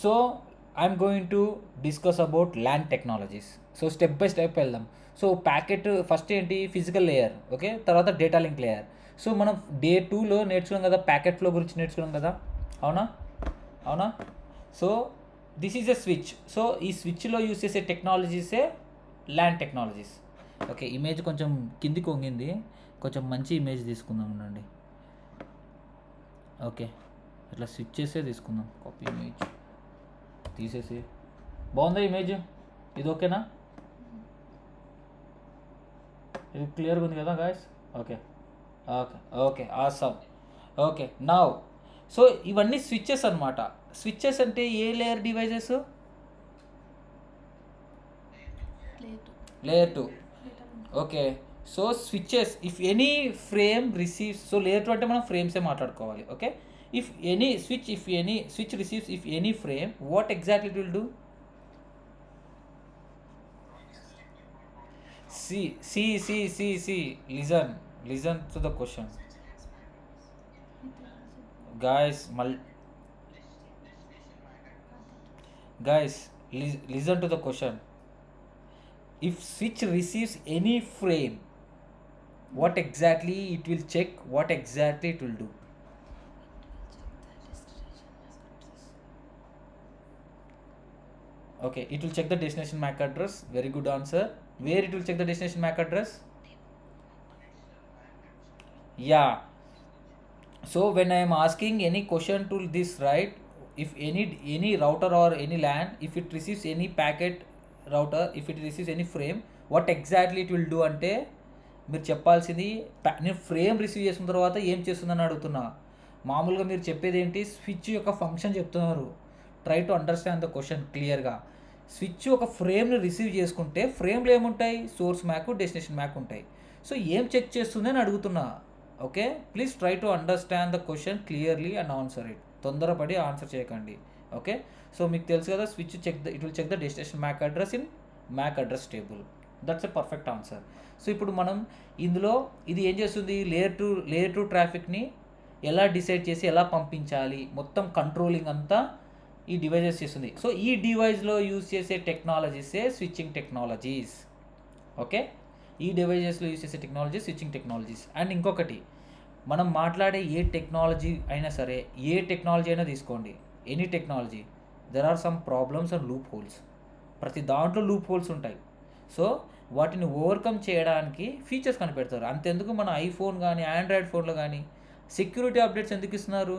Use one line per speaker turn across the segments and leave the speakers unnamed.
So I'm going to discuss about land technologies. So step by step వెళ్దాం. So packet first ఏంటి, physical layer. Okay, తర్వాత data link layer. So మనం day 2లో నేర్చుకున్నాం కదా, packet flow గురించి నేర్చుకున్నాం కదా, అవునా అవునా. So this is a switch. So ఈ స్విచ్లో యూస్ చేసే టెక్నాలజీసే ల్యాండ్ టెక్నాలజీస్. ఓకే, ఇమేజ్ కొంచెం కిందికి వంగింది, కొంచెం మంచి ఇమేజ్ తీసుకుందాం ఉండండి. ఓకే, ఇట్లా స్విచ్ చేసే తీసుకుందాం. కాపీ ఇమేజ్ తీసేసి, బాగుందా ఇమేజ్? ఇది ఓకేనా? ఇది క్లియర్గా ఉంది కదా guys? Okay okay okay, awesome. Okay, now so ఇవన్నీ స్విచ్చెస్ అనమాట. స్విచ్చెస్ అంటే ఏ layer devices? Layer 2. Okay, so switches if any frame receives, so layer 2 అంటే మనం ఫ్రేమ్సే మాట్లాడుకోవాలి. Okay, if any switch receives if any frame, what exactly it will do? See, listen to the question, guys. Listen to the question. If switch receives any frame, what exactly it will check, what exactly it will do? Okay, it will check the destination MAC address. Very good answer. Where it will check the destination MAC address? Yeah. So when I am asking any question to this, right? If any router or any LAN, if it receives any packet router, if it receives any frame, what exactly it will do అంటే మీరు చెప్పాల్సింది, నేను frame receive చేసిన తర్వాత ఏం చేస్తుందని అడుగుతున్నా. మామూలుగా మీరు చెప్పేది ఏంటి, స్విచ్ యొక్క ఫంక్షన్ చెప్తున్నారు. Try to understand the question క్లియర్గా. స్విచ్ ఒక ఫ్రేమ్ని రిసీవ్ చేసుకుంటే ఫ్రేమ్లో ఏముంటాయి, సోర్స్ మ్యాక్, డెస్టినేషన్ మ్యాక్ ఉంటాయి. సో ఏం చెక్ చేస్తుంది అని అడుగుతున్నా. Okay, please try to understand the question clearly and answer it. తొందరపడి ఆన్సర్ చేయకండి. ఓకే, సో మీకు తెలుసు కదా, switch it will check the destination MAC address in MAC address table. That's a perfect answer. So ఇప్పుడు మనం ఇందులో ఇది ఏం చేస్తుంది, లేయర్ టూ ట్రాఫిక్ని ఎలా డిసైడ్ చేసి ఎలా పంపించాలి, మొత్తం కంట్రోలింగ్ అంతా ఈ డివైజెస్ చేస్తుంది. సో ఈ డివైస్లో యూజ్ చేసే టెక్నాలజీసే స్విచ్చింగ్ టెక్నాలజీస్. ఓకే, ఈ డివైజెస్లో యూజ్ చేసే టెక్నాలజీ స్విచ్చింగ్ టెక్నాలజీస్. అండ్ ఇంకొకటి, మనం మాట్లాడే ఏ టెక్నాలజీ అయినా సరే, ఏ టెక్నాలజీ అయినా తీసుకోండి, any technology, there are some problems and loop holes. ప్రతి దాంట్లో లూప్ హోల్స్ ఉంటాయి. సో వాటిని ఓవర్కమ్ చేయడానికి ఫీచర్స్ కనిపెడతారు. అంతెందుకు మన ఐఫోన్ కానీ ఆండ్రాయిడ్ ఫోన్లో కానీ సెక్యూరిటీ అప్డేట్స్ ఎందుకు ఇస్తున్నారు,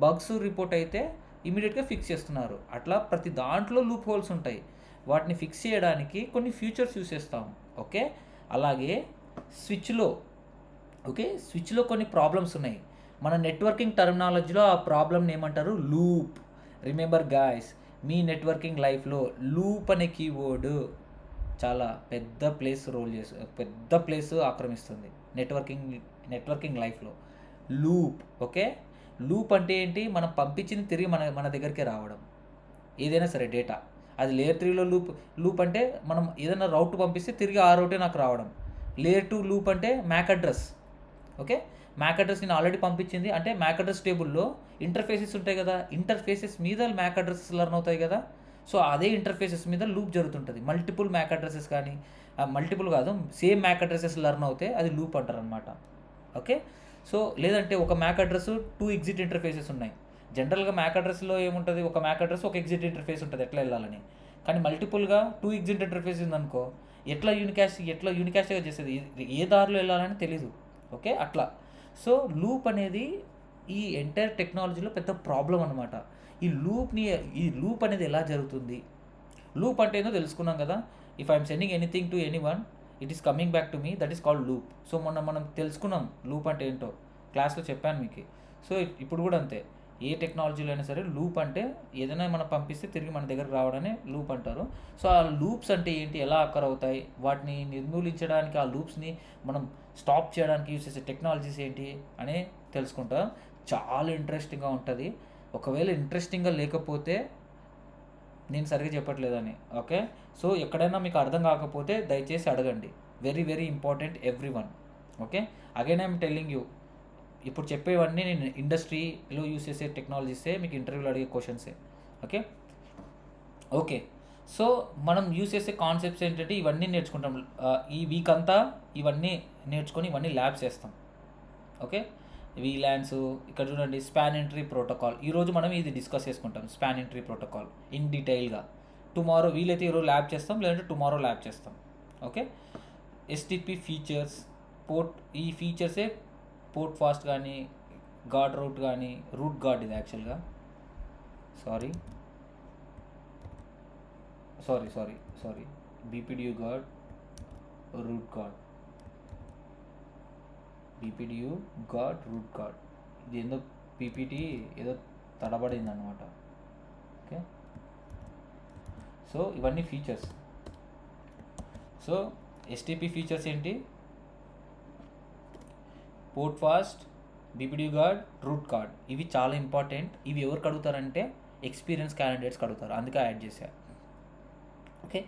బగ్స్ రిపోర్ట్ అయితే ఇమీడియట్గా ఫిక్స్ చేస్తున్నారు. అట్లా ప్రతి దాంట్లో లూప్ హోల్స్ ఉంటాయి. వాటిని ఫిక్స్ చేయడానికి కొన్ని ఫీచర్స్ యూస్ చేస్తాం. ఓకే, అలాగే స్విచ్లో కొన్ని ప్రాబ్లమ్స్ ఉన్నాయి. మన నెట్వర్కింగ్ టర్మినాలజీలో ఆ ప్రాబ్లమ్ని ఏమంటారు, లూప్. రిమెంబర్ గాయ్స్, మీ నెట్వర్కింగ్ లైఫ్లో లూప్ అనే కీవర్డ్ చాలా పెద్ద ప్లేస్ ఆక్రమిస్తుంది నెట్వర్కింగ్ లైఫ్లో. లూప్. ఓకే, లూప్ అంటే ఏంటి, మనం పంపించింది తిరిగి మన దగ్గరికి రావడం. ఏదైనా సరే డేటా, అది లేయర్ 3లో లూప్ అంటే మనం ఏదైనా రౌట్ పంపిస్తే తిరిగి ఆ రౌటే నాకు రావడం. లేయర్ 2 లూప్ అంటే MAC address. Okay, MAC address నేను ఆల్రెడీ పంపించింది అంటే మ్యాక్ అడ్రస్ టేబుల్లో ఇంటర్ఫేసెస్ ఉంటాయి కదా, ఇంటర్ఫేసెస్ మీద మ్యాక్ అడ్రసెస్ లర్న్ అవుతాయి కదా. సో అదే ఇంటర్ఫేసెస్ మీద లూప్ జరుగుతుంటుంది. మల్టిపుల్ మ్యాక్ అడ్రసెస్ కానీ, మల్టిపుల్ కాదు, సేమ్ మ్యాక్ అడ్రసెస్ లర్న్ అవుతే అది లూప్ అంటారు అనమాట. ఓకే, సో లేదంటే ఒక మ్యాక్ అడ్రస్ 2 ఎగ్జిట్ ఇంటర్ఫేసెస్ ఉన్నాయి. జనరల్గా మ్యాక్ అడ్రస్లో ఏముంటుంది, ఒక మ్యాక్ అడ్రస్ ఒక ఎగ్జిట్ ఇంటర్ఫేస్ ఉంటుంది ఎట్లా వెళ్ళాలని. కానీ మల్టిపుల్గా 2 ఎగ్జిట్ ఇంటర్ఫేస్ ఉందనుకో, ఎట్లా యూనికాస్ట్గా చేసేది, ఏ దారిలో వెళ్ళాలని తెలీదు. ఓకే, అట్లా. సో లూప్ అనేది ఈ ఎంటైర్ టెక్నాలజీలో పెద్ద ప్రాబ్లం అనమాట. ఈ లూప్ అనేది ఎలా జరుగుతుంది, లూప్ అంటే ఏదో తెలుసుకున్నాం కదా. If I'm sending anything to anyone, it is coming back to me, that is called loop. So మనం తెలుసుకున్నాం లూప్ అంటే ఏంటో, క్లాస్లో చెప్పాను మీకు. సో ఇప్పుడు కూడా అంతే, ఏ టెక్నాలజీలో అయినా సరే లూప్ అంటే ఏదైనా మనం పంపిస్తే తిరిగి మన దగ్గరకు రావడానే లూప్ అంటారు. సో ఆ లూప్స్ అంటే ఏంటి, ఎలా అక్కర్ అవుతాయి, వాటిని నిర్మూలించడానికి, ఆ లూప్స్ని మనం స్టాప్ చేయడానికి యూస్ చేసే టెక్నాలజీస్ ఏంటి అని తెలుసుకుంటాం. చాలా ఇంట్రెస్టింగ్గా ఉంటుంది. ఒకవేళ ఇంట్రెస్టింగ్గా లేకపోతే నేను సరిగ్గా చెప్పట్లేదని. ఓకే, సో ఎక్కడైనా మీకు అర్థం కాకపోతే దయచేసి అడగండి. Very very important everyone. Okay, again I'm telling you, ఇప్పుడు చెప్పేవన్నీ నేను ఇండస్ట్రీలో యూస్ చేసే టెక్నాలజీసే, మీకు ఇంటర్వ్యూలో అడిగే క్వశ్చన్సే. Okay, okay. సో, మనం యూజ్ చేసే కాన్సెప్ట్స్ ఏంటంటే ఇవన్నీ నేర్చుకుంటాం. ఈ వీక్ అంతా ఇవన్నీ నేర్చుకొని ఇవన్నీ ల్యాబ్స్ చేస్తాం. ఓకే. వీలాన్స్ ఇక్కడ చూడండి స్పాన్ ఎంట్రీ ప్రోటోకాల్. ఈరోజు మనం ఇది డిస్కస్ చేసుకుంటాం స్పాన్ ఎంట్రీ ప్రోటోకాల్ ఇన్ డీటెయిల్గా. టుమారో వీలైతే ఈరోజు ల్యాబ్ చేస్తాం, లేదంటే టుమారో ల్యాబ్ చేస్తాం. ఓకే. ఎస్టిపి ఫీచర్స్ పోర్ట్, ఈ ఫీచర్సే పోర్ట్ ఫాస్ట్ కానీ గార్డ్ రూట్ కానీ, రూట్ గార్డ్ ఇది యాక్చువల్గా, sorry sorry BPDU guard, root guard, BPDU guard, root guard. ఇది ఏందో పీపీటీ ఏదో తడబడింది అనమాట. ఓకే. సో ఇవన్నీ ఫీచర్స్. సో ఎస్టీపీ ఫీచర్స్ ఏంటి? Port fast, BPDU guard, root guard. ఇవి చాలా ఇంపార్టెంట్. ఇవి ఎవరికి అడుగుతారంటే ఎక్స్పీరియన్స్ క్యాండిడేట్స్కి అడుగుతారు, అందుకే యాడ్ చేశారు. ఓకే.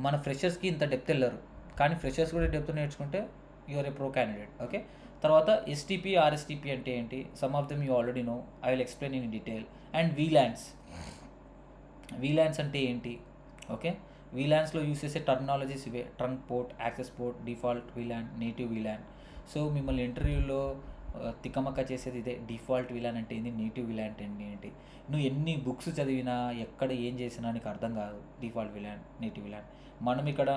మన ఫ్రెషర్స్కి ఇంత డెప్త్ వెళ్ళరు, కానీ ఫ్రెషర్స్ కూడా డెప్త్ నేర్చుకుంటే you're a pro candidate. Okay. తర్వాత ఎస్టీపీ, ఆర్ఎస్టీపీ అంటే ఏంటి? Some of them you already know, I will explain in detail. And VLANs. VLANs అంటే ఏంటి? ఓకే. వీలాన్స్లో యూస్ చేసే టర్మినాలజీస్ ఇవే: trunk port, access port, default VLAN, native VLAN. So మిమ్మల్ని ఇంటర్వ్యూలో తికమక్క చేసేది ఇదే. డిఫాల్ట్ వీలాన్ అంటే ఏంటి, నేటివ్ వీలాన్ అంటే ఏంటి. నువ్వు ఎన్ని బుక్స్ చదివినా, ఎక్కడ ఏం చేసినా నీకు అర్థం కాదు డిఫాల్ట్ వీలాన్, నేటివ్ వీలాన్. మనం ఇక్కడ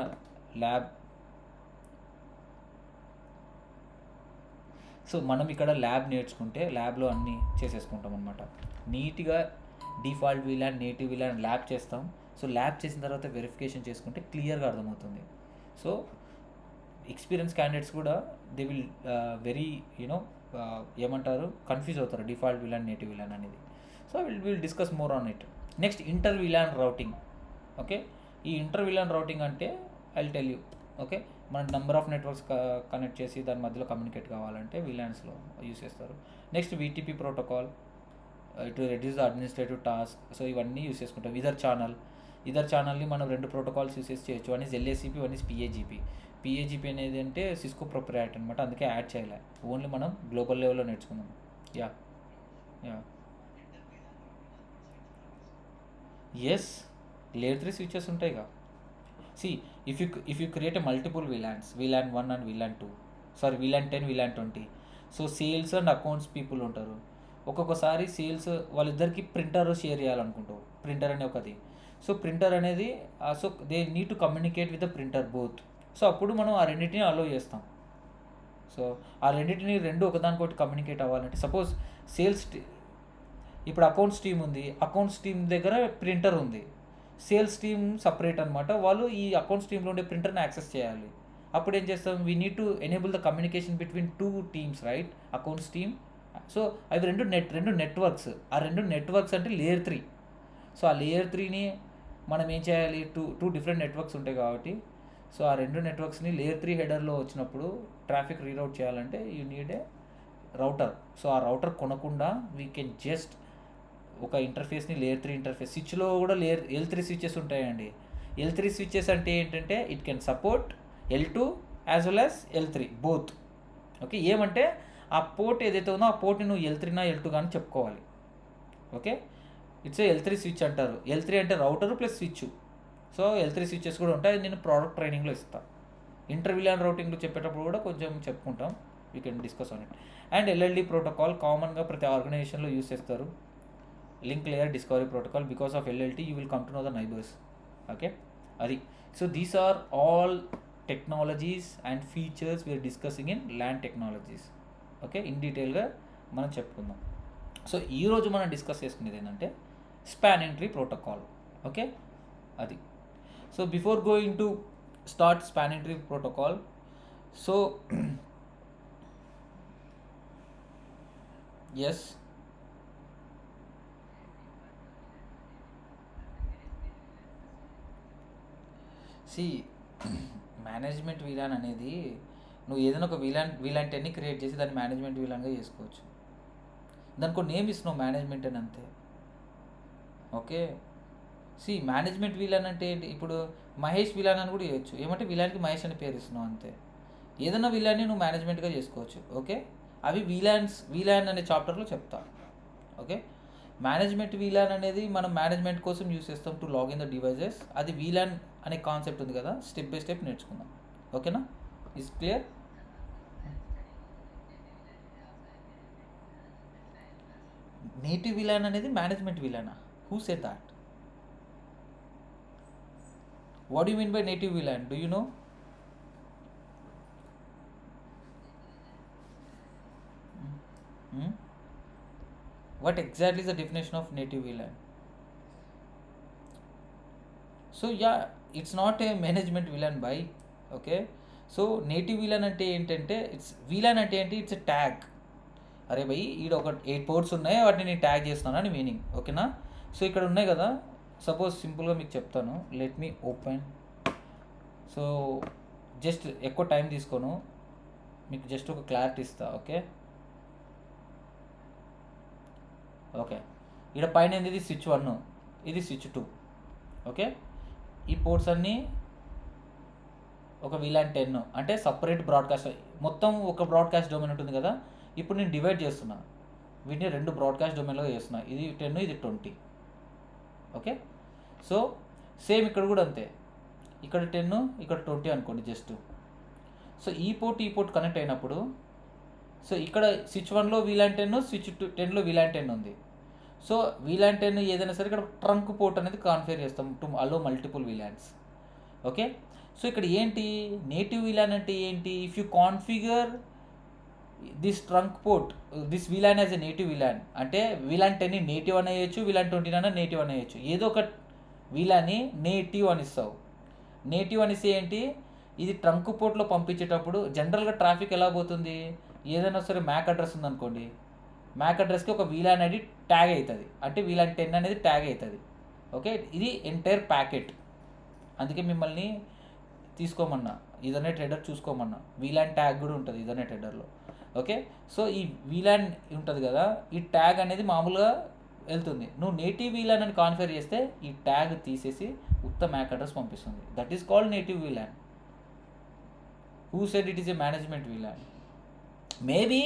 ల్యాబ్ నేర్చుకుంటే ల్యాబ్లో అన్నీ చేసేసుకుంటాం అనమాట. నీట్గా default VLAN, native VLAN lab చేస్తాం. సో ల్యాబ్ చేసిన తర్వాత వెరిఫికేషన్ చేసుకుంటే క్లియర్గా అర్థమవుతుంది. సో ఎక్స్పీరియన్స్ క్యాండిడేట్స్ కూడా దే విల్ వెరీ ఏమంటారు, కన్ఫ్యూజ్ అవుతారు డిఫాల్ట్ వీలాన్, నేటివ్ వీలాన్ అనేది. So will discuss more on it. Next inter VLAN routing. Okay. ఈ ఇంటర్ వీలాన్ రౌటింగ్ అంటే I will tell you. Okay. మన నెంబర్ ఆఫ్ నెట్వర్క్స్ కనెక్ట్ చేసి దాని మధ్యలో communicate కావాలంటే వీలాన్స్లో యూస్ చేస్తారు. Next VTP protocol, to reduce the administrative task. So ఇవన్నీ యూస్ చేసుకుంటాం. ఇదర్ ఛానల్ని మనం 2 ప్రోటోకాల్స్ యూస్ చేయొచ్చు. One is LACP, one is PAgP. PAgP అనేది అంటే సిస్కో ప్రొప్రైట్ అనమాట, అందుకే యాడ్ చేయలే. ఓన్లీ మనం గ్లోబల్ లెవెల్లో నేర్చుకుందాం. యా ఎస్, లేయర్ 3 స్విచెస్ ఉంటాయిగా. if you create a multiple VLANs, VLAN 1 and VLAN 2, sorry VLAN 10, VLAN 20. So sales and accounts people ఉంటారు. ఒక్కొక్కసారి సేల్స్ వాళ్ళిద్దరికి ప్రింటర్ షేర్ చేయాలనుకుంటావు, ప్రింటర్ అనే ఒకది. సో ప్రింటర్ అనేది so they need to communicate with the printer both. So అప్పుడు మనం ఆ రెండింటిని అలో చేస్తాం. సో ఆ రెండింటిని ఒకదానికొకటి కమ్యూనికేట్ అవ్వాలంటే, సపోజ్ సేల్స్ ఇప్పుడు అకౌంట్స్ టీమ్ ఉంది, అకౌంట్స్ టీమ్ దగ్గర ప్రింటర్ ఉంది, సేల్స్ టీమ్ సపరేట్ అనమాట. వాళ్ళు ఈ అకౌంట్స్ టీంలో ఉండే ప్రింటర్ని యాక్సెస్ చేయాలి. అప్పుడు ఏం చేస్తాం, we need to enable the communication between 2 teams, right? Accounts team. So అవి రెండు నెట్వర్క్స్. ఆ 2 నెట్వర్క్స్ అంటే లేయర్ 3. సో ఆ లేయర్ 3ని మనం ఏం చేయాలి, టూ డిఫరెంట్ నెట్వర్క్స్ ఉంటాయి కాబట్టి, సో ఆ 2 నెట్వర్క్స్ని లేయర్ 3 హెడర్లో వచ్చినప్పుడు ట్రాఫిక్ రీరౌట్ చేయాలంటే you need a router. So ఆ రౌటర్ కొనకుండా వీ కెన్ జస్ట్ ఒక ఇంటర్ఫేస్ని లేయర్ 3 ఇంటర్ఫేస్. స్విచ్లో కూడా L3 స్విచెస్ ఉంటాయండి. L3 స్విచెస్ అంటే ఏంటంటే it can support L2 as well as L3 both. Okay. ఏమంటే ఆ పోర్ట్ ఏదైతే ఉందో ఆ పోర్ట్ని నువ్వు L3 L2 కానీ చెప్పుకోవాలి. ఓకే. ఇట్స్ L3 స్విచ్ అంటారు. L3 అంటే router plus switch. So L3 switches కూడా ఉంటాయి. నేను ప్రోడక్ట్ ట్రైనింగ్లో ఇస్తాను. ఇంటర్ వీలాన్ రౌటింగ్లో చెప్పేటప్పుడు కూడా కొంచెం చెప్పుకుంటాం. We can discuss on it. And LLD protocol కామన్గా ప్రతి ఆర్గనైజేషన్లో యూస్ చేస్తారు. Link layer discovery protocol. Because of LLT you will come to know the neighbours. Okay. అది. So these are all technologies and features we're discussing in LAN technologies. Okay. In డీటెయిల్గా మనం చెప్పుకుందాం. సో ఈరోజు మనం డిస్కస్ చేసుకునేది ఏంటంటే స్పాన్ ఎంట్రీ ప్రోటోకాల్. ఓకే. అది. So before going to start spanning entry protocol, so yes, management VLAN అనేది నువ్వు ఏదైనా ఒక వీలాన్ 10ని క్రియేట్ చేసి దాన్ని మేనేజ్మెంట్ వీలాన్గా చేసుకోవచ్చు. దానికి ఒక నేమ్ ఇస్తున్నావు మేనేజ్మెంట్ అని, అంతే. ఓకే. మేనేజ్మెంట్ వీలాన్ అంటే ఏంటి? ఇప్పుడు మహేష్ వీలాన్ అని కూడా చేయొచ్చు. ఏమంటే వీలాన్కి మహేష్ అని పేరు ఇస్తున్నావు, అంతే. ఏదైనా వీలాన్ని నువ్వు మేనేజ్మెంట్గా చేసుకోవచ్చు. ఓకే. అవి వీలాన్ అనే చాప్టర్లో చెప్తా. ఓకే. మేనేజ్మెంట్ వీలాన్ అనేది మనం మేనేజ్మెంట్ కోసం యూస్ చేస్తాం to log in the devices. అది వీలాన్ అనే కాన్సెప్ట్ ఉంది కదా, స్టెప్ బై స్టెప్ నేర్చుకుందాం. ఓకేనా? Is clear? నేటివ్ వీలాన్ అనేది మేనేజ్మెంట్ వీలానా? Who said that? What you mean by native VLAN? Do you know? What exactly is the definition of native VLAN? So yeah, it's not a management VLAN by. Okay, so native VLAN అంటే ఏంటంటే it's VLAN అంటే ఏంటి? It's a tag. అరే భయ్, ఈడ ఒక 8 ports ఉన్నాయి, వాటిని నేను ట్యాగ్ చేస్తున్నాను అని మీనింగ్. ఓకేనా? సో ఇక్కడ ఉన్నాయి కదా, సపోజ్ సింపుల్గా మీకు చెప్తాను. Let me open. So just ఎక్కువ టైం తీసుకోను, మీకు జస్ట్ ఒక క్లారిటీ ఇస్తా. ఓకే ఓకే, ఇక్కడ పైన ఇది స్విచ్ 1, ఇది స్విచ్ 2. ఓకే, ఈ పోర్ట్స్ అన్నీ ఒక VLAN 10 అంటే సపరేట్ బ్రాడ్కాస్ట్. మొత్తం ఒక బ్రాడ్కాస్ట్ డొమైన్ ఉంటుంది కదా, ఇప్పుడు నేను డివైడ్ చేస్తున్నా, వీటిని 2 బ్రాడ్కాస్ట్ డొమైన్లో చేస్తున్నా. ఇది 10, ఇది 20. ఓకే, సో సేమ్ ఇక్కడ కూడా అంతే, ఇక్కడ 10, ఇక్కడ 20 అనుకోండి జస్ట్. సో ఈ పోర్ట్ కనెక్ట్ అయినప్పుడు, సో ఇక్కడ స్విచ్ 1లో VLAN 10, స్విచ్ 10లో VLAN 10 ఉంది. సో VLAN 10 ఏదైనా సరే ఇక్కడ ట్రంక్ పోర్ట్ అనేది కాన్ఫిగర్ చేస్తాం to allow multiple VLANs. Okay, so ఇక్కడ ఏంటి నేటివ్ VLAN అంటే ఏంటి? If you configure this trunk port, this VLAN as a native VLAN అంటే VLAN 10ని నేటివ్ అని వేయచ్చు, VLAN 20 అయినా నేటివ్ అని వేయచ్చు. ఏదో ఒక VLANని నేటివ్ అని ఇస్తావు. నేటివ్ అనేసి ఏంటి? ఇది ట్రంక్ పోర్ట్లో పంపించేటప్పుడు జనరల్గా ట్రాఫిక్ ఎలా పోతుంది? ఏదైనా సరే మ్యాక్ అడ్రస్ ఉందనుకోండి, మ్యాక్ అడ్రస్కి ఒక VLAN అనేది ట్యాగ్ అవుతుంది, అంటే VLAN 10 అనేది ట్యాగ్ అవుతుంది. ఓకే, ఇది ఎంటైర్ ప్యాకెట్. అందుకే మిమ్మల్ని తీసుకోమన్నా, ఈథర్నెట్ హెడర్ చూసుకోమన్నా. VLAN ట్యాగ్ కూడా ఉంటుంది ఈథర్నెట్ హెడర్లో. ఓకే, సో ఈ VLAN ఉంటుంది కదా, ఈ ట్యాగ్ అనేది మామూలుగా వెళ్తుంది. నువ్వు నేటివ్ VLAN అని కాన్ఫిగర్ చేస్తే ఈ ట్యాగ్ తీసేసి ఉత్త మ్యాక్ అడ్రస్ పంపిస్తుంది. That is called native VLAN. Who said it is a management VLAN? Maybe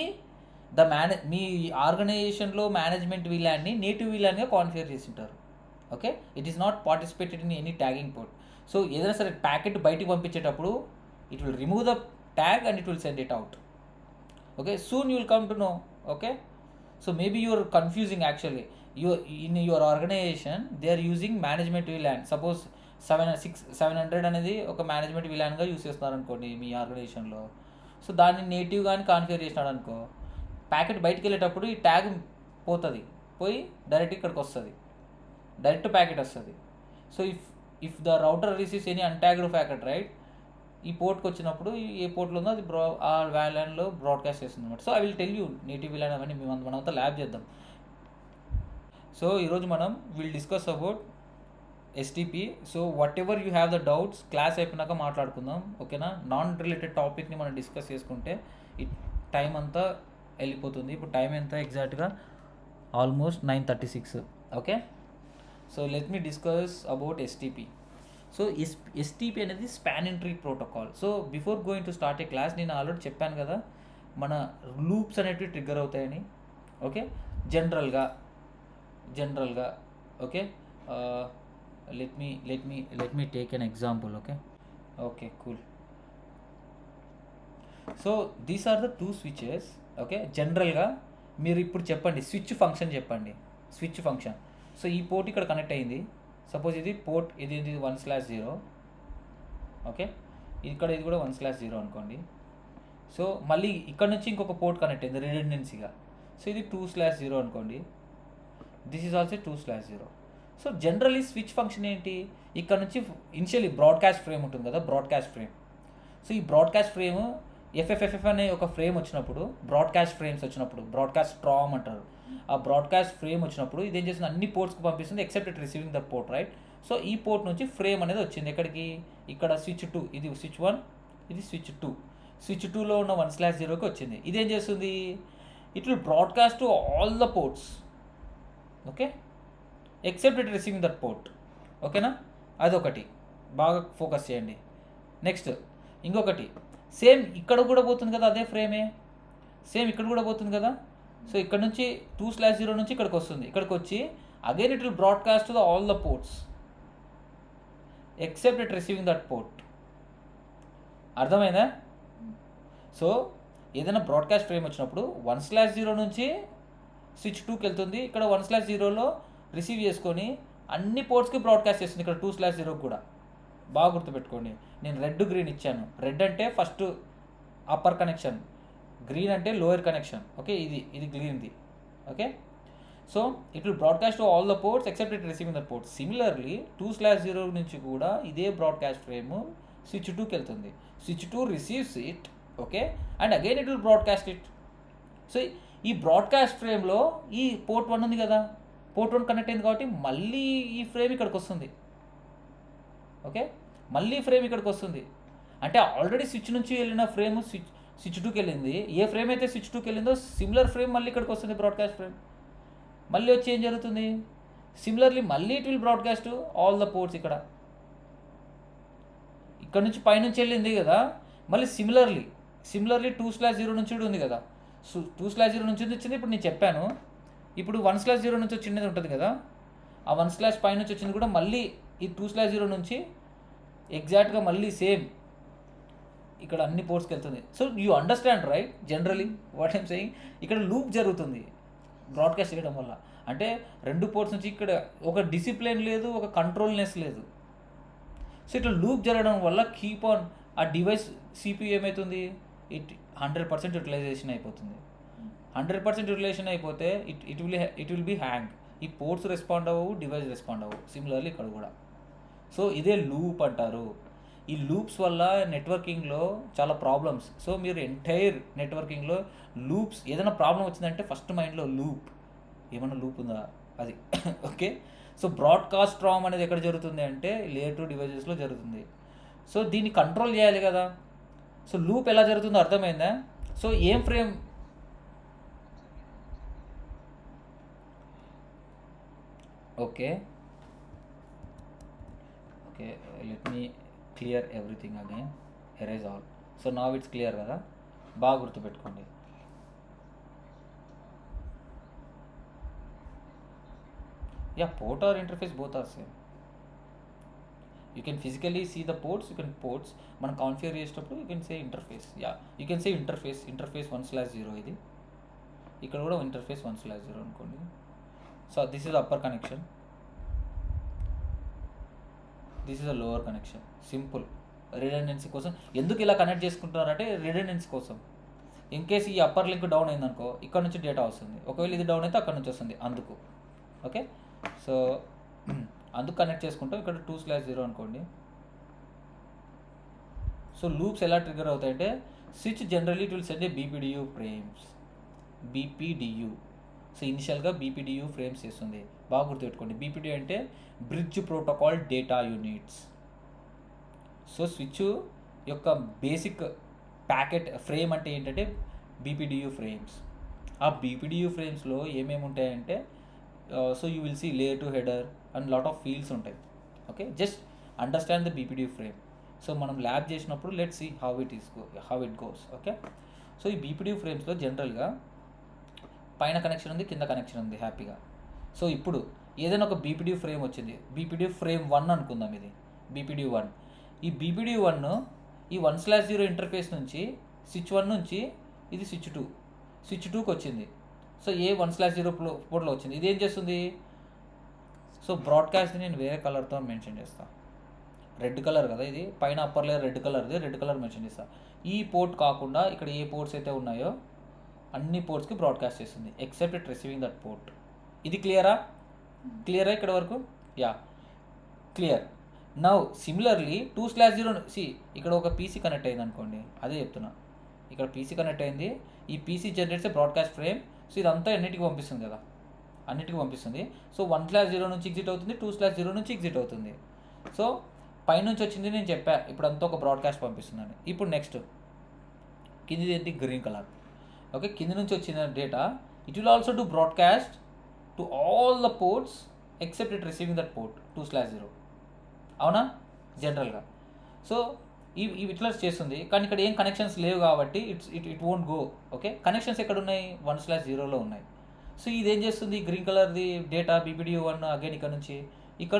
మీ ఆర్గనైజేషన్లో మేనేజ్మెంట్ VLAన్ని నేటివ్ VLAన్గా కాన్ఫిగర్ చేసి ఉంటారు. Okay, it is not participated in any tagging port. So ఏదైనా సరే ప్యాకెట్ బయటికి పంపించేటప్పుడు it will remove the tag and it will send it out. Okay, soon you will come to know. Okay, so maybe you are confusing actually. In your organization they are using management VLAN. Suppose 700 అనేది ఒక management VLAన్గా use చేస్తున్నారు అనుకోండి మీ ఆర్గనైజేషన్లో. So దాన్ని native కానీ configure చేసినాడు అనుకో, packet బయటికి వెళ్ళేటప్పుడు ఈ ట్యాగ్ పోతుంది, పోయి డైరెక్ట్ ఇక్కడికి వస్తుంది, డైరెక్ట్ ప్యాకెట్ వస్తుంది. So if the router receives any untagged packet right, ఈ పోర్ట్కి వచ్చినప్పుడు ఏ పోర్ట్లో ఉందో అది ఆ VLAన్లో బ్రాడ్కాస్ట్ చేస్తుంది అనమాట. So I will tell you native VLAN అవన్నీ మనంతా ల్యాబ్ చేద్దాం. సో ఈరోజు మనం will discuss about STP. So what ever you have the doubts class అయిపోయినాక మాట్లాడుకుందాం. ఓకేనా? నాన్ రిలేటెడ్ టాపిక్ని మనం డిస్కస్ చేసుకుంటే ఈ టైం అంతా వెళ్ళిపోతుంది. ఇప్పుడు టైం ఎంత ఎగ్జాక్ట్గా? Almost 9:36. Okay, so let me discuss about STP. So STP అనేది span and tree protocol. So before going to start a class, నేను ఆల్రెడీ చెప్పాను కదా మన లూప్స్ అనేటివి ట్రిగ్గర్ అవుతాయని. ఓకే, జనరల్గా okay, let me take an example. Okay, cool. So these are the 2 switches. Okay, జనరల్గా మీరు ఇప్పుడు చెప్పండి, స్విచ్ ఫంక్షన్ చెప్పండి. Switch function. సో ఈ పోర్ట్ ఇక్కడ కనెక్ట్ అయింది. సపోజ్ ఇది పోర్ట్, ఇది 1/0. ఓకే, ఇక్కడ ఇది కూడా 1/0 అనుకోండి. సో మళ్ళీ ఇక్కడ నుంచి ఇంకొక పోర్ట్ కనెక్ట్ అయింది రిడెండెన్సీగా. సో ఇది 2/0 అనుకోండి. This is also 2/0. So generally switch function ఏంటి? ఇక్కడ నుంచి ఇనిషియల్లీ బ్రాడ్కాస్ట్ ఫ్రేమ్ ఉంటుంది కదా, బ్రాడ్కాస్ట్ ఫ్రేమ్. సో ఈ బ్రాడ్కాస్ట్ ఫ్రేమ్ FFFF అనే ఒక ఫ్రేమ్ వచ్చినప్పుడు, బ్రాడ్కాస్ట్ ఫ్రేమ్స్ వచ్చినప్పుడు, బ్రాడ్కాస్ట్ స్ట్రామ్ అంటారు. ఆ బ్రాడ్కాస్ట్ ఫ్రేమ్ వచ్చినప్పుడు ఇదేం చేస్తుంది? అన్ని పోర్ట్స్కి పంపిస్తుంది except it receiving the port right. So ఈ పోర్ట్ నుంచి ఫ్రేమ్ అనేది వచ్చింది ఎక్కడికి? ఇక్కడ స్విచ్ 2, ఇది స్విచ్ 1, ఇది స్విచ్ 2. స్విచ్ 2లో ఉన్న 1/0కి వచ్చింది. ఇదేం చేస్తుంది? It will broadcast to all the ports. Okay, except it receiving that port. ఓకేనా? అదొకటి బాగా ఫోకస్ చేయండి. నెక్స్ట్ ఇంకొకటి, సేమ్ ఇక్కడ కూడా పోతుంది కదా, అదే ఫ్రేమే, సేమ్ ఇక్కడ కూడా పోతుంది కదా. సో ఇక్కడ నుంచి 2/0 నుంచి ఇక్కడికి వస్తుంది. ఇక్కడికి వచ్చి again it will broadcast to all the ports except it receiving that port. అర్థమైందా? సో ఏదైనా బ్రాడ్కాస్ట్ ఫ్రేమ్ వచ్చినప్పుడు 1/0 నుంచి స్విచ్ 2కి వెళ్తుంది. ఇక్కడ 1/0లో రిసీవ్ చేసుకొని అన్ని పోర్ట్స్కి బ్రాడ్కాస్ట్ చేస్తుంది. ఇక్కడ 2/0 కూడా బాగా గుర్తుపెట్టుకోండి. నేను రెడ్ గ్రీన్ ఇచ్చాను. రెడ్ అంటే ఫస్ట్ అప్పర్ కనెక్షన్, గ్రీన్ అంటే లోయర్ కనెక్షన్. ఓకే, ఇది గ్రీన్ది. Okay, so it will broadcast to all the ports except it receiving the ports. Similarly 2/0 నుంచి కూడా ఇదే బ్రాడ్కాస్ట్ ఫ్రేమ్ స్విచ్ 2కి వెళ్తుంది. Switch 2 receives it. Okay, and again it will broadcast it. So ఈ broadcast ఫ్రేమ్లో ఈ పోర్ట్ 1 ఉంది కదా, పోర్ట్ 1 కనెక్ట్ అయింది కాబట్టి మళ్ళీ ఈ ఫ్రేమ్ ఇక్కడికి వస్తుంది. ఓకే, మళ్ళీ ఫ్రేమ్ ఇక్కడికి వస్తుంది. అంటే ఆల్రెడీ స్విచ్ నుంచి వెళ్ళిన ఫ్రేమ్ స్విచ్ 2కి వెళ్ళింది. ఏ ఫ్రేమ్ అయితే స్విచ్ 2కి వెళ్ళిందో సిమిలర్ ఫ్రేమ్ మళ్ళీ ఇక్కడికి వస్తుంది, బ్రాడ్కాస్ట్ ఫ్రేమ్. మళ్ళీ వచ్చి ఏం జరుగుతుంది? సిమిలర్లీ మళ్ళీ it will broadcast all the ports. ఇక్కడ నుంచి పైనుంచి వెళ్ళింది కదా, మళ్ళీ సిమిలర్లీ 2/0 నుంచి కూడా ఉంది కదా. సో 2/0 నుంచి వచ్చింది. ఇప్పుడు నేను చెప్పాను, ఇప్పుడు 1/0 నుంచి వచ్చింది ఉంటుంది కదా, ఆ 1/ పై నుంచి వచ్చింది కూడా మళ్ళీ ఈ 2/0 నుంచి ఎగ్జాక్ట్గా మళ్ళీ సేమ్ ఇక్కడ అన్ని పోర్ట్స్కి వెళ్తుంది. So you understand right generally what I'm saying. ఇక్కడ లూప్ జరుగుతుంది బ్రాడ్కాస్ట్ చేయడం వల్ల. అంటే 2 పోర్ట్స్ నుంచి ఇక్కడ ఒక డిసిప్లిన్ లేదు, ఒక కంట్రోల్నెస్ లేదు. సో ఇట్లా లూప్ జరగడం వల్ల కీప్ ఆన్ ఆ డివైస్ సిపియూ ఏమవుతుంది, 100% యూటిలైజేషన్ అయిపోతుంది. 100% యూటిలైజేషన్ అయిపోతే ఇట్ విల్ బి హ్యాంగ్. ఈ పోర్ట్స్ రెస్పాండ్ అవ్వవు, డివైస్ రెస్పాండ్ అవ్వవు. సిమిలర్లీ ఇక్కడ కూడా. సో ఇదే లూప్ అంటారు. ఈ లూప్స్ వల్ల నెట్వర్కింగ్లో చాలా ప్రాబ్లమ్స్. సో మీరు ఎంటైర్ నెట్వర్కింగ్లో లూప్స్ ఏదైనా ప్రాబ్లం వచ్చిందంటే ఫస్ట్ మైండ్లో లూప్, ఏమైనా లూప్ ఉందా అది. ఓకే, సో బ్రాడ్కాస్ట్ రామ్ అనేది ఎక్కడ జరుగుతుంది అంటే లేయర్ 2 డివైజెస్లో జరుగుతుంది. సో దీన్ని కంట్రోల్ చేయాలి కదా. సో లూప్ ఎలా జరుగుతుందో అర్థమైందా? సో ఏం frame, okay let me clear everything again, erase all. So now it's clear కదా, బాగా గుర్తుపెట్టుకోండి. Yeah, port or interface both are same. You can physically see the ports, ports మనం కాన్ఫిగర్ చేసేటప్పుడు you can say interface. Yeah, you can say interface 1/0. ఇది ఇక్కడ కూడా interface 1/0 అనుకోండి. So this is upper connection, this is a lower connection. Simple redundancy కోసం. ఎందుకు ఇలా connect చేసుకుంటున్నారంటే redundancy కోసం. ఇన్ కేస్ ఈ అప్పర్ లింక్ డౌన్ అయిందనుకో ఇక్కడ నుంచి డేటా వస్తుంది, ఒకవేళ ఇది డౌన్ అయితే అక్కడ నుంచి వస్తుంది, అందుకు. ఓకే, సో అందుకు కనెక్ట్ చేసుకుంటాం. ఇక్కడ 2/0 అనుకోండి. సో లూప్స్ ఎలా ట్రిగర్ అవుతాయంటే switch generally it will send a BPDU frames, BPDU. So ఇనిషియల్గా బీపీడియూ ఫ్రేమ్స్ చేస్తుంది. బాగా గుర్తుపెట్టుకోండి, బీపీడియూ అంటే bridge protocol data units. So switch యొక్క బేసిక్ ప్యాకెట్ ఫ్రేమ్ అంటే ఏంటంటే బీపీడియూ ఫ్రేమ్స్. ఆ బీపీడియూ ఫ్రేమ్స్లో ఏమేమి ఉంటాయంటే so you will see layer 2 header and lot of fields ఉంటాయి. Okay, just understand the BPDU frame. So మనం ల్యాబ్ చేసినప్పుడు let's see how it goes. Okay, so ఈ బీపీడియూ ఫ్రేమ్స్లో జనరల్గా పైన కనెక్షన్ ఉంది, కింద కనెక్షన్ ఉంది హ్యాపీగా. సో ఇప్పుడు ఏదైనా ఒక బీపీడియూ ఫ్రేమ్ వచ్చింది, బీపీడియూ ఫ్రేమ్ 1 అనుకుందాం, ఇది బీపీడియూ 1. ఈ బీపీడియూ 1 ఈ 1/0 ఇంటర్ఫేస్ నుంచి స్విచ్ 1 నుంచి ఇది స్విచ్ 2కి వచ్చింది. సో ఏ 1/0 పోర్ట్లో వచ్చింది. ఇది ఏం చేస్తుంది? సో బ్రాడ్కాస్ట్ని నేను వేరే కలర్తో మెన్షన్ చేస్తాను. రెడ్ కలర్ కదా ఇది, పైన upper layer red colour mention చేస్తాను. ఈ పోర్ట్ కాకుండా ఇక్కడ ఏ పోర్ట్స్ అయితే ఉన్నాయో అన్ని పోర్ట్స్కి బ్రాడ్కాస్ట్ చేస్తుంది except it receiving that port. ఇది క్లియరా ఇక్కడ వరకు? Yeah, clear. నౌ సిమిలర్లీ 2/0 ఇక్కడ ఒక పీసీ కనెక్ట్ అయింది అనుకోండి, అదే చెప్తున్నా. ఇక్కడ పీసీ కనెక్ట్ అయింది, ఈ PC generates broadcast frame. So ఇదంతా అన్నిటికీ పంపిస్తుంది కదా, అన్నిటికీ పంపిస్తుంది. సో 1/0 నుంచి ఎగ్జిట్ అవుతుంది, 2/0 నుంచి ఎగ్జిట్ అవుతుంది. సో పైనుంచి వచ్చింది నేను చెప్పా, ఇప్పుడు అంతా ఒక బ్రాడ్కాస్ట్ పంపిస్తుందని. ఇప్పుడు నెక్స్ట్ కింది ఏంటి, గ్రీన్ కలర్. ఓకే, కింది నుంచి వచ్చిన data it will also do broadcast to all the ports except it receiving that port 2/0. అవునా జనరల్గా? సో ఇవి ఇట్లా చేస్తుంది, కానీ ఇక్కడ ఏం కనెక్షన్స్ లేవు కాబట్టి it won't go. Okay, connections ఎక్కడ ఉన్నాయి? 1/0లో ఉన్నాయి. సో ఇదేం చేస్తుంది? గ్రీన్ కలర్ది డేటా BPDU1 అగైన్ ఇక్కడ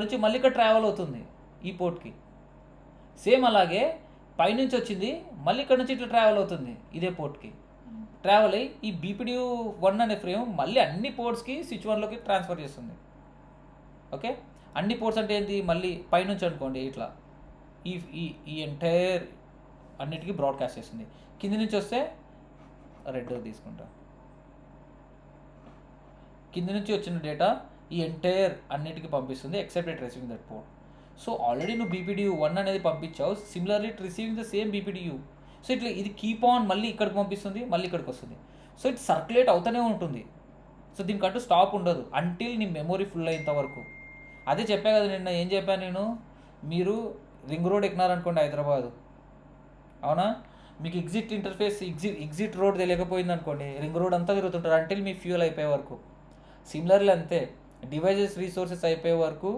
నుంచి మళ్ళీ ఇక్కడ ట్రావెల్ అవుతుంది ఈ పోర్ట్కి. సేమ్ అలాగే పైనుంచి వచ్చింది, మళ్ళీ ఇక్కడ నుంచి ఇట్లా ట్రావెల్ అవుతుంది ఇదే పోర్ట్కి. ట్రావెల్ అయ్యి ఈ BPDU1 అనే ఫ్రేమ్ మళ్ళీ అన్ని పోర్ట్స్కి స్విచ్ 1లోకి ట్రాన్స్ఫర్ చేస్తుంది. ఓకే, అన్ని పోర్ట్స్ అంటే ఏంటి? మళ్ళీ పైనుంచి అనుకోండి ఇట్లా ఈ ఎంటైర్ అన్నిటికీ బ్రాడ్కాస్ట్ చేస్తుంది. కింది నుంచి వస్తే రెడ్ తీసుకుంటా, కింది నుంచి వచ్చిన డేటా ఈ ఎంటైర్ అన్నిటికీ పంపిస్తుంది except it receiving that port. So already నువ్వు BPDU1 అనేది పంపించావు, similarly it receiving the same BPDU. So ఇట్లా ఇది కీప్ ఆన్ మళ్ళీ ఇక్కడికి పంపిస్తుంది, మళ్ళీ ఇక్కడికి వస్తుంది. సో ఇట్ సర్క్యులేట్ అవుతూనే ఉంటుంది. సో దీనికంటూ స్టాప్ ఉండదు అంటిల్ నీ మెమొరీ ఫుల్ అయ్యేంత వరకు. అదే చెప్పా కదా నిన్న, ఏం చెప్పాను నేను? మీరు రింగ్ రోడ్ ఎక్కినారనుకోండి హైదరాబాదు, అవునా? మీకు ఎగ్జిట్ ఇంటర్ఫేస్ ఎగ్జిట్ రోడ్ తెలియకపోయింది అనుకోండి, రింగ్ రోడ్ అంతా తిరుగుతుంటారు అంటిల్ మీ ఫ్యూల్ అయిపోయే వరకు. సిమిలర్లీ అంతే, డివైజెస్ రీసోర్సెస్ అయిపోయే వరకు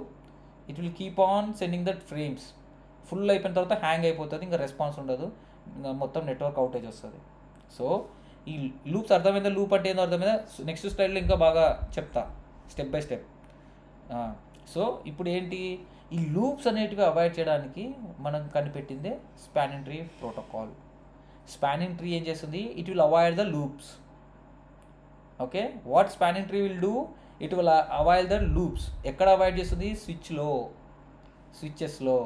it will keep on sending that frames. Full అయిపోయిన తర్వాత హ్యాంగ్ అయిపోతుంది, ఇంకా రెస్పాన్స్ ఉండదు, ఇంకా మొత్తం నెట్వర్క్ అవుటేజ్ వస్తుంది. సో ఈ లూప్స్ అర్థమైందా? లూప్ అంటే ఏందో అర్థమైందా? నెక్స్ట్ స్లైడ్లో ఇంకా బాగా చెప్తా స్టెప్ బై స్టెప్. సో ఇప్పుడు ఏంటి, ఈ లూప్స్ అనేటివి అవాయిడ్ చేయడానికి మనం కనిపెట్టిందే spanning tree protocol. Spanning tree ఏం చేస్తుంది? It will avoid the loops. Okay, what spanning tree will do? It will avoid the loops. ఎక్కడ అవాయిడ్ చేస్తుంది? స్విచ్చెస్లో.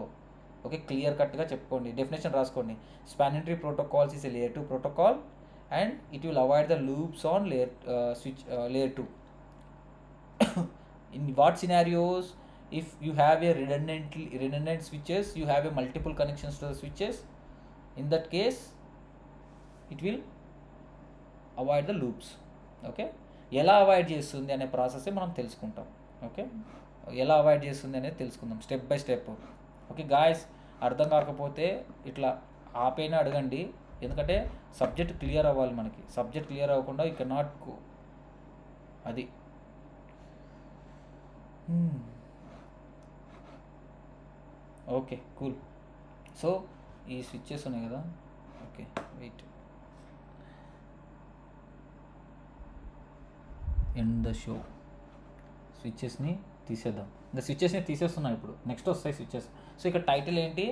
ఓకే, క్లియర్ కట్గా చెప్పుకోండి, డెఫినేషన్ రాసుకోండి. Spanning tree protocols is a layer 2 protocol and it will avoid the loops on layer 2. In what scenarios? If you have a redundant switches, you have a multiple connections to the switches, in that case it will avoid the loops. Okay, ఎలా avoid చేస్తుంది అనే process మనం తెలుసుకుంటాం. Okay, ఎలా avoid చేస్తుంది అనేది తెలుసుకుందాం step by step. Okay guys, అర్థం కాకపోతే ఇట్లా ఆపైనా అడగండి, ఎందుకంటే సబ్జెక్ట్ క్లియర్ అవ్వాలి మనకి. సబ్జెక్ట్ క్లియర్ అవ్వకుండా యూ కెన్ నాట్ గో. అది ఓకే కూల్. సో ఈ స్విచ్చెస్ ఉన్నాయి కదా, okay wait, end the show. స్విచ్చెస్ని తీసేద్దాం. ఇంకా స్విచ్చెస్ని తీసేస్తున్నా ఇప్పుడు, నెక్స్ట్ వస్తాయి స్విచ్చెస్. సో ఇక్కడ టైటిల్ ఏంటి?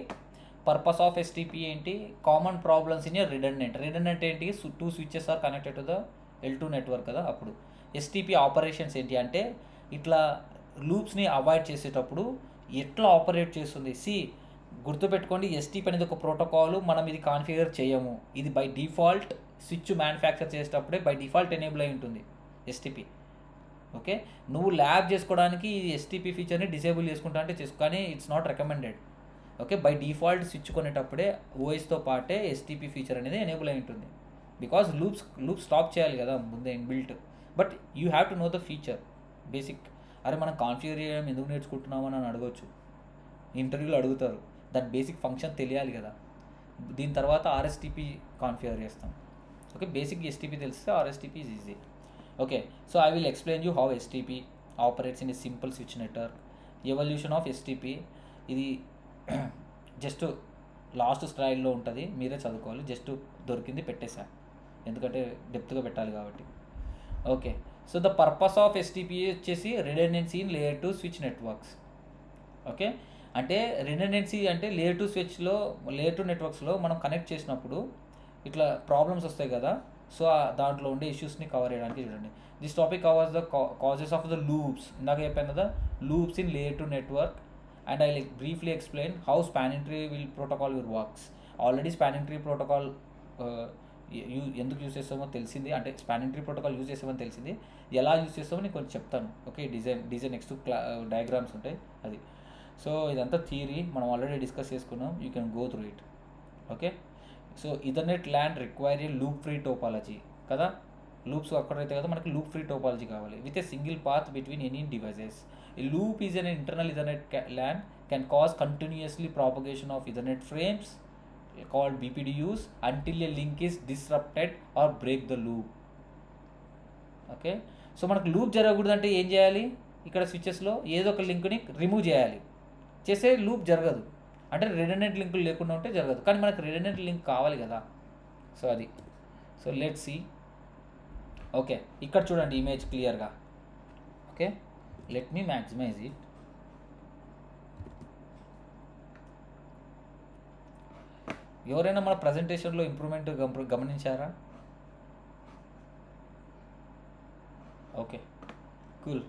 పర్పస్ ఆఫ్ STP ఏంటి? Common problems in redundant. Redundant ఏంటి? 2 switches are connected to the L2 network కదా. అప్పుడు STP ఆపరేషన్స్ ఏంటి అంటే, ఇట్లా లూప్స్ని అవాయిడ్ చేసేటప్పుడు ఎట్లా ఆపరేట్ చేస్తుంది. గుర్తుపెట్టుకోండి, STP అనేది ఒక ప్రోటోకాల్, మనం ఇది కాన్ఫిగర్ చేయము. ఇది బై డిఫాల్ట్ స్విచ్ మ్యానుఫ్యాక్చర్ చేసేటప్పుడే బై డిఫాల్ట్ ఎనేబుల్ అయి ఉంటుంది STP. ఓకే, నువ్వు ల్యాబ్ చేసుకోవడానికి ఈ STP ఫీచర్ని డిసేబుల్ చేసుకుంటా అంటే చేసుకో, కానీ it's not recommended. Okay, by default switch కొనేటప్పుడే OSతో పాటే STP ఫీచర్ అనేది ఎనేబుల్ అయి ఉంటుంది. బికాస్ లూప్స్ స్టాప్ చేయాలి కదా ముందే inbuilt. But you have to know the feature basic. అరే మనం కాన్ఫిగర్ చేయడం ఎందుకు నేర్చుకుంటున్నామని అని అడగవచ్చు, ఇంటర్వ్యూలో అడుగుతారు. దాని బేసిక్ ఫంక్షన్ తెలియాలి కదా. దీని తర్వాత RSTP కాన్ఫిగర్ చేస్తాం. ఓకే, బేసిక్ STP తెలిస్తే RSTP is easy. Okay, so I will explain you how STP operates in a simple switch network. Evolution of STP ఇది జస్ట్ లాస్ట్ స్లైడ్లో ఉంటుంది, మీరే చదువుకోవాలి. జస్ట్ దొరికింది పెట్టేసా, ఎందుకంటే డెప్త్గా పెట్టాలి కాబట్టి. Okay, so the purpose of STP వచ్చేసి redundancy in layer 2 switch networks. Okay, అంటే రిడెండెన్సీ అంటే లేయర్ 2 నెట్వర్క్స్లో మనం కనెక్ట్ చేసినప్పుడు ఇట్లా ప్రాబ్లమ్స్ వస్తాయి కదా. సో దాంట్లో ఉండే ఇష్యూస్ని కవర్ చేయడానికి చూడండి. This topic covers the causes of the loops. ఇందాక చెప్పాను కదా, loops in layer 2 network. And I briefly explain how spanning tree protocol works. Already spanning tree protocol ఎందుకు యూజ్ చేస్తామో తెలిసింది, అంటే స్పానింగ్ ట్రీ ప్రోటోకాల్ యూజ్ చేస్తామని తెలిసింది. ఎలా యూజ్ చేస్తామో నేను కొంచెం చెప్తాను. ఓకే, డిజైన్ నెక్స్ట్ డయాగ్రామ్స్ ఉంటాయి అది. సో ఇదంతా థియరీ మనం ఆల్రెడీ డిస్కస్ చేసుకున్నాం, you can go through it. Okay, so ethernet LAN require a loop free topology కదా. లూప్స్ అక్కడైతే కదా మనకి లూప్ ఫ్రీ టోపాలజీ కావాలి with a single path between any devices. A loop is an internal Ethernet LAN can cause continuously propagation of Ethernet frames called BPDUs until a link is disrupted or break the loop. Okay, so మనకు loop జరగకూడదు అంటే ఏం చేయాలి? ఇక్కడ స్విచెస్లో ఏదో ఒక లింక్ని remove చేయాలి, చేస్తే లూప్ జరగదు. అంటే రిడెండెంట్ లింకులు లేకుండా ఉంటే జరగదు, కానీ మనకు రిడెండెంట్ లింక్ కావాలి కదా. సో అది. So let's see. ఓకే, ఇక్కడ చూడండి ఇమేజ్ క్లియర్గా. Okay, let me maximize it. ఎవరైనా మన ప్రజెంటేషన్లో ఇంప్రూవ్మెంట్ గమనించారా? Okay, cool.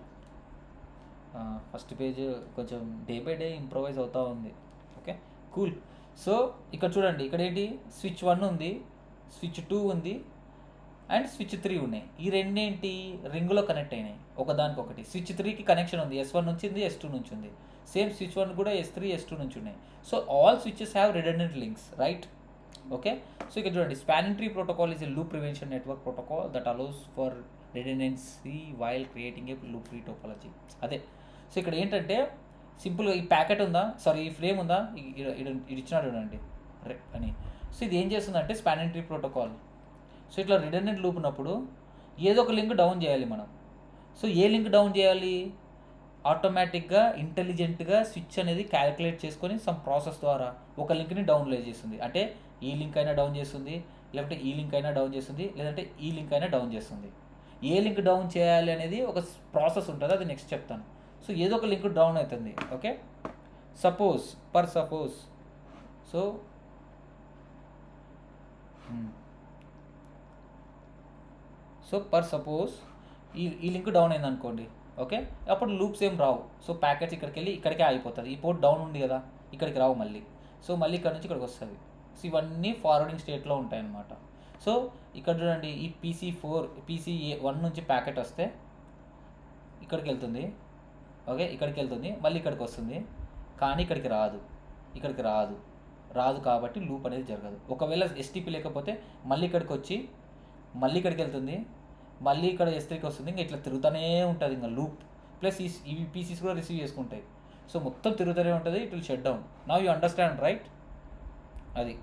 ఫస్ట్ పేజ్ కొంచెం డే బై డే ఇంప్రూవైజ్ అవుతూ ఉంది. Okay, cool. సో ఇక్కడ చూడండి, ఇక్కడ ఏంటి, స్విచ్ 1 ఉంది, స్విచ్ 2 ఉంది అండ్ స్విచ్ 3 ఉన్నాయి. ఈ రెండేంటి రింగ్లో కనెక్ట్ అయినాయి ఒకదానికొకటి. స్విచ్ 3కి కనెక్షన్ ఉంది, S1 నుంచి ఉంది, S2 నుంచి ఉంది. సేమ్ స్విచ్ 1 కూడా S3 S2 నుంచి ఉన్నాయి. So all switches have redundant links, right? Okay, so ఇక్కడ చూడండి, spanning tree protocol is a loop prevention network protocol that allows for redundancy while creating a loop free topology. అదే. So ఇక్కడ ఏంటంటే సింపుల్గా ఈ packet ఉందా, సారీ ఈ frame ఉందా, ఇది ఇచ్చినాడు చూడండి అని. సో ఇది ఏం చేస్తుందంటే స్పానింగ్ ట్రీ ప్రోటోకాల్. సో ఇట్లా రిడెండెంట్ లూప్ ఉన్నప్పుడు ఏదో ఒక లింక్ డౌన్ చేయాలి మనం. సో ఏ లింక్ డౌన్ చేయాలి? ఆటోమేటిక్గా ఇంటెలిజెంట్గా స్విచ్ అనేది క్యాలిక్యులేట్ చేసుకొని సమ్ ప్రాసెస్ ద్వారా ఒక లింక్ని డౌన్లోడ్ చేస్తుంది. అంటే ఈ లింక్ అయినా డౌన్ చేస్తుంది, లేకపోతే ఈ లింక్ అయినా డౌన్ చేస్తుంది, లేదంటే ఈ లింక్ అయినా డౌన్ చేస్తుంది. ఏ లింక్ డౌన్ చేయాలి అనేది ఒక ప్రాసెస్ ఉంటుంది, అది నెక్స్ట్ చెప్తాను. సో ఏదో ఒక లింక్ డౌన్ అవుతుంది. ఓకే, సపోజ్ సో సపోజ్ ఈ లింక్ డౌన్ అయింది అనుకోండి. ఓకే, అప్పుడు లూప్స్ ఏం రావు. సో ప్యాకెట్స్ ఇక్కడికి వెళ్ళి ఇక్కడికే అయిపోతుంది. ఈ పోర్ట్ డౌన్ ఉంది కదా, ఇక్కడికి రావు మళ్ళీ. సో మళ్ళీ ఇక్కడ నుంచి ఇక్కడికి వస్తుంది. సో ఇవన్నీ ఫార్వర్డింగ్ స్టేట్లో ఉంటాయన్నమాట. సో ఇక్కడ చూడండి, ఈ PC1 నుంచి ప్యాకెట్ వస్తే ఇక్కడికి వెళ్తుంది. ఓకే, ఇక్కడికి వెళ్తుంది, మళ్ళీ ఇక్కడికి వస్తుంది, కానీ ఇక్కడికి రాదు కాబట్టి లూప్ అనేది జరగదు. ఒకవేళ STP లేకపోతే మళ్ళీ ఇక్కడికి వచ్చి మళ్ళీ ఇక్కడికి వెళ్తుంది, మళ్ళీ ఇక్కడ S3కి వస్తుంది, ఇంకా ఇట్లా తిరుగుతూనే ఉంటుంది ఇంకా లూప్. ప్లస్ ఇవి PCs కూడా రిసీవ్ చేసుకుంటాయి. సో మొత్తం తిరుగుతూనే ఉంటుంది, it will shut down. Now you understand, right? అది.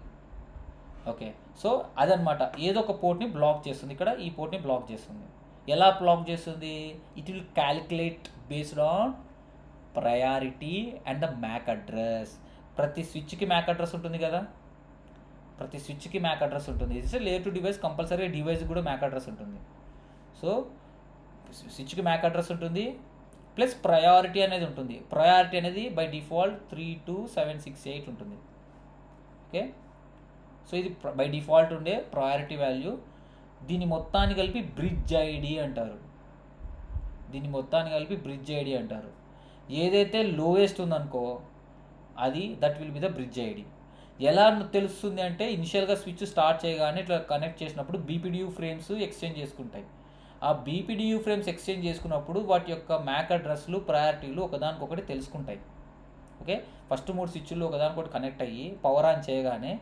ఓకే, సో అదనమాట. ఏదో ఒక పోర్ట్ని బ్లాక్ చేస్తుంది. ఇక్కడ ఈ పోర్ట్ని బ్లాక్ చేస్తుంది. ఎలా బ్లాక్ చేస్తుంది? It will calculate based on priority and the MAC address. ప్రతి స్విచ్కి మ్యాక్ అడ్రస్ ఉంటుంది కదా, it's layer two device. Compulsory device కూడా మ్యాక్ అడ్రస్ ఉంటుంది. సో స్విచ్కి మ్యాక్ అడ్రస్ ఉంటుంది, ప్లస్ ప్రయారిటీ అనేది ఉంటుంది. ప్రయారిటీ అనేది బై డిఫాల్ట్ 32768 ఉంటుంది. ఓకే, సో ఇది బై డిఫాల్ట్ ఉండే ప్రయారిటీ వాల్యూ. దీని మొత్తాన్ని కలిపి బ్రిడ్జ్ ఐడి అంటారు. ఏదైతే లోయెస్ట్ ఉందనుకో అది that will be the bridge ID. ఎలా తెలుస్తుంది అంటే, ఇనిషియల్గా స్విచ్ స్టార్ట్ చేయగానే ఇట్లా కనెక్ట్ చేసినప్పుడు BPDU ఫ్రేమ్స్ ఎక్స్చేంజ్ చేసుకుంటాయి. ఆ BPDU ఫ్రేమ్స్ ఎక్స్చేంజ్ చేసుకున్నప్పుడు వాటి యొక్క మ్యాక్ అడ్రస్లు, ప్రయారిటీలు ఒకదానికొకటి తెలుసుకుంటాయి. ఓకే, ఫస్ట్ 3 స్విచ్లు ఒకదానికొకటి కనెక్ట్ అయ్యి పవర్ ఆన్ చేయగానే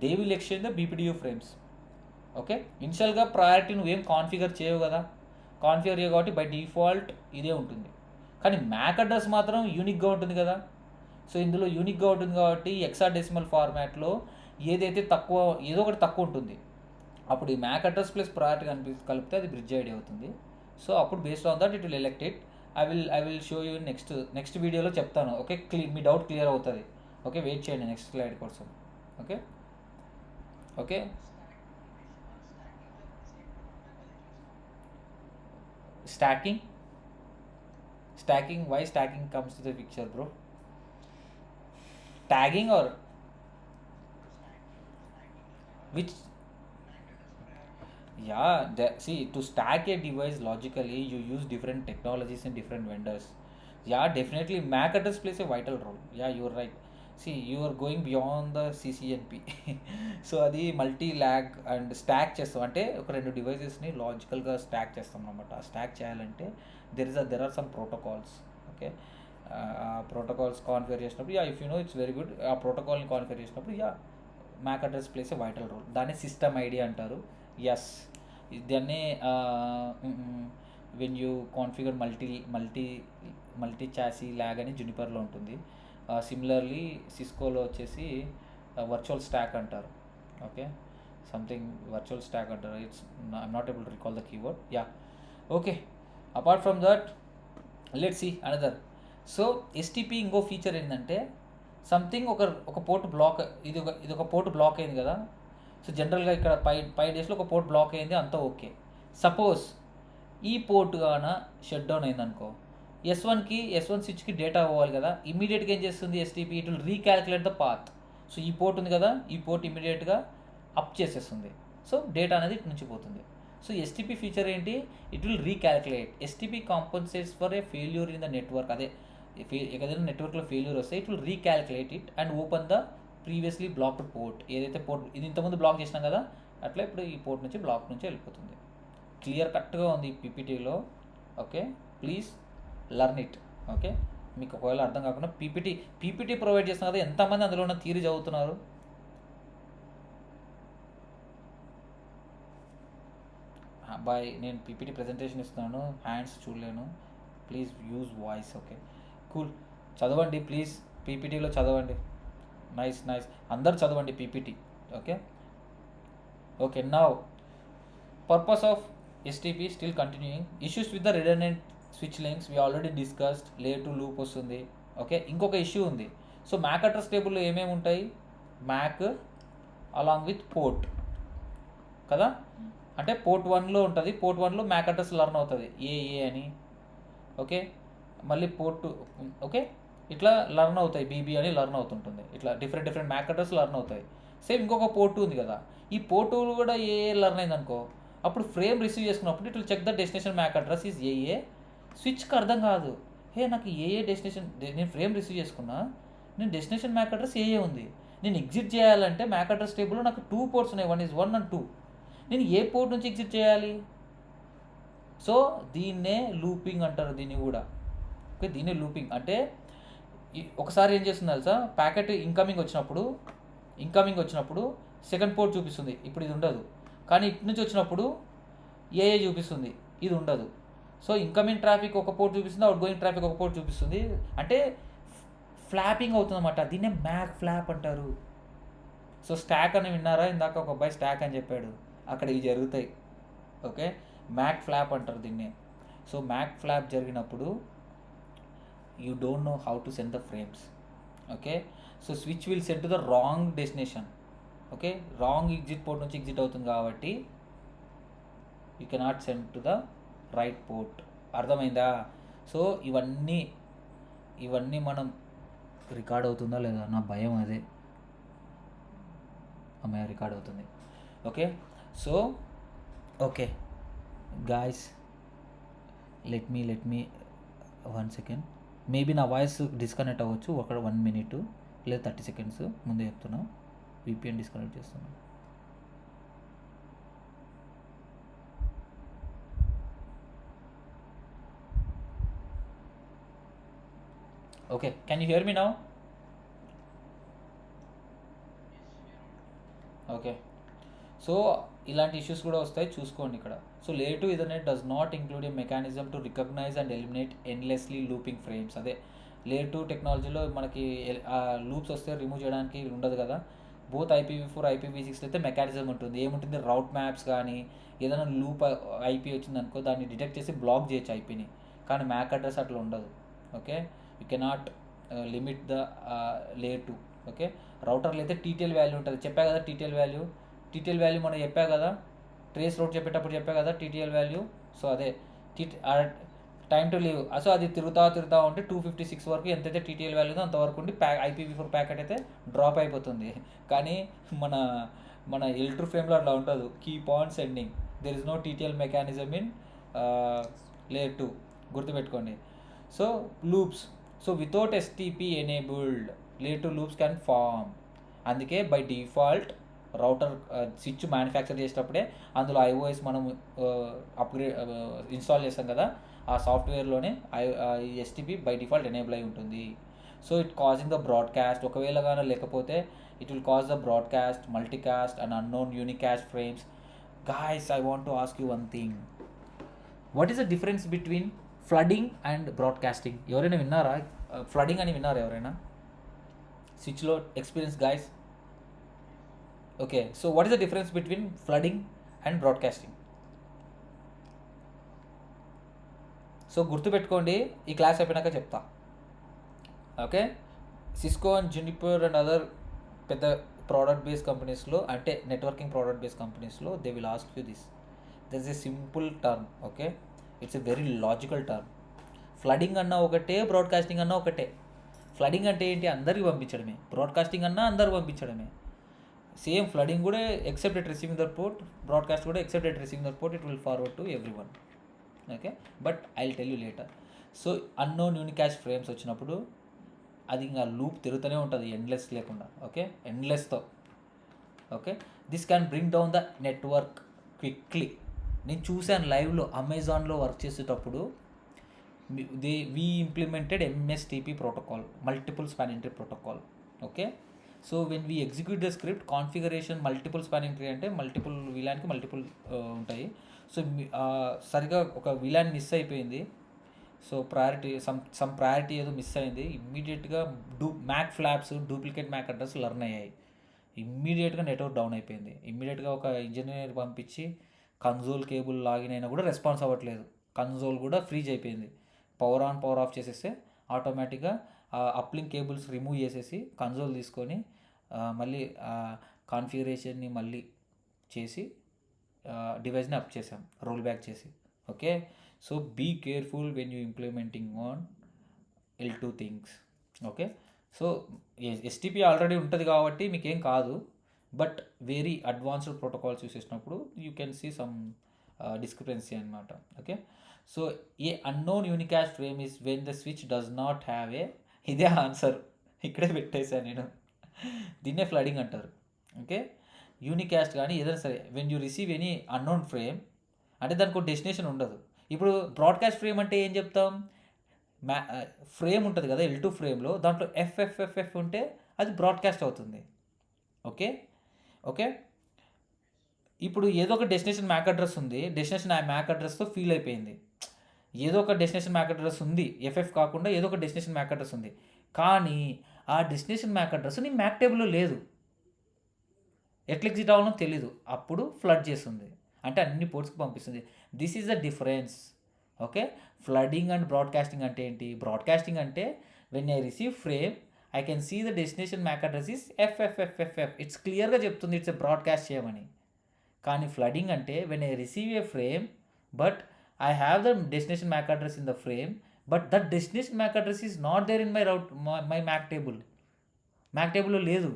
they will exchange the BPDU frames. Okay, ఇనిషియల్గా ప్రయారిటీ నువ్వేం కాన్ఫిగర్ చేయవు కదా, కాన్ఫిగర్ చేయవు కాబట్టి బై డిఫాల్ట్ ఇదే ఉంటుంది. కానీ మ్యాక్ అడ్రస్ మాత్రం యూనిక్గా ఉంటుంది కదా. సో ఇందులో యూనిక్గా ఉంటుంది కాబట్టి హెక్సాడెసిమల్ ఫార్మాట్లో ఏదైతే తక్కువ, ఏదో ఒకటి తక్కువ ఉంటుంది. అప్పుడు ఈ మ్యాక్ అడ్రస్ ప్లస్ ప్రయారిటీ కలిపితే అది బ్రిడ్జ్ ఐడి అవుతుంది. సో అప్పుడు based on that it will elect it. I will show you next వీడియోలో చెప్తాను. ఓకే, మీ డౌట్ క్లియర్ అవుతుంది. ఓకే, వెయిట్ చేయండి నెక్స్ట్ స్లైడ్ కోసం. Okay, stacking, why stacking comes to the picture, bro? Tagging or which? Yeah, see, to stack a device logically you use different technologies and different vendors. Yeah, definitely MAC address plays a vital role. Yeah, you're right. See, you are going beyond the CCNP. So అది multi lag and stock చేస్తాం అంటే ఒక 2 డివైసెస్ని లాజికల్గా stock చేస్తాం అనమాట. Stack చేయాలంటే there are some protocols. Okay, protocols configure చేసినప్పుడు if you know it's very good. ఆ ప్రోటోకాల్ని కాన్ఫిగర్ చేసినప్పుడు MAC address plays a vital role. దాన్ని సిస్టమ్ ఐడి అంటారు. ఎస్, దాన్ని when you configure multi chassis LAG అని జునిపర్లో ఉంటుంది. సిమిలర్లీ సిస్కోలో వచ్చేసి వర్చువల్ స్టాక్ అంటారు. ఓకే, సంథింగ్ వర్చువల్ స్టాక్ అంటారు. I'm not able to recall the keyword. Okay, apart from that let's see another. So STP ఇంకో ఫీచర్ ఏంటంటే సంథింగ్ ఒక పోర్ట్ బ్లాక్, ఇది ఒక పోర్ట్ బ్లాక్ అయింది కదా. సో జనరల్గా ఇక్కడ పై డేస్లో ఒక పోర్ట్ బ్లాక్ అయింది, అంతా ఓకే. సపోజ్ ఈ పోర్ట్ గాన షట్ డౌన్ అయింది అనుకో, ఎస్ వన్ స్విచ్కి డేటా పోవాలి కదా. ఇమీడియట్గా ఏం చేస్తుంది STP, it will recalculate the path. So ఈ పోర్ట్ ఉంది కదా, ఈ పోర్ట్ ఇమీడియట్గా అప్ చేసేస్తుంది. సో డేటా అనేది ఇటు నుంచి పోతుంది. సో ఎస్టీపీ ఫీచర్ ఏంటి, it will recalculate. STP compensates for a failure in the network. అదే ఏదైనా నెట్వర్క్లో ఫెయిల్యూర్ వస్తే it will recalculate it and open the previously blocked port. ఏదైతే పోర్ట్ ఇది ఇంతకుముందు బ్లాక్ చేసినాం కదా, అట్లా ఇప్పుడు ఈ పోర్ట్ నుంచి బ్లాక్ నుంచి వెళ్ళిపోతుంది. క్లియర్ కట్గా ఉంది పీపీటీలో. Okay, please learn it. Okay, మీకు ఒకవేళ అర్థం కాకుండా పీపీటీ ప్రొవైడ్ చేస్తున్నారు కదా, ఎంతమంది అందులో ఉన్న థియరీ చదువుతున్నారు? బాయ్, నేను పీపీటీ ప్రజెంటేషన్ ఇస్తున్నాను, హ్యాండ్స్ చూడలేను. Please use voice. Okay, cool. చదవండి ప్లీజ్, పీపీటీలో చదవండి. నైస్, అందరు చదవండి PPT. Okay, now purpose of STP still continuing. Issues with the redundant switch links we already discussed. Layer 2 loop వస్తుంది. ఓకే, ఇంకొక ఇష్యూ ఉంది. సో మ్యాక్ అడ్రస్ టేబుల్లో ఏమేమి ఉంటాయి, మ్యాక్ అలాంగ్ విత్ పోర్ట్ కదా. అంటే పోర్ట్ 1లో ఉంటుంది, పోర్ట్ 1లో మ్యాక్ అడ్రస్ లర్న్ అవుతుంది ఏఏ అని. ఓకే, మళ్ళీ పోర్ట్ 2. ఓకే, ఇట్లా లర్న్ అవుతాయి, బీబీ అని లర్న్ అవుతుంటుంది. ఇట్లా డిఫరెంట్ మ్యాక్ అడ్రస్ లర్న్ అవుతాయి. సేమ్ ఇంకొక పోర్ట్ 2 ఉంది కదా, ఈ పోర్ట్ 2 కూడా ఏఏ లర్న్ అయింది అనుకో, అప్పుడు ఫ్రేమ్ రిసీవ్ చేసుకున్నప్పుడు it will check the destination MAC address is AA. స్విచ్కి అర్థం కాదు, నాకు ఏఏ డెస్టినేషన్, నేను ఫ్రేమ్ రిసీవ్ చేసుకున్నా, నేను డెస్టినేషన్ మ్యాక్ అడ్రస్ ఏఏ ఉంది, నేను ఎగ్జిట్ చేయాలంటే మ్యాక్ అడ్రస్ టేబుల్లో నాకు 2 పోర్ట్స్ ఉన్నాయి, 1 and 2. నేను ఏ పోర్ట్ నుంచి ఎగ్జిట్ చేయాలి? సో దీన్నే లూపింగ్ అంటారు, దీన్ని కూడా. ఓకే, దీన్నే లూపింగ్ అంటే ఒకసారి ఏం చేస్తుంది తెలుసా, ప్యాకెట్ ఇన్కమింగ్ వచ్చినప్పుడు సెకండ్ పోర్ట్ చూపిస్తుంది, ఇప్పుడు ఇది ఉండదు. కానీ ఇటు నుంచి వచ్చినప్పుడు ఏఏ చూపిస్తుంది, ఇది ఉండదు. సో ఇన్కమింగ్ ట్రాఫిక్ ఒక పోర్ట్ చూపిస్తుంది, అవుట్ గోయింగ్ ట్రాఫిక్ ఒక పోర్ట్ చూపిస్తుంది. అంటే ఫ్లాపింగ్ అవుతుందన్నమాట, దీన్నే మ్యాక్ ఫ్లాప్ అంటారు. సో స్టాక్ అని విన్నారా, ఇందాక ఒక అబ్బాయి స్టాక్ అని చెప్పాడు, అక్కడ ఇవి జరుగుతాయి. ఓకే, మ్యాక్ ఫ్లాప్ అంటారు దీన్ని. సో మ్యాక్ ఫ్లాప్ జరిగినప్పుడు you don't know how to send the frames. Okay, so switch will send to the wrong destination. Okay, wrong exit port నుంచి ఎగ్జిట్ అవుతుంది కాబట్టి you cannot send to the right port. అర్థమైందా? So ఇవన్నీ మనం record అవుతుందా లేదా నా భయం అదే. అమ్మాయి రికార్డ్ అవుతుంది. Okay, so okay guys, let me 1 second. Maybe నా వాయిస్ డిస్కనెక్ట్ అవ్వచ్చు, 1 minute లేదా 30 seconds ముందే చెప్తున్నా. VPN డిస్కనెక్ట్ చేస్తున్నాను. Okay, can you hear me now? Okay, so ఇలాంటి ఇష్యూస్ కూడా వస్తాయి, చూసుకోండి ఇక్కడ. So layer 2 ethernet does not include a mechanism to recognize and eliminate endlessly looping frames. అదే లేయర్ 2 టెక్నాలజీలో మనకి లూప్స్ వస్తే రిమూవ్ చేయడానికి ఉండదు కదా. బోత్ IPv4 IPv6 అయితే మెకానిజం ఉంటుంది. ఏముంటుంది, రౌట్ మ్యాప్స్ కానీ ఏదైనా లూప్ ఐపీ వచ్చిందనుకో, దాన్ని డిటెక్ట్ చేసి బ్లాక్ చేయొచ్చు ఐపీని. కానీ మ్యాక్ అడ్రస్ అట్లా ఉండదు. Okay, you cannot limit the layer 2. Okay, రౌటర్లో అయితే TTL వాల్యూ ఉంటుంది, చెప్పా కదా. TTL వాల్యూ మనం చెప్పా కదా, ట్రేస్ రౌట్ చెప్పేటప్పుడు చెప్పా కదా TTL వాల్యూ. సో అదే టైం టు లీవ్. సో అది తిరుగుతూ ఉంటే 256 వరకు ఎంతైతే TTL వాల్యూ ఉందో అంతవరకు ఉండి IPv4 ప్యాకెట్ అయితే డ్రాప్ అయిపోతుంది. కానీ మన L2 ఫ్రేమ్లో అట్లా ఉంటుంది, keep on sending. There is no TTL mechanism in layer 2, గుర్తుపెట్టుకోండి. So loops, so without STP enabled layer 2 loops can form. అందుకే by default router switch manufacture చేసేటప్పుడే అందులో iOS మనం అప్గ్రేడ్ ఇన్స్టాల్ చేస్తాం కదా, ఆ సాఫ్ట్వేర్లోనే STP బై డిఫాల్ట్ ఎనేబుల్ అయి ఉంటుంది. So it causing the broadcast. ఒకవేళ కానీ లేకపోతే it will cause the broadcast, multicast and unknown unicast frames. Guys, I want to ask you one thing. What is the difference between flooding and broadcasting? ఎవరైనా విన్నారా? Flooding అని విన్నారా ఎవరైనా స్విచ్లో experience guys? Okay, so what is the difference between flooding and broadcasting? So గుర్తుపెట్టుకోండి, ఈ class అయిపోయినాక చెప్తా. Okay, Cisco and Juniper and other పెద్ద ప్రోడక్ట్ బేస్డ్ కంపెనీస్లో, అంటే నెట్వర్కింగ్ ప్రోడక్ట్ బేస్డ్ కంపెనీస్లో, they will ask you this. There is a simple term, okay? It's a very logical term. Flooding అన్నా ఒకటే, బ్రాడ్కాస్టింగ్ అన్నా ఒకటే. ఫ్లడింగ్ అంటే ఏంటి? అందరికి పంపించడమే. బ్రాడ్కాస్టింగ్ అన్నా అందరికి పంపించడమే. సేమ్ ఫ్లడింగ్ కూడా except it receiving the report, broadcast కూడా except it receiving the report, it will forward to everyone. Okay, but I will tell you later. So unknown unicast frames వచ్చినప్పుడు అది ఇంకా loop తిరుగుతూనే ఉంటుంది, endless లేకుండా. Okay, ఎండ్లెస్తో. Okay, this can bring down the network quickly. నేను చూశాను లైవ్లో, అమెజాన్లో వర్క్ చేసేటప్పుడు we implemented MSTP protocol, multiple spanning tree protocol. Okay, so when we execute the script configuration, multiple spanning tree అంటే మల్టిపుల్ విలాన్కి multiple ఉంటాయి. So సరిగా ఒక విలాన్ మిస్ అయిపోయింది, సో ప్రయారిటీ సమ్ ప్రయారిటీ ఏదో మిస్ అయింది. ఇమ్మీడియట్గా MAC flaps, duplicate MAC address learn అయ్యాయి. ఇమ్మీడియట్గా నెట్వర్క్ డౌన్ అయిపోయింది. ఇమ్మీడియట్గా ఒక ఇంజనీర్ పంపించి కన్సోల్ కేబుల్ లాగిన్ అయినా కూడా రెస్పాన్స్ అవ్వట్లేదు. కన్సోల్ కూడా ఫ్రీజ్ అయిపోయింది. పవర్ ఆన్ పవర్ ఆఫ్ చేసేస్తే ఆటోమేటిక్గా అప్లింక్ కేబుల్స్ రిమూవ్ చేసేసి కన్సోల్ తీసుకొని మళ్ళీ కాన్ఫిగరేషన్ని మళ్ళీ చేసి డివైస్ని అప్ చేసాం, రోల్ బ్యాక్ చేసి. Okay, so be careful when you implementing on L2 things. Okay, so STP already ఉంటుంది కాబట్టి మీకేం కాదు, but very advanced protocols use చేసినప్పుడు you can see some discrepancy అనమాట. Okay, so a unknown unicast frame is when the switch does not have a, ఇదే answer ఇక్కడే పెట్టేశాను నేను. దీన్నే ఫ్లడింగ్ అంటారు. ఓకే, యూనికాస్ట్ కానీ ఏదైనా సరే, when you receive any unknown frame అంటే దానికి ఒక డెస్టినేషన్ ఉండదు. ఇప్పుడు బ్రాడ్కాస్ట్ ఫ్రేమ్ అంటే ఏం చెప్తాం? ఫ్రేమ్ ఉంటుంది కదా, L2 ఫ్రేమ్లో, దాంట్లో ఎఫ్ఎఫ్ఎఫ్ఎఫ్ ఉంటే అది బ్రాడ్కాస్ట్ అవుతుంది. ఓకే, ఓకే, ఇప్పుడు ఏదో ఒక డెస్టినేషన్ మ్యాక్ అడ్రస్ ఉంది, డెస్టినేషన్ ఆ మ్యాక్ అడ్రస్తో ఫీల్ అయిపోయింది. ఏదో ఒక డెస్టినేషన్ మ్యాక్ అడ్రస్ ఉంది, ఎఫ్ఎఫ్ కాకుండా ఏదో ఒక డెస్టినేషన్ మ్యాక్ అడ్రస్ ఉంది, కానీ ఆ డెస్టినేషన్ మ్యాక్ అడ్రస్ నీ మ్యాక్ టేబుల్లో లేదు, ఎట్లా ఎగ్జిట్ అవ్వాలో తెలీదు, అప్పుడు ఫ్లడ్ చేస్తుంది, అంటే అన్ని పోర్ట్స్కి పంపిస్తుంది. This is the difference. Okay, flooding and broadcasting అంటే ఏంటి? బ్రాడ్కాస్టింగ్ అంటే when I receive frame I can see the destination MAC address is FFFFFF, it's క్లియర్గా చెప్తుంది ఇట్స్ ఎ బ్రాడ్కాస్ట్ చేయమని. కానీ ఫ్లడింగ్ అంటే when I receive a frame but I have the destination MAC address in the frame, but that destination MAC address is not there in my MAC టేబుల్లో లేదు.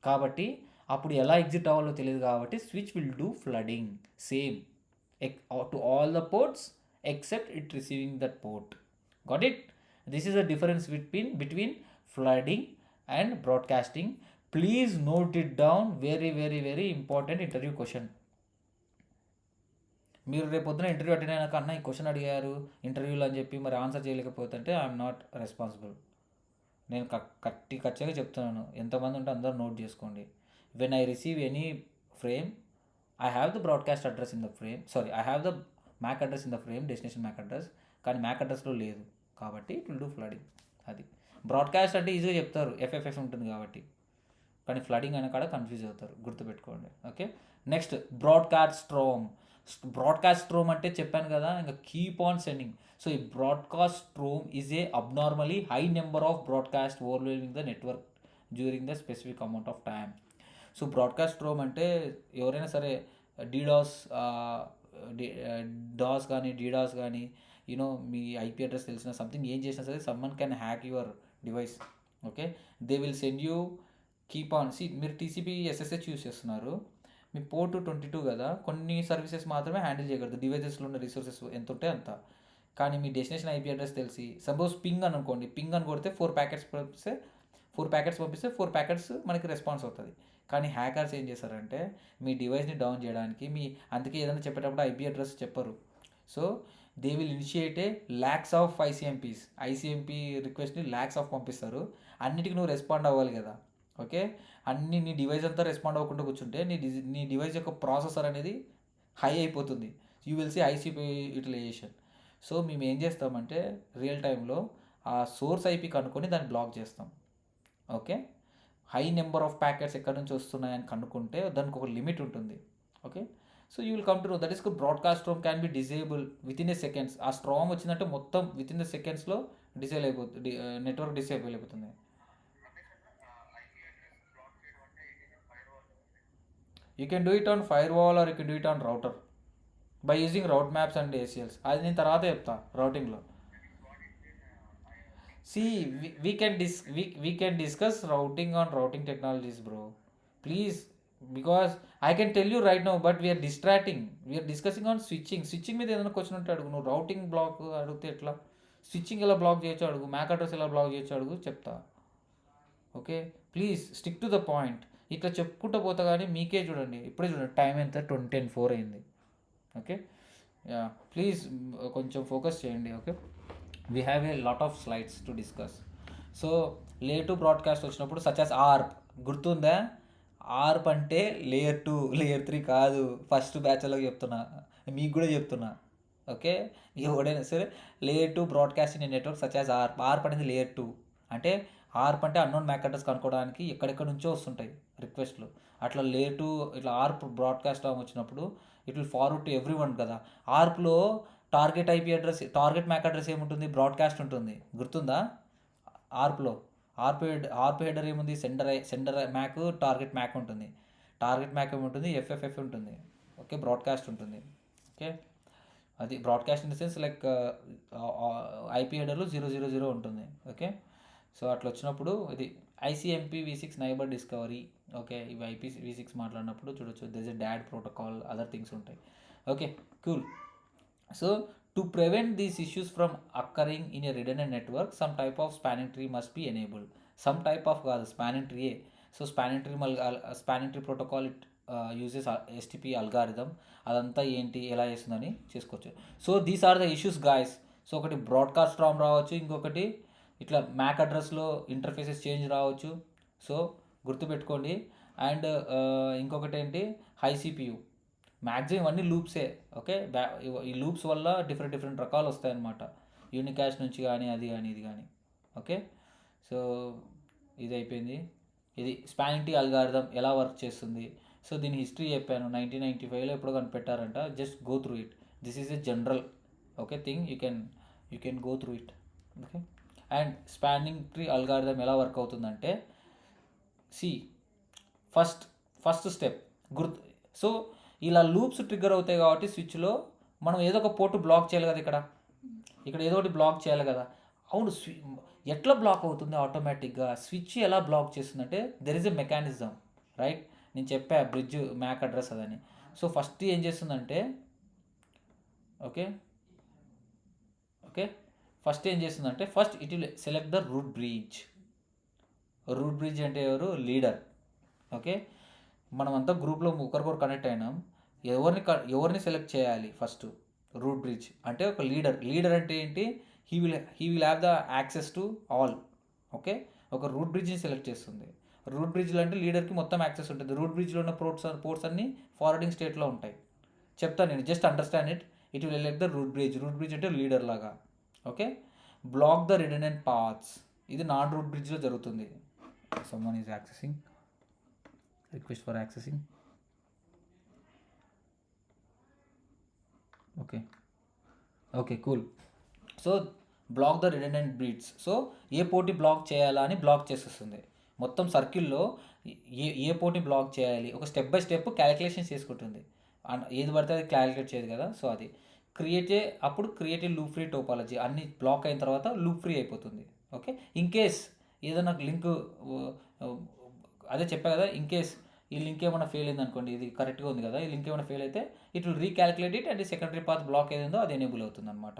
కాబట్టి అప్పుడు ఎలా ఎగ్జిట్ అవ్వాలో తెలియదు, కాబట్టి switch will do flooding same to all the ports except it receiving that port. Got it? This is the difference between flooding and broadcasting. Please note it down. Very very very important interview question. మీరు రేపు పొద్దున interview attend అయినాక అన్న ఈ question అడిగారు ఇంటర్వ్యూలో అని చెప్పి మరి ఆన్సర్ చేయలేకపోతుంటే ఐఎమ్ నాట్ రెస్పాన్సిబుల్. నేను ఖచ్చితంగా చెప్తున్నాను, ఎంతమంది ఉంటే అందరూ నోట్ చేసుకోండి. When I receive any frame I have the broadcast address in the frame, sorry I have the MAC address in the frame, destination MAC address, కానీ మ్యాక్ అడ్రస్లో లేదు, కాబట్టి ఇట్ విల్ డూ ఫ్లడింగ్. అది broadcast అంటే ఈజీగా చెప్తారు, FFF ఉంటుంది కాబట్టి, కానీ ఫ్లడింగ్ అనే కాడ కన్ఫ్యూజ్ అవుతారు, గుర్తుపెట్టుకోండి. ఓకే, నెక్స్ట్ బ్రాడ్కాస్ట్ స్ట్రోమ్ అంటే చెప్పాను కదా, ఇంకా కీప్ ఆన్ సెండింగ్. సో ఈ broadcast storm is a abnormally high number of broadcast overwhelming the network during the specific amount of time. So broadcast storm అంటే ఎవరైనా సరే డాస్ కానీ డీడాస్ కానీ యూనో మీ ఐపీ అడ్రస్ తెలిసిన సంథింగ్ ఏం చేసినా సరే someone can hack your device. Okay, they will send you keep on మీరు టీసీపీ ఎస్ఎస్హెచ్ యూస్ చేస్తున్నారు, మీ పోర్ట్ 22 కదా, కొన్ని సర్వీసెస్ మాత్రమే హ్యాండిల్ చేయగలదు, డివైజెస్లో ఉన్న రిసోర్సెస్ ఎంత ఉంటే అంత. కానీ మీ డెస్టినేషన్ ఐపీ అడ్రస్ తెలిసి సపోజ్ పింగ్ అని అనుకోండి, పింగ్ అని కొడితే 4 ప్యాకెట్స్ పంపిస్తే 4 ప్యాకెట్స్ మనకి రెస్పాన్స్ అవుతుంది. కానీ హ్యాకర్స్ ఏం చేస్తారంటే మీ డివైస్ని డౌన్ చేయడానికి అందుకే ఏదైనా చెప్పేటప్పుడు ఐపీ అడ్రస్ చెప్పరు. So they will initiate a lakhs of ICMP రిక్వెస్ట్ని ల్యాక్స్ ఆఫ్ పంపిస్తారు. అన్నిటికీ నువ్వు రెస్పాండ్ అవ్వాలి కదా. ఓకే, నీ డివైస్ అంతా రెస్పాండ్ అవ్వకుండా కూర్చుంటే నీ డివైస్ యొక్క ప్రాసెసర్ అనేది హై అయిపోతుంది, you will see ICP utilization. So మేము ఏం చేస్తామంటే రియల్ టైంలో ఆ సోర్స్ ఐపీ కనుక్కొని దాన్ని బ్లాక్ చేస్తాం. Okay, high number of packets ఎక్కడి నుంచి వస్తున్నాయని కనుక్కుంటే దానికి ఒక లిమిట్ ఉంటుంది. Okay, so you will come to know that is broadcast storm can be disable within a seconds. ఆ స్ట్రామ్ వచ్చిందంటే మొత్తం విత్ ఇన్ ద సెకండ్స్లో డిసేబుల్ అయిపోతుంది, నెట్వర్క్ డిసేబుల్ అయిపోతుంది. You can do it on firewall or you can do it on router by using route maps and ACLs. అది నేను తర్వాత చెప్తా రౌటింగ్లో. See, we can discuss routing on routing technologies, bro. Please, because I can tell you right now, but we are distracting. We are discussing on switching. Switching మీద ఏదైనా question ఉంటే అడుగు. నువ్వు routing black అడిగితే ఎట్లా? స్విచ్చింగ్ ఎలా black చేయొచ్చు అడుగు. మ్యాక్ అడ్రస్ ఎలా బ్లాక్ చేయొచ్చు అడుగు, చెప్తా. Okay, please stick to the point. ఇట్లా చెప్పుకుంటూ పోతా కానీ మీకే చూడండి, ఇప్పుడే చూడండి టైం ఎంత 10:04 అయింది. ఓకే, యా, ప్లీజ్ కొంచెం ఫోకస్ చేయండి. Okay, we have a lot of slides to discuss. So layer 2 broadcast వచ్చినప్పుడు సచ్ యాజ్ ఆర్ప్, గుర్తుందా? ఆర్ప్ అంటే లేయర్ 2, లేయర్ 3 కాదు. ఫస్ట్ బ్యాచ్లో చెప్తున్నా, మీకు కూడా చెప్తున్నా. ఓకే, ఎవడైనా సరే layer 2 broadcasting network such as ARP. ARP అనేది లేయర్ 2 అంటే, ఆర్ప్ అంటే అన్నోన్ మ్యాక్ అడ్రస్ కనుక్కోవడానికి ఎక్కడెక్కడ నుంచో వస్తుంటాయి రిక్వెస్ట్లు. అట్లా లేయర్ 2 ఇట్లా ఆర్ప్ బ్రాడ్కాస్ట్ వచ్చినప్పుడు it will forward to everyone కదా. ఆర్ప్లో target IP address, target MAC address ఏముంటుంది? బ్రాడ్కాస్ట్ ఉంటుంది, గుర్తుందా? ఆర్ప్లో ఆర్ప్ హెడర్ ఏముంది? సెండర్ మ్యాక్, టార్గెట్ మ్యాక్ ఉంటుంది. టార్గెట్ మ్యాక్ ఏముంటుంది? ఎఫ్ఎఫ్ఎఫ్ ఉంటుంది. ఓకే, బ్రాడ్కాస్ట్ ఉంటుంది. ఓకే, అది broadcast in the sense like IP హెడర్లో 000 ఉంటుంది. ఓకే, సో అట్లా వచ్చినప్పుడు ఇది ICMP v6 neighbour discovery. Okay, ఇవి IPv6 మాట్లాడినప్పుడు చూడొచ్చు, this a DAD protocol, other things ఉంటాయి. Okay, cool. So to prevent these issues from occurring in a redundant network, some type of spanning tree must be enabled. Some type of spanning tree. So spanning tree protocol, it uses STP algorithm. అదంతా ఏంటి, ఎలా చేస్తుందని చేసుకోవచ్చు. So these are the issues guys. So ఒకటి broadcast రామ్ రావచ్చు, ఇంకొకటి ఇట్లా మ్యాక్ అడ్రస్లో ఇంటర్ఫేసెస్ చేంజ్ రావచ్చు. సో గుర్తుపెట్టుకోండి. అండ్ ఇంకొకటి ఏంటి, హై సిపియు. మ్యాక్సిమం ఇవన్నీ లూప్సే. ఓకే, ఈ లూప్స్ వల్ల డిఫరెంట్ రకాలు వస్తాయన్నమాట. యూనికాస్ట్ నుంచి కానీ, అది కానీ, ఇది కానీ. ఓకే, సో ఇది అయిపోయింది. ఇది స్పానింగ్ ట్రీ అల్గారిథం ఎలా వర్క్ చేస్తుంది. సో దీని హిస్టరీ చెప్పాను, 1995లో ఎప్పుడో కనిపెట్టారంట. Just go through it. This is a general okay thing, you can go through it. Okay, and spanning tree algorithm ఎలా వర్క్ అవుతుందంటే, ఫస్ట్ స్టెప్ సో ఇలా లూప్స్ ట్రిగ్గర్ అవుతాయి కాబట్టి స్విచ్లో మనం ఏదో ఒక పోర్టు బ్లాక్ చేయాలి కదా. ఇక్కడ ఏదో ఒకటి బ్లాక్ చేయాలి కదా. అవును, ఎట్లా బ్లాక్ అవుతుంది ఆటోమేటిక్గా? స్విచ్ ఎలా బ్లాక్ చేస్తుందంటే, there is a mechanism, right? నేను చెప్పా బ్రిడ్జ్ మ్యాక్ అడ్రస్ అదని. సో ఫస్ట్ ఏం చేస్తుందంటే, first it will select the root bridge. Route bridge అంటే ఎవరు? లీడర్. ఓకే, మనమంతా గ్రూప్లో ఒకరికొకరు కనెక్ట్ అయినాం. ఎవరిని సెలెక్ట్ చేయాలి? ఫస్ట్ రూట్ బ్రిడ్జ్ అంటే ఒక లీడర్ అంటే ఏంటి? He will have the access to all. Okay, ఒక రూట్ బ్రిడ్జ్ని సెలెక్ట్ చేస్తుంది. రూట్ బ్రిడ్జ్లో అంటే లీడర్కి మొత్తం యాక్సెస్ ఉంటుంది. రూట్ బ్రిడ్జ్లో ఉన్న పోర్ట్స్ అన్ని ఫార్వర్డింగ్ స్టేట్లో ఉంటాయి. చెప్తాను నేను, just understand it. It will elect the root bridge అంటే లీడర్ లాగా. Okay, block the redundant paths. ఇది నాన్ రూట్ బ్రిడ్జ్లో జరుగుతుంది. Someone is accessing, request for accessing. Okay cool. So block the redundant bridge. So ఏ పోటీ block చేయాలా అని black చేసేస్తుంది. మొత్తం సర్కిల్లో ఏ పోటీ బ్లాక్ చేయాలి, ఒక స్టెప్ బై స్టెప్ క్యాలిక్యులేషన్ చేసుకుంటుంది. ఏది పడితే అది క్యాలిక్యులేట్ చేయదు కదా. సో అది అప్పుడు క్రియేట్ లూప్ ఫ్రీ టోపాలజీ. అన్ని బ్లాక్ అయిన తర్వాత లూప్ ఫ్రీ అయిపోతుంది. ఓకే, ఇన్ కేస్ ఏదైనా లింక్, అదే చెప్పా కదా, ఇన్ కేస్ ఈ లింక్ ఏమైనా ఫెయిల్ అయింది అనుకోండి, ఇది కరెక్ట్గా ఉంది కదా, ఈ లింక్ ఏమైనా ఫెయిల్ అయితే it will recalculate it and secondary path block ఏదైందో అది ఎనేబుల్ అవుతుంది అనమాట.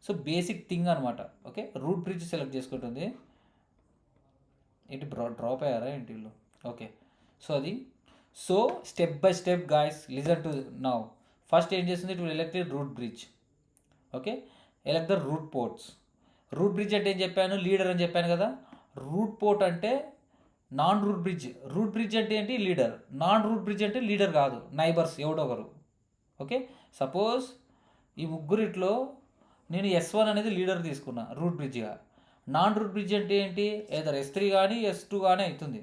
సో బేసిక్ థింగ్ అనమాట. ఓకే, రూట్ బ్రిడ్జ్ సెలెక్ట్ చేసుకుంటుంది. ఏంటి డ్రాప్ అయ్యారా ఏంటి? ఓకే, సో అది. So step by step guys, listen to now. First ఏం చేస్తుంది? It will elect root bridge. Okay, elect the root ports. Root bridge అంటే ఏం చెప్పాను? లీడర్ అని చెప్పాను కదా. రూట్ పోర్ట్ అంటే non root bridge. Route bridge అంటే ఏంటి? లీడర్. నాన్ రూట్ బ్రిడ్జ్ అంటే లీడర్ కాదు, నైబర్స్ ఎవడో ఒకరు. ఓకే, సపోజ్ ఈ ముగ్గురిట్లో నేను S1 అనేది లీడర్ తీసుకున్నా రూట్ బ్రిడ్జ్గా. నాన్ రూట్ బ్రిడ్జ్ అంటే ఏంటి? ఏదర్ S3 కానీ S2 కానీ అవుతుంది.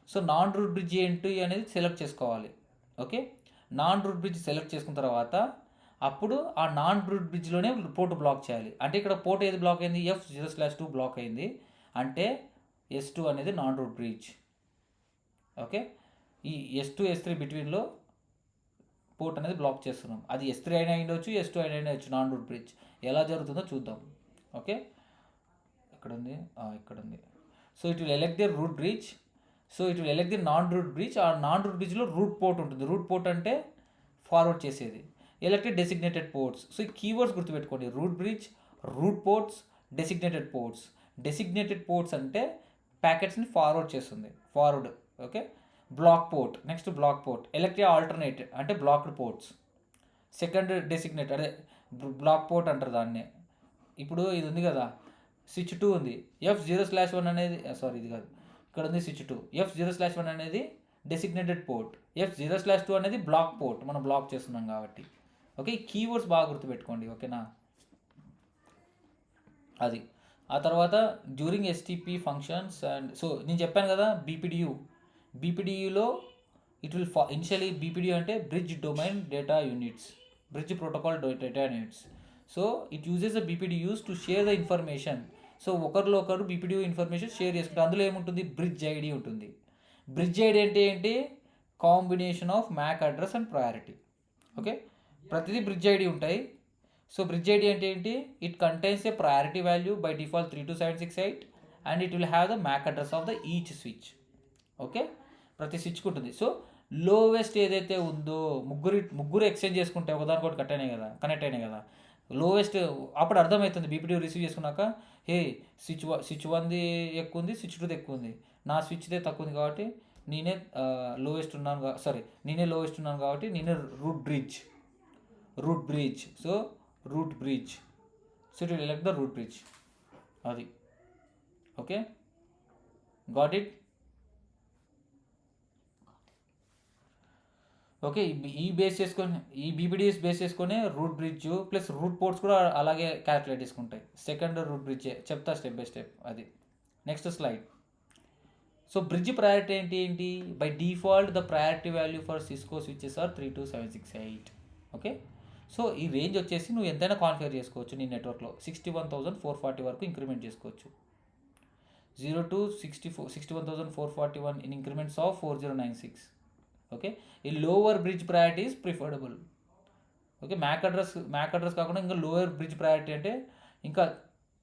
సో నాన్ రూట్ బ్రిడ్జ్ ఏంటి అనేది సెలెక్ట్ చేసుకోవాలి. Okay, non root bridge select చేసుకున్న తర్వాత అప్పుడు ఆ నాన్ రూట్ బ్రిడ్జ్లోనే పోర్ట్ బ్లాక్ చేయాలి. అంటే ఇక్కడ పోర్ట్ ఏది బ్లాక్ అయింది? F0/2 బ్లాక్ అయింది. అంటే S2 అనేది నాన్ రూట్ బ్రిడ్జ్. ఓకే, ఈ S2 S3 బిట్వీన్లో పోర్ట్ అనేది బ్లాక్ చేస్తున్నాం. అది S3 అయినా ఉండొచ్చు, S2 అయినా ఉండొచ్చు, నాన్ రూట్ బ్రిడ్జ్. ఎలా జరుగుతుందో చూద్దాం. ఓకే, ఇక్కడ ఉంది. So it will elect the root bridge. So it will elect the non root bridge. ఆ నాన్ రూట్ బ్రిడ్జ్లో రూట్ పోర్ట్ ఉంటుంది. రూట్ పోర్ట్ అంటే ఫార్వర్డ్ చేసేది. Elected designated ports. సో ఈ కీవర్డ్స్ గుర్తుపెట్టుకోండి: root bridge, root ports, designated ports. Designated ports అంటే ప్యాకెట్స్ని forward చేస్తుంది, forward. Okay, block port. Next block port. Elect alternate అంటే బ్లాక్డ్ పోర్ట్స్. సెకండ్ డెసిగ్నేట్ అదే బ్లాక్ పోర్ట్ అంటారు దాన్నే. ఇప్పుడు ఇది ఉంది కదా, స్విచ్ 2 ఉంది. F0/1 అనేది ఇది కాదు, ఇక్కడ ఉంది స్విచ్ 2. F0/1 అనేది డెసిగ్నేటెడ్ పోర్ట్. F0/2 అనేది బ్లాక్ పోర్ట్, మనం బ్లాక్ చేస్తున్నాం కాబట్టి. ఓకే, ఈ కీవర్డ్స్ బాగా గుర్తుపెట్టుకోండి. ఓకేనా, అది. ఆ తర్వాత during STP functions and so నేను చెప్పాను కదా బీపీడియూలో ఇట్ విల్ ఇనిషియలీ బీపీడియూ అంటే bridge domain data units, bridge protocol data units. So it uses the BPDUs to share the information. So ఒకరిలో ఒకరు బీపీడియూ ఇన్ఫర్మేషన్ షేర్ చేసుకుంటారు. అందులో ఏముంటుంది? బ్రిడ్జ్ ఐడి ఉంటుంది. బ్రిడ్జ్ ఐడి అంటే ఏంటి? Combination of MAC address and priority. Okay, ప్రతిదీ bridge ID ఉంటాయి. సో బ్రిడ్జ్ ఐడి అంటే ఏంటి? It contains A priority value by default 32768 and it will have the MAC address of the each switch. Okay, ప్రతి స్విచ్కి ఉంటుంది. So lowest ఏదైతే ఉందో, ముగ్గురు ఎక్స్చేంజ్ చేసుకుంటే ఒకదానికొకటి కనెక్ట్ అయినాయి కదా, లోవెస్ట్ అప్పుడు అర్థమవుతుంది. బీపీడీ రిసీవ్ చేసుకున్నాక, హే స్విచ్ 1ది ఎక్కువ ఉంది, స్విచ్ 2ది ఎక్కువ ఉంది, నా స్విచ్దే తక్కువ ఉంది కాబట్టి నేనే లోవెస్ట్ ఉన్నాను కాబట్టి నేనే root bridge. So root bridge. So it will elect the root bridge. అది. Okay, got it? ఓకే, ఈ బీపీడీఎస్ బేస్ చేసుకొని root bridge plus root ports కూడా అలాగే క్యాలిక్యులేట్ చేసుకుంటాయి. సెకండ్ రూట్ బ్రిడ్జ్ చెప్తా స్టెప్ బై స్టెప్. అది next slide. So bridge priority ఏంటి? By default the priority value for Cisco switches are 32768. Okay, so ఈ range వచ్చేసి నువ్వు ఎంతైనా కాన్ఫిగర్ చేసుకోవచ్చు నీ నెట్వర్క్లో. 61,440 వరకు ఇంక్రిమెంట్ చేసుకోవచ్చు. 0 to 61,441 in increments of 4096. Okay, ఈ lower bridge priority is preferable. Okay, MAC address కాకుండా ఇంకా లోవర్ బ్రిడ్జ్ ప్రయారిటీ అంటే ఇంకా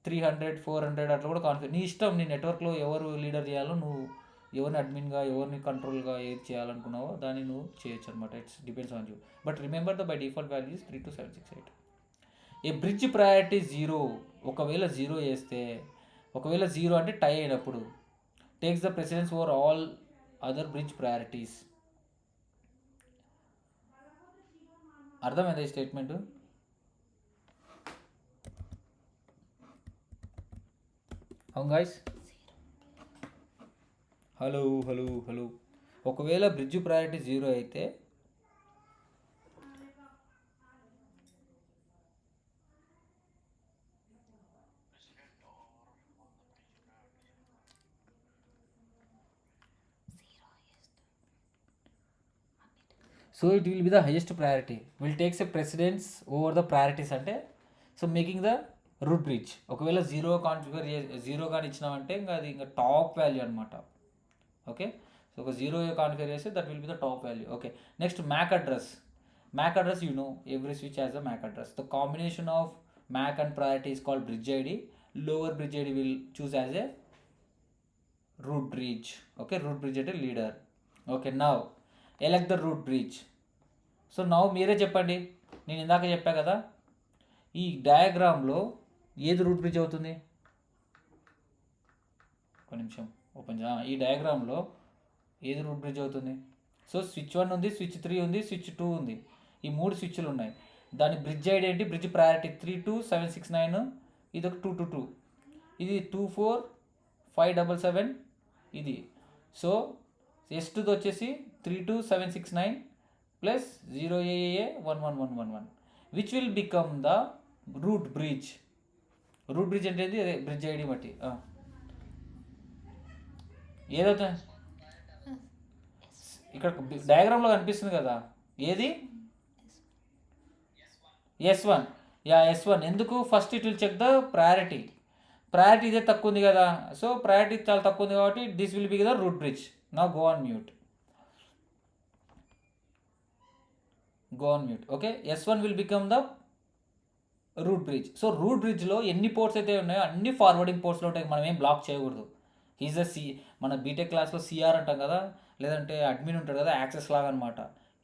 300, 400 అట్లా కూడా కాన్ఫిగర్. నీ ఇష్టం, నీ నెట్వర్క్లో ఎవరు లీడర్ చేయాలో, నువ్వు ఎవరిని అడ్మిన్గా, ఎవరిని కంట్రోల్గా ఏది చేయాలనుకున్నావో దాన్ని నువ్వు చేయొచ్చు అనమాట. It's depends on you. But remember the by default value is 32768. A bridge priority 0, ఒకవేళ 0 చేస్తే, ఒకవేళ 0 అంటే టై అయినప్పుడు, takes the precedence over all other bridge priorities. అర్థమైందా ఈ స్టేట్మెంట్? అవును గాయ్స్, హలో. ఒకవేళ బ్రిడ్జ్ ప్రయారిటీ 0 అయితే so it will be the highest priority, will takes a precedence over the priorities. అంటే so making the root bridge. ఒకవేళ 0 configure 0 కానీ ఇచ్చినామంటే ఇంకా అది ఇంకా టాప్ వాల్యూ అనమాట. ఓకే, సో ఒక 0 కాన్ఫిగర్ చేస్తే that will be the top value. Okay, next MAC address. You know every switch has the MAC address. The combination of MAC and priority is called bridge ID. Lower bridge ID will choose as a root bridge. Okay, root bridge అంటే leader. Okay, now elect the root bridge. So now మీరే చెప్పండి. నేను ఇందాక చెప్పా కదా, ఈ డయాగ్రామ్లో ఏది route bridge అవుతుంది? ఒక నిమిషం ఓపెన్ చే. ఈ డయాగ్రామ్లో ఏది రూట్ బ్రిడ్జ్ అవుతుంది? సో స్విచ్ 1 ఉంది, స్విచ్ 3 ఉంది, స్విచ్ 2 ఉంది. ఈ 3 స్విచ్లు ఉన్నాయి. దాని బ్రిడ్జ్ ఐడి ఏంటి? Bridge priority 32769. ఇది ఒక 222. ఇది 24577. ఇది సో S2 వచ్చేసి 32769 plus 0AA11111 which will become the root bridge. Route bridge అంటే అదే బ్రిడ్జ్ ఐడి బట్టి ఏదవుతుంది. ఇక్కడ డయాగ్రామ్లో కనిపిస్తుంది కదా, ఏది? S1. S1. ఎందుకు? First it will check the priority ఇదే తక్కువ ఉంది కదా. సో ప్రయారిటీ చాలా తక్కువ ఉంది కాబట్టి this will be the root bridge. Now go on mute. go on mute. Okay, S1 will become the root bridge. So root బ్రిడ్జ్లో ఎన్ని పోర్ట్స్ అయితే ఉన్నాయో అన్ని ఫార్వర్డింగ్ పోర్ట్స్లో ఉంటాయి, మనం ఏం బ్లాక్ చేయకూడదు. ఈజ్ అ మన బీటెక్ క్లాస్లో సిఆర్ అంటాం కదా, లేదంటే అడ్మిన్ ఉంటాడు కదా, యాక్సెస్ లాగా అనమాట.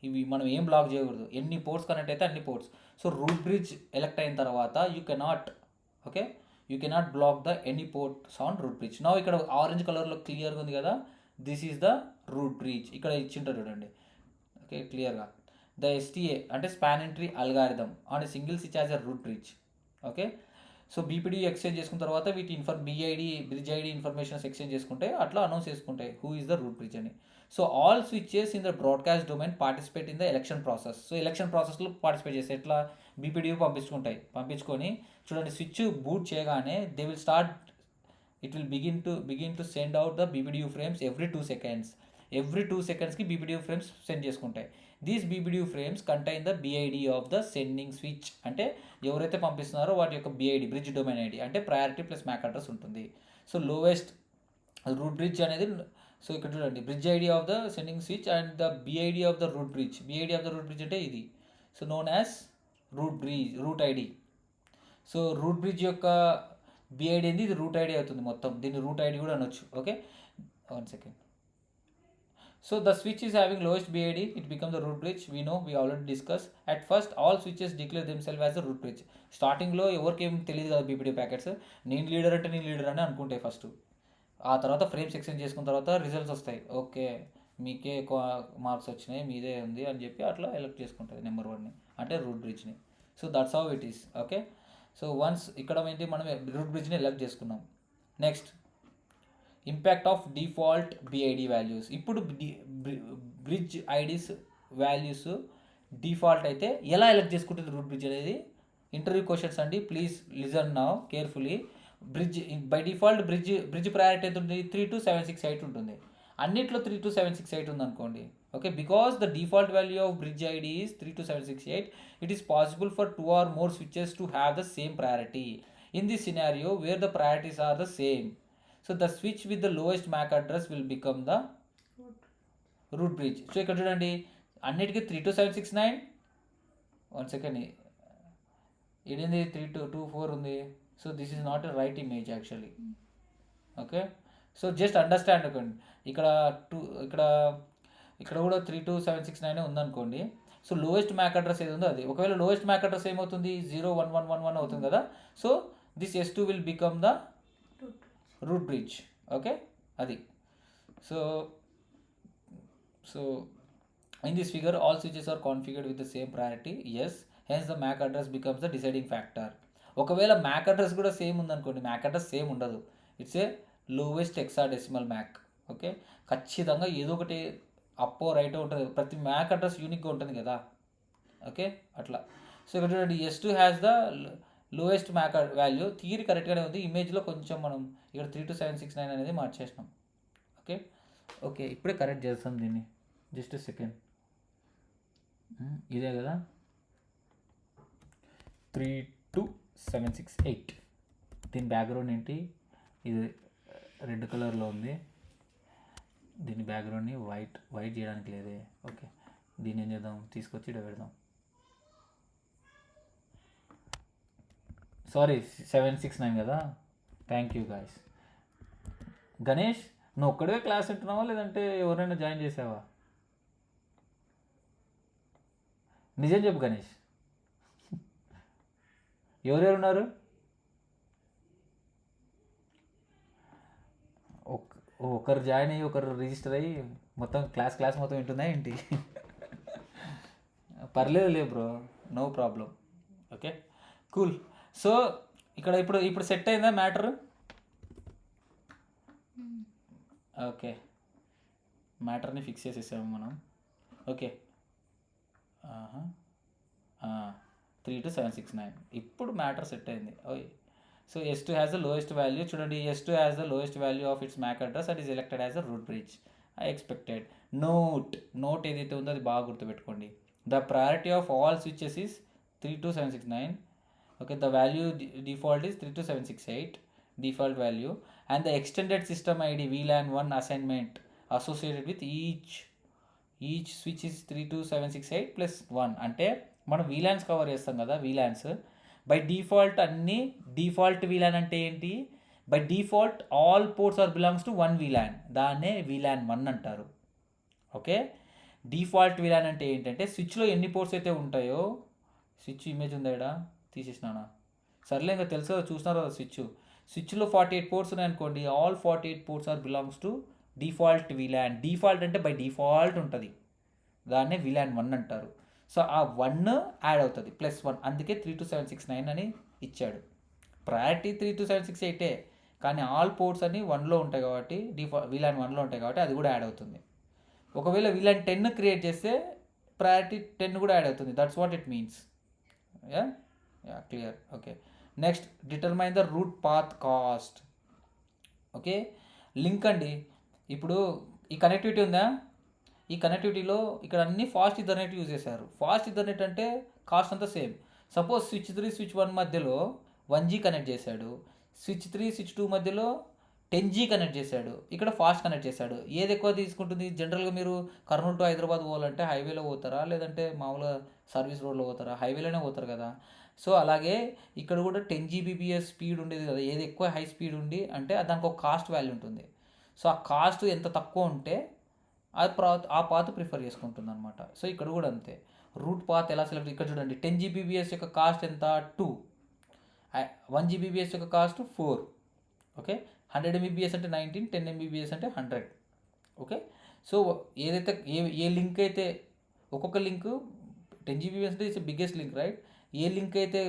ఇవి మనం ఏం బ్లాక్ చేయకూడదు, ఎన్ని పోర్ట్స్ కనెక్ట్ అయితే అన్ని ports. So root bridge elect అయిన తర్వాత you cannot, okay, you cannot block the any ports on root bridge. నా ఇక్కడ ఆరెంజ్ కలర్లో క్లియర్గా ఉంది కదా, this is the root bridge. ఇక్కడ ఇచ్చింటారు చూడండి, ఓకే, క్లియర్గా. The STA అంటే spanning tree algorithm on a single switch as a root bridge. Okay, so BPD exchange చేసుకున్న తర్వాత వీటి BID bridge ID informations exchange చేసుకుంటే అట్లా అనౌన్స్ చేసుకుంటాయి who is the root bridge అని. So all switches in the broadcast domain participate in the election process. So election ప్రాసెస్లో participate చేస్తే ఎట్లా బీపీడీ పంపించుకొని చూడండి, స్విచ్ బూట్ చేయగానే they will start, it will begin to send out the BPDU frames every 2 seconds. Every 2 secondsకి BPDU frames send చేసుకుంటాయి. These BPDU frames contain the BID of the sending switch. అంటే ఎవరైతే పంపిస్తున్నారో వాటి యొక్క బిఐడి, బ్రిడ్జ్ డొమైన్ ఐడి, అంటే priority plus Mac address ఉంటుంది. So lowest route bridge అనేది, సో ఇక్కడ చూడండి, bridge ID of the sending switch and the BID of the root bridge. BID of the root bridge అంటే ఇది, so known as route ID. So root bridge యొక్క BID ఏంది, ఇది route ID అవుతుంది మొత్తం. దీన్ని రూట్ ఐడి కూడా అనొచ్చు. Okay, 1 second. So the switch is having lowest BID, it becomes the root bridge. We know, we already discussed. At first all switches declare themselves as a root bridge. స్టార్టింగ్లో ఎవరికేం తెలియదు కదా BPD packets, నేను leader అంటే నేను leader అని అనుకుంటాయి first. ఆ తర్వాత ఫ్రేమ్స్ ఎక్స్చేంజ్ చేసుకున్న తర్వాత రిజల్ట్స్ వస్తాయి, ఓకే మీకే ఎక్కువ మార్క్స్ వచ్చినాయి, మీదే ఉంది అని చెప్పి అట్లా ఎలెక్ట్ చేసుకుంటుంది నెంబర్ 1ని, అంటే రూట్ బ్రిడ్జ్ని. So that's how it is. Okay, so once ఇక్కడ ఏంటి, మనం రూట్ బ్రిడ్జ్ని ఎలెక్ట్ చేసుకున్నాం. Next, impact of default BID values. ఇప్పుడు బ్రిడ్జ్ ఐడీస్ వాల్యూస్ డిఫాల్ట్ అయితే ఎలా ఎలెక్ట్ చేసుకుంటుంది రూట్ బ్రిడ్జ్ అనేది ఇంటర్వ్యూ క్వశ్చన్స్ అండి, please listen now carefully. Bridge by default bridge priority ఎంత ఉంటుంది, 3 to 768 ఉంటుంది. అన్నిట్లో 3 to 768 ఉంది అనుకోండి. Okay, because the default value of bridge ID is 3 to 768, it is possible for 2 or more switches to have the same priority. In this scenario where the priorities are the same, so the switch with the lowest MAC address will become the root bridge. So ఇక్కడ చూడండి, అన్నిటికీ 3 to 769. 1 second, ఇదేంది 3 to 24 ఉంది. So this is not a right image actually. Okay, so just understand అనుకోండి, ఇక్కడ ఇక్కడ కూడా 3 to 769 ఉందనుకోండి. సో లోయెస్ట్ మ్యాక్ అడ్రస్ ఏది ఉందో అది, ఒకవేళ లోయెస్ట్ మ్యాక్ అడ్రస్ ఏమవుతుంది, 01111 అవుతుంది కదా. So this S2 will become the root bridge. Okay, అది. So in this figure all switches are configured with the same priority, yes, hence the MAC address becomes the deciding factor. ఒకవేళ MAC address కూడా same ఉందనుకోండి, MAC address same ఉండదు, it's a lowest hexadecimal MAC. Okay, ఖచ్చితంగా ఏదో ఒకటి అప్పో రైటో ఉంటుంది, ప్రతి మ్యాక్ అడ్రస్ యూనిక్గా ఉంటుంది కదా. ఓకే, అట్లా. సో ఇక్కడ చూడండి, S2 has the lowest MAC value. Theory కరెక్ట్గానే ఉంది, ఇమేజ్లో కొంచెం మనం ఇక్కడ 3 to 769 అనేది మార్చేసినాం. ఓకే, ఇప్పుడే కరెక్ట్ చేస్తాం దీన్ని, జస్ట్ సెకండ్. ఇదే కదా, 3 to 768. దీని బ్యాక్గ్రౌండ్ ఏంటి, ఇది రెడ్ కలర్లో ఉంది, దీని బ్యాక్గ్రౌండ్ని వైట్ చేయడానికి లేదే. ఓకే, దీన్ని ఏం చేద్దాం, తీసుకొచ్చి ఇక్కడ పెడదాం. సారీ, 769 కదా. Thank you guys. గణేష్, నువ్వు ఒక్కడే క్లాస్ వింటున్నావా లేదంటే ఎవరైనా జాయిన్ చేసావా? నిజం చెప్పు గణేష్, ఎవరెవరు ఉన్నారు? ఒకరు జాయిన్ అయ్యి ఒకరు రిజిస్టర్ అయ్యి మొత్తం క్లాస్ మొత్తం వింటుందా ఏంటి? పర్లేదు bro, no problem. Okay, cool. So ఇక్కడ ఇప్పుడు సెట్ అయిందా మ్యాటర్? ఓకే, మ్యాటర్ని ఫిక్స్ చేసేసాము మనం. ఓకే, 3 to 769 ఇప్పుడు మ్యాటర్ సెట్ అయింది. ఓయ్, so S2 has the lowest value. చూడండి, S2 has the lowest value of its MAC address and is elected as a root bridge. I expected. Note ఏదైతే ఉందో అది బాగా గుర్తుపెట్టుకోండి. The priority of all switches is 3 to 769. Okay, the value default is 3 to 768 default value, and the extended system ID VLAN 1 assignment associated with each each switch is 32768 plus 1 అంటే మనం VLANs cover చేస్తాం కదా VLANs. By default అన్ని default VLAN అంటే ఏంటి? By default all ports are belongs to one VLAN, దాన్నే VLAN 1 అంటారు. Okay, default VLAN అంటే ఏంటంటే స్విచ్లో ఎన్ని పోర్ట్స్ అయితే ఉంటాయో, స్విచ్ ఇమేజ్ ఉందా ఇక్కడ తీసేసినానా, సర్లే ఇంకా తెలుసు కదా, చూసినారు కదా స్విచ్లో 48 పోర్ట్స్ ఉన్నాయనుకోండి, all 48 ports are belongs to default VLAN. Default అంటే బై డిఫాల్ట్ ఉంటుంది, దాన్నే వీలాన్ 1 అంటారు. సో ఆ 1 యాడ్ అవుతుంది ప్లస్ 1, అందుకే 32769 అని ఇచ్చాడు. ప్రయారిటీ 32768 కానీ ఆల్ పోర్ట్స్ అన్ని 1లో ఉంటాయి కాబట్టి వీలాన్ 1లో ఉంటాయి కాబట్టి అది కూడా యాడ్ అవుతుంది. ఒకవేళ వీలాన్ 10 క్రియేట్ చేస్తే ప్రయారిటీ 10 కూడా యాడ్ అవుతుంది. That's what it means. Yeah clear. Okay, next determine the route path cost. Okay, link అండి. ఇప్పుడు ఈ కనెక్టివిటీ ఉందా, ఈ కనెక్టివిటీలో ఇక్కడ అన్ని ఫాస్ట్ ఇథర్నెట్ యూజ్ చేశారు. ఫాస్ట్ ఇథర్నెట్ అంటే కాస్ట్ అంతా సేమ్. సపోజ్ స్విచ్ 3 స్విచ్ 1 మధ్యలో 1G కనెక్ట్ చేశాడు, స్విచ్ 3 స్విచ్ 2 మధ్యలో 10G కనెక్ట్ చేశాడు, ఇక్కడ ఫాస్ట్ కనెక్ట్ చేశాడు. ఏది ఎక్కువ తీసుకుంటుంది? జనరల్గా మీరు కర్నూలు టు హైదరాబాద్ పోవాలంటే హైవేలో పోతారా, లేదంటే మామూలుగా సర్వీస్ రోడ్లో పోతారా? హైవేలోనే పోతారు కదా. సో అలాగే ఇక్కడ కూడా 10 Gbps స్పీడ్ ఉండేది కదా, ఏది ఎక్కువ హై స్పీడ్ ఉండి అంటే దానికి ఒక కాస్ట్ వాల్యూ ఉంటుంది. సో ఆ కాస్ట్ ఎంత తక్కువ ఉంటే ఆ పాత్ ప్రిఫర్ చేసుకుంటుంది అనమాట. సో ఇక్కడ కూడా అంతే, రూట్ పాత్ ఎలా సెలెక్ట్, ఇక్కడ చూడండి 10 Gbps యొక్క కాస్ట్ ఎంత 2, 1 Gbps యొక్క కాస్ట్ 4. ఓకే, 100 Mbps అంటే 19, 10 Mbps అంటే 100. ఓకే, సో ఏదైతే ఏ లింక్ అయితే, ఒక్కొక్క లింక్ 10 Gbps అంటే ఇట్స్ బిగ్గెస్ట్ లింక్ రైట్, ఏ లింక్ అయితే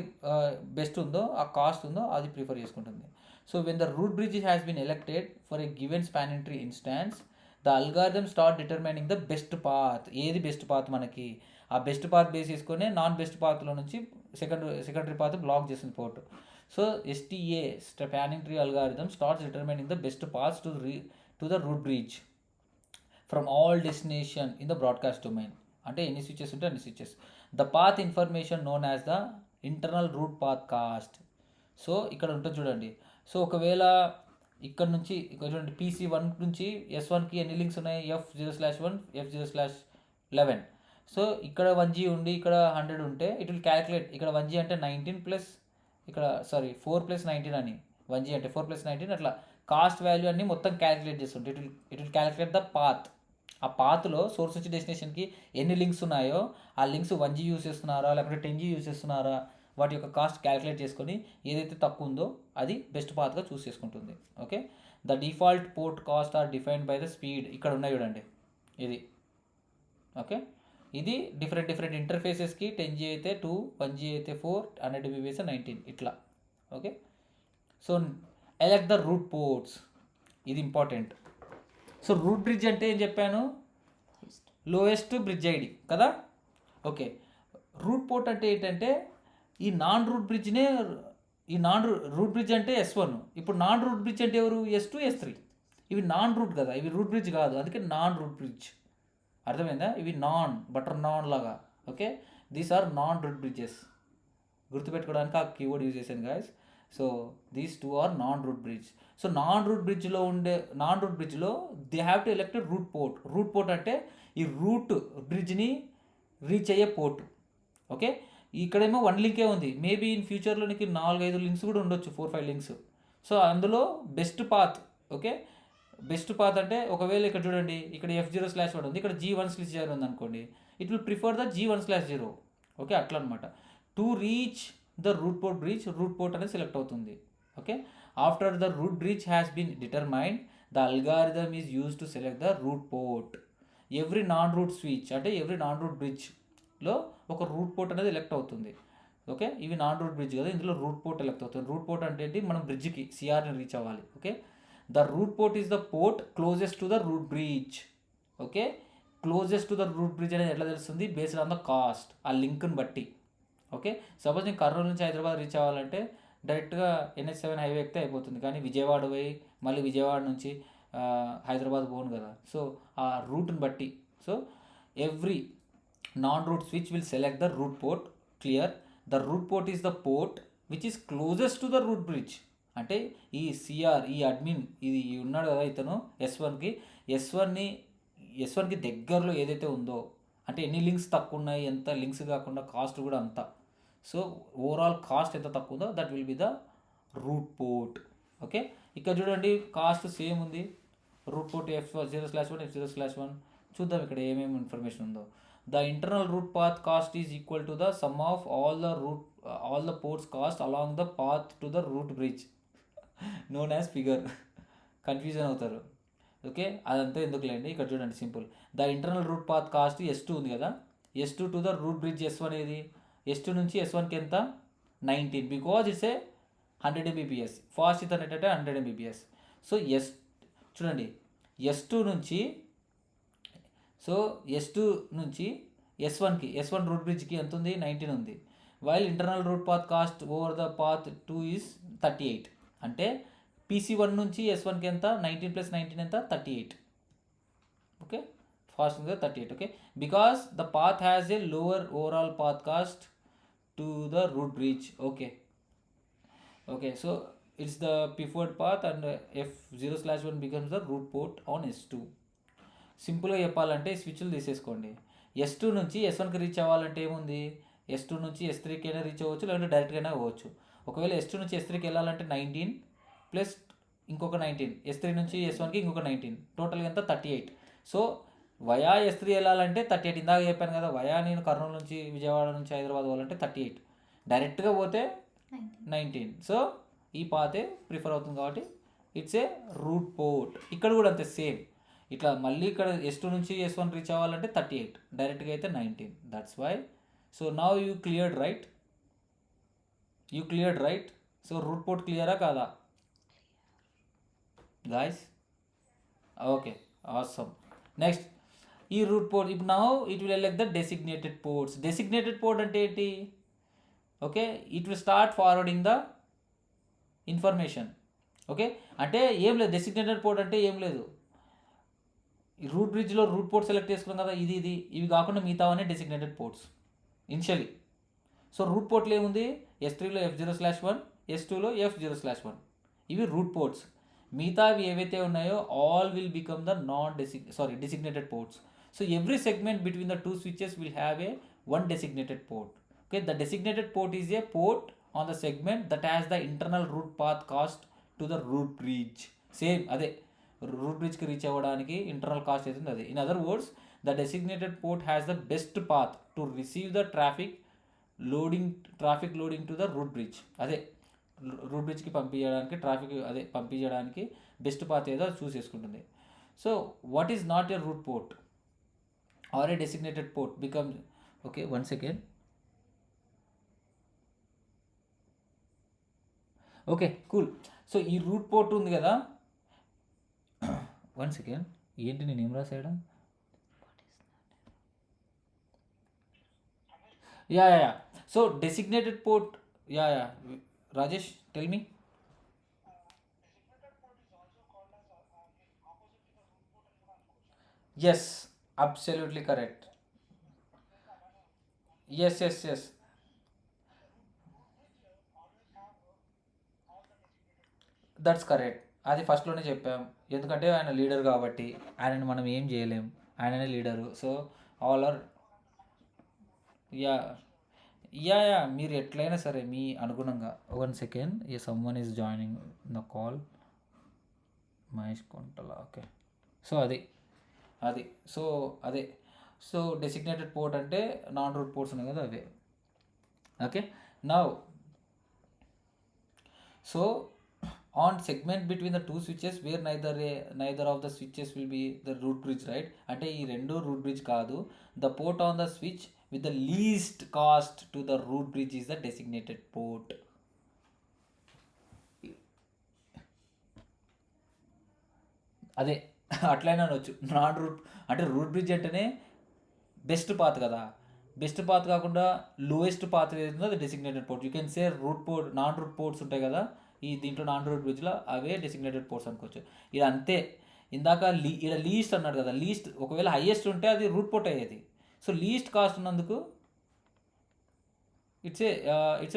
బెస్ట్ ఉందో ఆ కాస్ట్ ఉందో అది ప్రిఫర్ చేసుకుంటుంది. So when the root bridge has been elected for a given spanning tree instance, the algorithm start determining the best path. ఏది best path మనకి, ఆ బెస్ట్ పాత్ బేస్ చేసుకొని నాన్ బెస్ట్ పాత్లో నుంచి సెకండరీ పాత్ బ్లాక్ చేస్తుంది port. So STA spanning tree algorithm starts determining the best paths to the root bridge from all destination in the broadcast domain. అంటే ఎన్ని switches ఉంటే అన్ని switches. The path information known as the internal root path cost. So ఇక్కడ ఉంటుంది చూడండి. So ఒకవేళ ఇక్కడ నుంచి ఇక్కడ చూడండి, PC1 నుంచి S1కి ఎన్ని లింక్స్ ఉన్నాయి, F0/1 F0/11. సో ఇక్కడ 1G ఉండి ఇక్కడ 100 ఉంటే ఇట్ విల్ క్యాలిక్యులేట్, ఇక్కడ 1G అంటే 19 ప్లస్ ఇక్కడ 4 + 19 అని, 1G అంటే 4 + 19 అట్లా కాస్ట్ వాల్యూ అన్ని మొత్తం క్యాలిక్యులేట్ చేస్తుంటే it will calculate the path. ఆ పాత్లో సోర్స్ నుంచి డెస్టినేషన్కి ఎన్ని లింక్స్ ఉన్నాయో ఆ లింక్స్ 1G యూస్ చేస్తున్నారా లేకపోతే 10G యూస్ చేస్తున్నారా, వాటి యొక్క కాస్ట్ క్యాలిక్యులేట్ చేసుకొని ఏదైతే తక్కువ ఉందో అది బెస్ట్ పాత్గా చూస్ చేసుకుంటుంది. Okay, the default port cost are defined by the speed. ఇక్కడ ఉన్నాయి చూడండి ఇది. ఓకే, ఇది డిఫరెంట్ ఇంటర్ఫేసెస్కి 10G అయితే 2, 1G అయితే 4, 100 Mbps 19 ఇట్లా. Okay, so elect the root ports, ఇది ఇంపార్టెంట్. సో రూట్ బ్రిడ్జ్ అంటే ఏం చెప్పాను, లోయెస్ట్ బ్రిడ్జ్ ఐడి కదా. ఓకే, రూట్ పోర్ట్ అంటే ఏంటంటే ఈ నాన్ రూట్ బ్రిడ్జ్నే, రూట్ బ్రిడ్జ్ అంటే S1, ఇప్పుడు నాన్ రూట్ బ్రిడ్జ్ అంటే ఎవరు, S2 S3. ఇవి నాన్ రూట్ కదా, ఇవి రూట్ బ్రిడ్జ్ కాదు, అందుకే నాన్ రూట్ బ్రిడ్జ్. అర్థమైందా? ఇవి బటర్ నాన్ లాగా. Okay, these are non root bridges. గుర్తుపెట్టుకోవడానికి ఆ కీవర్డ్ యూజ్ చేశాను guys. So these 2 are non root bridge. So non root బ్రిడ్జ్లో they have to elect root port. Root port అంటే ఈ రూట్ బ్రిడ్జ్ని రీచ్ అయ్యే పోర్ట్. ఓకే, ఇక్కడేమో 1 లింకే ఉంది, మేబీ ఇన్ ఫ్యూచర్లో నీకు 4-5 లింక్స్ కూడా ఉండొచ్చు, 4-5 లింక్స్. సో అందులో best path. Okay, best path అంటే ఒకవేళ ఇక్కడ చూడండి, ఇక్కడ F0/1 ఉంది, ఇక్కడ G1/0 ఉంది అనుకోండి, it will prefer the G1/0. Okay, అట్లా అనమాట. To reach the root port bridge, root port అనేది సెలెక్ట్ అవుతుంది. Okay, after the root bridge has been determined the algorithm is use to select the root port. Every non root switch అంటే every non root బ్రిడ్జ్లో ఒక root port అనేది elect అవుతుంది. Okay, ఇవి non root bridge కదా, ఇందులో root port elect అవుతుంది. Root port అంటే ఏంటి, మనం బ్రిడ్జ్కి CRని రీచ్ అవ్వాలి. Okay, the root port is the port closest to the root bridge. Okay, closest to the root bridge అనేది ఎట్లా తెలుస్తుంది, బేస్డ్ ఆన్ ద కాస్ట్, ఆ లింక్ని బట్టి. ఓకే, సపోజ్ నేను కర్నూలు నుంచి హైదరాబాద్ రీచ్ అవ్వాలంటే డైరెక్ట్గా NH7 హైవే ఎక్కితే అయిపోతుంది, కానీ విజయవాడ పోయి మళ్ళీ విజయవాడ నుంచి హైదరాబాద్ పోను కదా. సో ఆ రూట్ని బట్టి, so every non root switch will select the root port. Clear, the root port is the port which is closest to the root bridge. అంటే ఈ CR, ఈ అడ్మిన్ ఇది ఉన్నాడు కదా, ఇతను S1ని S1కి దగ్గరలో ఏదైతే ఉందో, అంటే ఎన్ని లింక్స్ తక్కువ ఉన్నాయి, ఎంత లింక్స్ కాకుండా కాస్ట్ కూడా అంత. సో ఓవరాల్ కాస్ట్ ఎంత తక్కువ ఉందో that will be the root port. Okay, ఇక్కడ చూడండి కాస్ట్ సేమ్ ఉంది. Root port F0/1 F0/1. చూద్దాం ఇక్కడ ఏమేమి ఇన్ఫర్మేషన్ ఉందో. The internal root path cost is equal to the sum of all the ports cost along the path to the root bridge known as figure. Confusion అవుతారు. Okay, అదంతా ఎందుకులేండి, ఇక్కడ చూడండి simple. The internal root path cost S2 ఉంది కదా, S2 to the root bridge S1 ఏది, S2 నుంచి S1కి ఎంత 19, because it's a 100 Mbps. Fast ఇతను ఏంటంటే 100 Mbps. సో చూడండి S2 నుంచి S1 రూట్ బ్రిడ్జ్కి ఎంత ఉంది, 19 ఉంది. While internal root path cost over the path 2 is 38. అంటే PC1 నుంచి S1కి ఎంత, 19 + 19 ఎంత, 38. ఓకే, ఫాస్ట్ ఉంది 38. Okay, because the path has a lower overall path cost to the root bridge. Okay, so it's the preferred path and F0/1 becomes the root port on S2. సింపుల్గా చెప్పాలంటే స్విచ్లు తీసేసుకోండి. S2 నుంచి S1కి reach అవ్వాలంటే ఏముంది, S2 నుంచి S3కి అయినా reach అవ్వచ్చు, లేదంటే డైరెక్ట్గా అయినా అవ్వచ్చు. ఒకవేళ S2 నుంచి S3కి వెళ్ళాలంటే 19 ప్లస్ ఇంకొక 19, S3 నుంచి S1కి ఇంకొక 19, టోటల్గా ఎంత 38. సో వయా S3 వెళ్ళాలంటే 38. ఇందాక చెప్పాను కదా, వయా నేను కర్నూలు నుంచి విజయవాడ నుంచి హైదరాబాద్ పోవాలంటే 38, డైరెక్ట్గా పోతే 19. సో ఈ పాతే ప్రిఫర్ అవుతుంది కాబట్టి ఇట్స్ ఏ రూట్ పోర్ట్. ఇక్కడ కూడా అంతే సేమ్. ఇట్లా మళ్ళీ ఇక్కడ S2 నుంచి S1 రీచ్ అవ్వాలంటే 38, డైరెక్ట్గా అయితే 19. That's why. So now you cleared right. So root port క్లియరా కాదా గాయస్? Okay, awesome. నెక్స్ట్ ఈ రూట్ పోర్ట్ ఇప్పుడు now it will elect the designated ports. Designated port అంటే ఏంటి? Okay, it will start forwarding the information. Okay, అంటే ఏం లేదు, designated port అంటే ఏం లేదు. రూట్ బ్రిడ్జ్లో రూట్ పోర్ట్ సెలెక్ట్ చేసుకున్నాం కదా, ఇవి కాకుండా మిగతావన్నీ designated ports initially. So root పోర్ట్లో ఏముంది, S3లో F0/1, S2లో F0/1, ఇవి రూట్ పోర్ట్స్. మిగతావి ఏవైతే ఉన్నాయో all will become the designated ports. So every segment between the two switches will have a one designated port. Okay, the designated port is a port on the segment that has the internal root path cost to the root bridge. Same అదే root బ్రిడ్జ్కి reach అవ్వడానికి internal cost అవుతుంది అదే. In other words, the designated port has the best path to receive the traffic loading to the root bridge. అదే root బ్రిడ్జ్కి పంపించడానికి best path ఏదో choose చేసుకుంటుంది. So what is not a root port or a designated port become. Okay, 1 second. Okay, cool. So ఈ root port ఉంది కదా, 1 second. ఏంటి నేను ఏం రాసాడా? Yeah. So designated port, yeah Rajesh tell me. Yes, absolutely correct. Yes. That's correct. అది ఫస్ట్లోనే చెప్పాం, ఎందుకంటే ఆయన లీడర్ కాబట్టి ఆయనని మనం ఏం చేయలేం, ఆయననే leader. So all are yeah మీరు ఎట్లయినా సరే మీ అనుగుణంగా. 1 second, someone is joining the call, Mahesh Kontala. Okay, so so designated port అంటే నాన్ రూట్ పోర్ట్స్ ఉన్నాయి కదా అవే. Okay, now so on segment between the two switches where neither of the switches will be the root bridge, right? అంటే ఈ రెండు route bridge కాదు. The port on the switch with the least cost to the root bridge is the designated port. అదే అట్లయినా అనొచ్చు. Non root అంటే root bridge అంటేనే best path కదా, బెస్ట్ పాత్ కాకుండా లోయెస్ట్ పాత్ ఏదైతుందో అది designated port. You can say root port, non root ports ఉంటాయి కదా ఈ దీంట్లో, నాన్ రూట్ బ్రిడ్జ్లో అవే డెసిగ్నేటెడ్ పోర్ట్స్ అనుకోవచ్చు. ఇది అంతే. ఇందాక ఇక్కడ లీస్ట్ అన్నాడు కదా, లీస్ట్ ఒకవేళ హైయెస్ట్ ఉంటే అది రూట్ పోర్ట్ అయ్యేది. సో లీస్ట్ కాస్ట్ ఉన్నందుకు ఇట్స్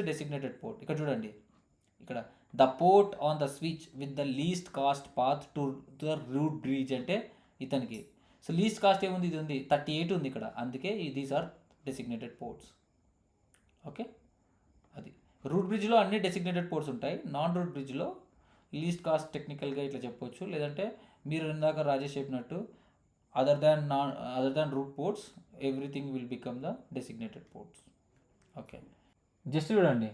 ఏ డెసిగ్నేటెడ్ పోర్ట్. ఇక్కడ చూడండి, ఇక్కడ the port on the switch with the least cost path to the root bridge అంటే ఇతనికి. సో లీస్ట్ కాస్ట్ ఏముంది, ఇది ఉంది 38 ఉంది ఇక్కడ, అందుకే these are designated ports. Okay, అది రూట్ బ్రిడ్జ్లో అన్ని డెసిగ్నేటెడ్ పోర్ట్స్ ఉంటాయి. నాన్ రూట్ బ్రిడ్జ్లో లీస్ట్ కాస్ట్ టెక్నికల్గా ఇట్లా చెప్పొచ్చు, లేదంటే మీరు ఇందాక రాజేష్ చెప్పినట్టు other than root ports everything will become the designated ports. Okay, just చూడండి,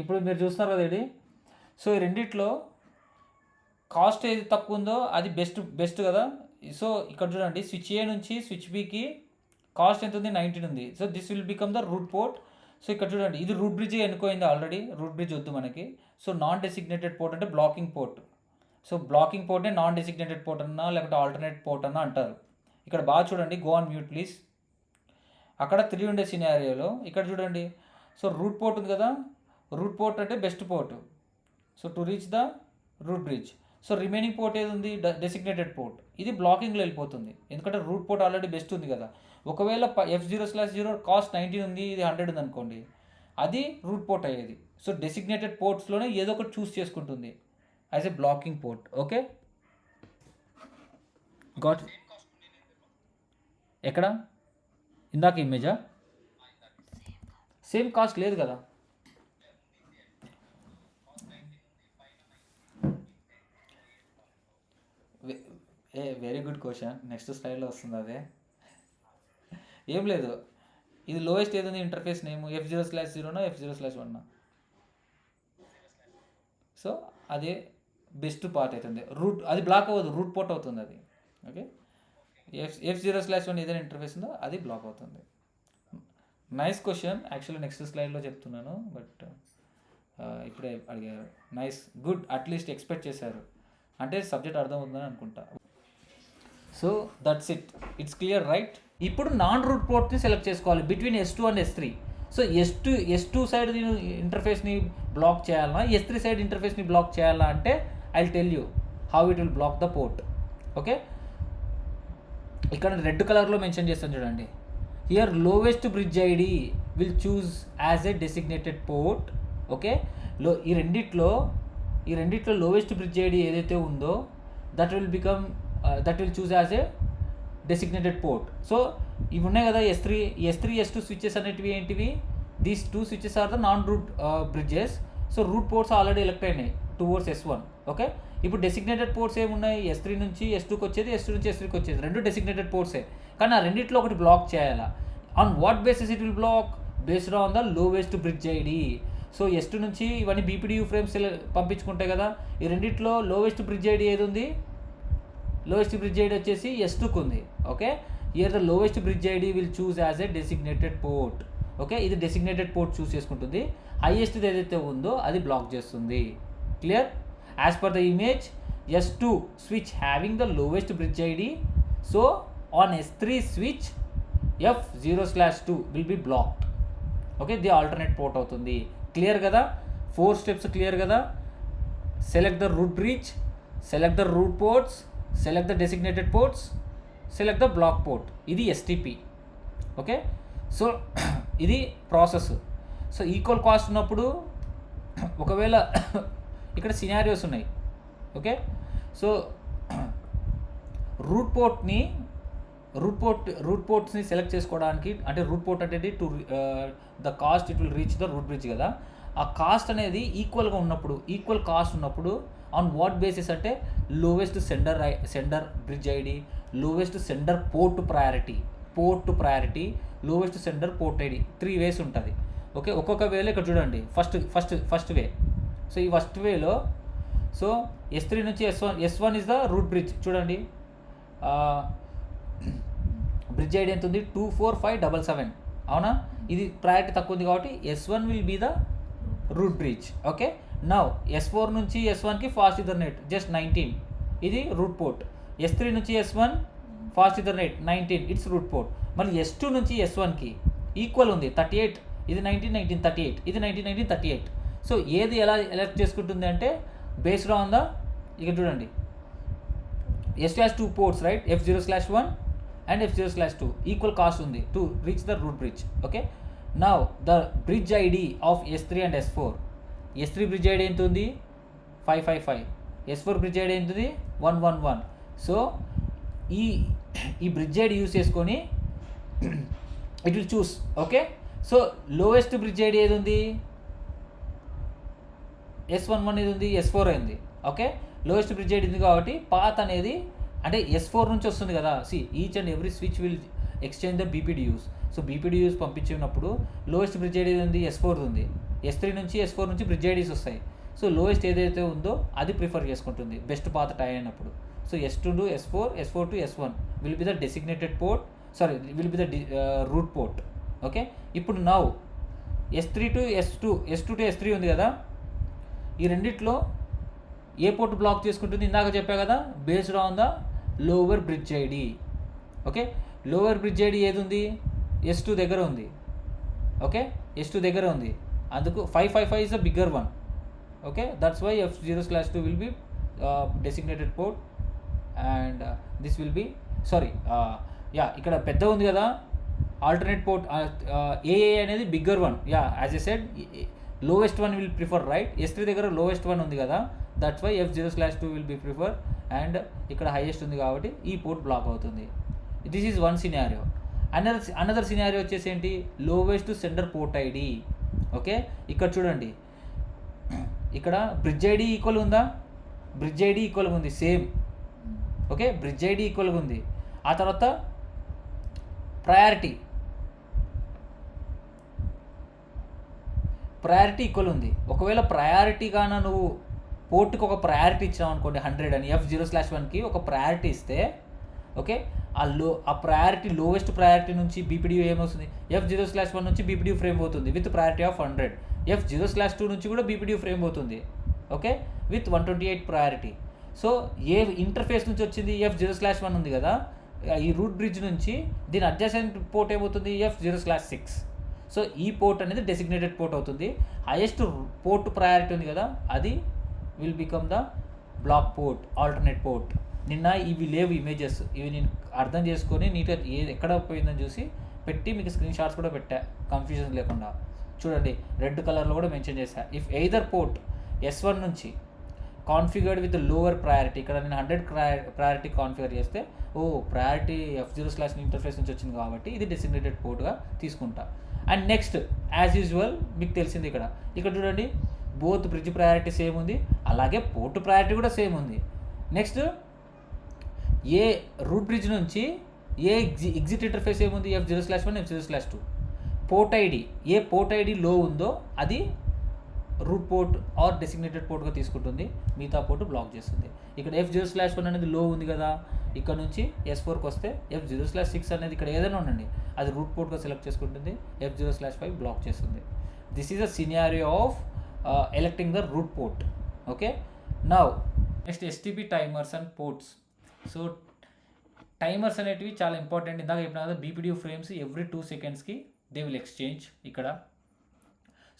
ఇప్పుడు మీరు చూస్తున్నారు కదా ఇది. సో ఈ రెండిట్లో కాస్ట్ ఏది తక్కువ ఉందో అది బెస్ట్ కదా. సో ఇక్కడ చూడండి, స్విచ్ ఏ నుంచి స్విచ్ బికి కాస్ట్ ఎంత ఉంది, 19 ఉంది. So this will become the root port. So ఇక్కడ చూడండి, ఇది రూట్ బ్రిడ్జ్ ఎన్నుకోయింది ఆల్రెడీ, రూట్ బ్రిడ్జ్ వద్దు మనకి. సో నాన్ డెసిగ్నేటెడ్ పోర్ట్ అంటే బ్లాకింగ్ పోర్ట్. సో బ్లాకింగ్ పోర్ట్నే నాన్ డెసిగ్నేటెడ్ పోర్ట్ అన్నా లేకపోతే ఆల్టర్నేట్ పోర్ట్ అన్నా అంటారు. ఇక్కడ బాగా చూడండి, గో ఆన్ మ్యూట్ ప్లీజ్. అక్కడ 3 ఉండే సినారియోలో ఇక్కడ చూడండి, సో రూట్ పోర్ట్ ఉంది కదా, రూట్ పోర్ట్ అంటే best port. So to reach the root bridge. So remaining port ఏది ఉంది, డెసిగ్నేటెడ్ పోర్ట్, ఇది బ్లాకింగ్లో వెళ్ళిపోతుంది, ఎందుకంటే రూట్ పోర్ట్ ఆల్రెడీ బెస్ట్ ఉంది కదా. ఒకవేళ F0/0 కాస్ట్ 19 ఉంది, ఇది 100 ఉంది అనుకోండి, అది రూట్ పోర్ట్ అయ్యేది. సో డెసిగ్నేటెడ్ పోర్ట్స్లోనే ఏదో ఒకటి చూస్ చేసుకుంటుంది as a blocking port. Okay, got. ఎక్కడ ఇందాక ఇమేజా, సేమ్ కాస్ట్ లేదు కదా. వెరీ గుడ్ క్వశ్చన్, నెక్స్ట్ స్లైడ్లో వస్తుంది అదే. ఏం లేదు, ఇది లోయెస్ట్ ఏది ఉంది interface name, F0/0 F0/1. So అదే బెస్ట్ పార్ట్ అవుతుంది. రూట్ అది బ్లాక్ అవ్వదు, రూట్ పోర్ట్ అవుతుంది అది. ఓకే, F0/1 ఏదైనా ఇంటర్ఫేస్ ఉందో అది బ్లాక్ అవుతుంది. నైస్ క్వశ్చన్, యాక్చువల్లీ నెక్స్ట్ స్లైడ్లో చెప్తున్నాను, బట్ ఇప్పుడే అడిగారు. నైస్, గుడ్, అట్లీస్ట్ ఎక్స్పెక్ట్ చేశారు, అంటే సబ్జెక్ట్ అర్థమవుతుందని అనుకుంటా. So that's it's clear right. ఇప్పుడు నాన్ రూట్ పోర్ట్ని సెలెక్ట్ చేసుకోవాలి between S2 and S3. So S2 side ఇంటర్ఫేస్ని బ్లాక్ చేయాలన్నా, S3 సైడ్ ఇంటర్ఫేస్ని బ్లాక్ చేయాలా అంటే I will tell you how it will block the port. Okay, ఇక్కడ రెడ్ కలర్లో మెన్షన్ చేస్తాను చూడండి. Here lowest bridge ID will choose as a designated port. Okay, ఈ రెండిట్లో లోవెస్ట్ బ్రిడ్జ్ ఐడి ఏదైతే ఉందో that will choose as a designated port. So ఇవి ఉన్నాయి కదా, S3 S2 స్విచెస్ అనేటివి ఏంటివి, these 2 switches are the non root bridges. So root ports already elect అయినాయి టువర్డ్స్ S1. ఓకే, ఇప్పుడు డెసిగ్నేటెడ్ పోర్ట్స్ ఏమున్నాయి, S3 నుంచి S2కి వచ్చేది, S2 నుంచి S3కి వచ్చేది, రెండు డెసిగ్నేటెడ్ పోర్ట్సే. కానీ ఆ రెండిట్లో ఒకటి బ్లాక్ చేయాలా. On what basis it will black, based on the lowest bridge ID. So S2 నుంచి ఇవన్నీ BPDU ఫ్రేమ్స్ పంపించుకుంటాయి కదా, ఈ రెండిట్లో లోవెస్ట్ బ్రిడ్జ్ ఐడి ఏది ఉంది, లోవెస్ట్ బ్రిడ్జ్ ఐడి వచ్చేసి S2కి ఉంది. Okay, here the lowest bridge ID will choose as a designated port. Okay, ఇది డెసిగ్నేటెడ్ పోర్ట్ చూస్ చేసుకుంటుంది, హైయెస్ట్ ఏదైతే ఉందో అది బ్లాక్ చేస్తుంది. Clear? As per the image, S2 switch having the lowest bridge ID, so on S3 switch F0/2 will B blocked. Okay, the alternate port అవుతుంది. Clear కదా, 4 steps clear కదా. Select the root bridge, select the root ports, select the designated ports, select the block port. ఇది STP. Okay, so ఇది process. So equal cost ఉన్నప్పుడు ఒకవేళ ఇక్కడ scenarios ఉన్నాయి. Okay, so root పోర్ట్స్ని సెలెక్ట్ చేసుకోవడానికి, అంటే రూట్ పోర్ట్ అంటే to the cost it will reach the root bridge కదా, ఆ కాస్ట్ అనేది ఈక్వల్ కాస్ట్ ఉన్నప్పుడు ఆన్ వాట్ బేసిస్ అంటే lowest sender bridge ID, lowest sender port priority, lowest sender port ID, 3 ways ఉంటుంది. Okay, ఒక్కొక్క వేలో ఇక్కడ చూడండి, ఫస్ట్ వే. సో ఈ ఫస్ట్ వేలో, సో S3 నుంచి S1 is the root bridge. చూడండి బ్రిడ్జ్ ఐడి ఎంత ఉంది, 24577. అవునా, ఇది ప్రయారిటీ తక్కువ ఉంది కాబట్టి S1 will be the root bridge. Okay, now S4 నుంచి S1కి ఫాస్ట్ ఇథర్నెట్ జస్ట్ 19, ఇది రూట్ పోర్ట్. S3 నుంచి S1 fast Ethernet 19, it's root port. మళ్ళీ S2 నుంచి S1కి ఈక్వల్ ఉంది 38, ఇది 19 38, ఇది 19 38. సో ఏది ఎలా ఎలెక్ట్ చేసుకుంటుంది అంటే బేస్డ్ ఆన్ ద, ఇక్కడ చూడండి S2 has 2 ports, right, F0/1 and F0/2 equal cost ఉంది to reach the root bridge. Okay, now the bridge ID of S3 and S4. S3 bridge ID ఎంత ఉంది, 555. S4 bridge ID ఎంత ఉంది, 111. So ఈ ఈ bridge ID use చేసుకొని it will choose. Okay, so lowest bridge ID ఏది ఉంది, S11 ఇది ఉంది, S4 అయింది. ఓకే, లోయెస్ట్ బ్రిడ్జ్ ఐడి ఉంది కాబట్టి పాత్ అనేది అంటే S4 నుంచి వస్తుంది కదా. See each and every switch will exchange the BPDUs. So BPDUs పంపించినప్పుడు లోయెస్ట్ బ్రిడ్జ్ ఐడి ఉంది, S4 ఉంది. S3 నుంచి S4 నుంచి బ్రిడ్జ్ ఐడీస్ వస్తాయి. సో లోయెస్ట్ ఏదైతే ఉందో అది ప్రిఫర్ చేసుకుంటుంది బెస్ట్ పాత్ టై అయినప్పుడు. So S2 to S4, S4 to S1 will be the designated port, sorry will be the root port. Okay, ఇప్పుడు now S3 to S2, S2 to S3 ఉంది కదా, ఈ రెండిట్లో ఏ పోర్ట్ బ్లాక్ చేసుకుంటుంది ఇందాక చెప్పా కదా, based on the lower bridge ID. Okay, lower bridge ID ఏది ఉంది, S2 దగ్గర ఉంది. ఓకే, S2 దగ్గర ఉంది, అందుకు 555 is the bigger one. Okay, that's why F0/2 will be designated port and this will be sorry ఇక్కడ పెద్ద ఉంది కదా ఆల్టర్నేట్ పోర్ట్, AA అనేది bigger one. As a said lowest one will prefer, right. S3 దగ్గర lowest one ఉంది కదా, that's why F0/2 will be prefer and ఇక్కడ highest ఉంది కాబట్టి ఈ పోర్ట్ బ్లాక్ అవుతుంది. This is one scenario. Another scenario వచ్చేసి ఏంటి, lowest sender port ID. Okay, ఇక్కడ చూడండి, ఇక్కడ బ్రిడ్జ్ ఐడి ఈక్వల్ ఉందా, బ్రిడ్జ్ ఐడి ఈక్వల్ ఉంది సేమ్. ఓకే, బ్రిడ్జ్ ఐడి ఈక్వల్గా ఉంది. ఆ తర్వాత ప్రయారిటీ ఈక్వల్ ఉంది. ఒకవేళ ప్రయారిటీ గాన నువ్వు పోర్ట్కి ఒక ప్రయారిటీ ఇచ్చావు అనుకోండి 100 అని, F0/1కి ఒక ప్రయారిటీ ఇస్తే, ఓకే, ఆ ప్రయారిటీ లోవెస్ట్ ప్రయారిటీ నుంచి బీపీడీ ఏమవుతుంది, F0/1 నుంచి బీపీడీ ఫ్రేమ్ అవుతుంది విత్ ప్రయారిటీ ఆఫ్ 100. F0/2 నుంచి కూడా బీపీడీ ఫ్రేమ్ అవుతుంది, okay, with 128 priority. So A interface నుంచి వచ్చింది, F0/1 ఉంది కదా, ఈ రూట్ బ్రిడ్జ్ నుంచి దీని అడ్జసెంట్ పోర్ట్ ఏమవుతుంది, F0/6. సో ఈ పోర్ట్ అనేది డెసిగ్నేటెడ్ పోర్ట్ అవుతుంది. హైయెస్ట్ పోర్ట్ ప్రయారిటీ ఉంది కదా, అది will become the block port, alternate port. నిన్న ఇవి లేవు ఇమేజెస్, ఇవి నేను అర్థం చేసుకొని నీట్గా ఎక్కడ పోయిందని చూసి పెట్టి మీకు స్క్రీన్ షాట్స్ కూడా పెట్టా కన్ఫ్యూజన్ లేకుండా. చూడండి, రెడ్ కలర్లో కూడా మెన్షన్ చేశా. ఇఫ్ ఎయిదర్ పోర్ట్ S1 నుంచి కాన్ఫిగర్డ్ విత్ లోవర్ ప్రయారిటీ, ఇక్కడ నేను 100 ప్రయారిటీ కాన్ఫిగర్ చేస్తే, ప్రయారిటీ F0/1 ఇంటర్ఫేస్ నుంచి వచ్చింది కాబట్టి ఇది డెసిగ్నేటెడ్ పోర్ట్గా తీసుకుంటా. అండ్ నెక్స్ట్ యాజ్ యూజువల్ మీకు తెలిసింది, ఇక్కడ చూడండి, బోత్ బ్రిడ్జ్ ప్రయారిటీ సేమ్ ఉంది, అలాగే పోర్ట్ ప్రయారిటీ కూడా సేమ్ ఉంది. నెక్స్ట్ ఏ రూట్ బ్రిడ్జ్ నుంచి ఏ ఎగ్జిట్ ఇంటర్ఫేస్ ఏముంది, F0/1, F0/2. పోర్ట్ ఐడి, ఏ పోర్ట్ ఐడి లో ఉందో అది రూట్ పోర్ట్ ఆర్ డెసిగ్నేటెడ్ పోర్ట్గా తీసుకుంటుంది, మిగతా పోర్ట్ బ్లాక్ చేస్తుంది. ఇక్కడ F0/1 అనేది లో ఉంది కదా, ఇక్కడ నుంచి S4కి వస్తే F0/6 అనేది ఇక్కడ ఏదైనా ఉండండి అది రూట్ పోర్ట్గా సెలెక్ట్ చేసుకుంటుంది, F0/5 బ్లాక్ చేస్తుంది. This is a scenario of electing the root port. Okay, now next STP timers and ports. So timers అనేటివి చాలా ఇంపార్టెంట్. ఇందాక చెప్పిన కదా, బీపీడీయూ ఫ్రేమ్స్ ఎవ్రీ 2 సెకండ్స్కి దే విల్ ఎక్స్చేంజ్ ఇక్కడ.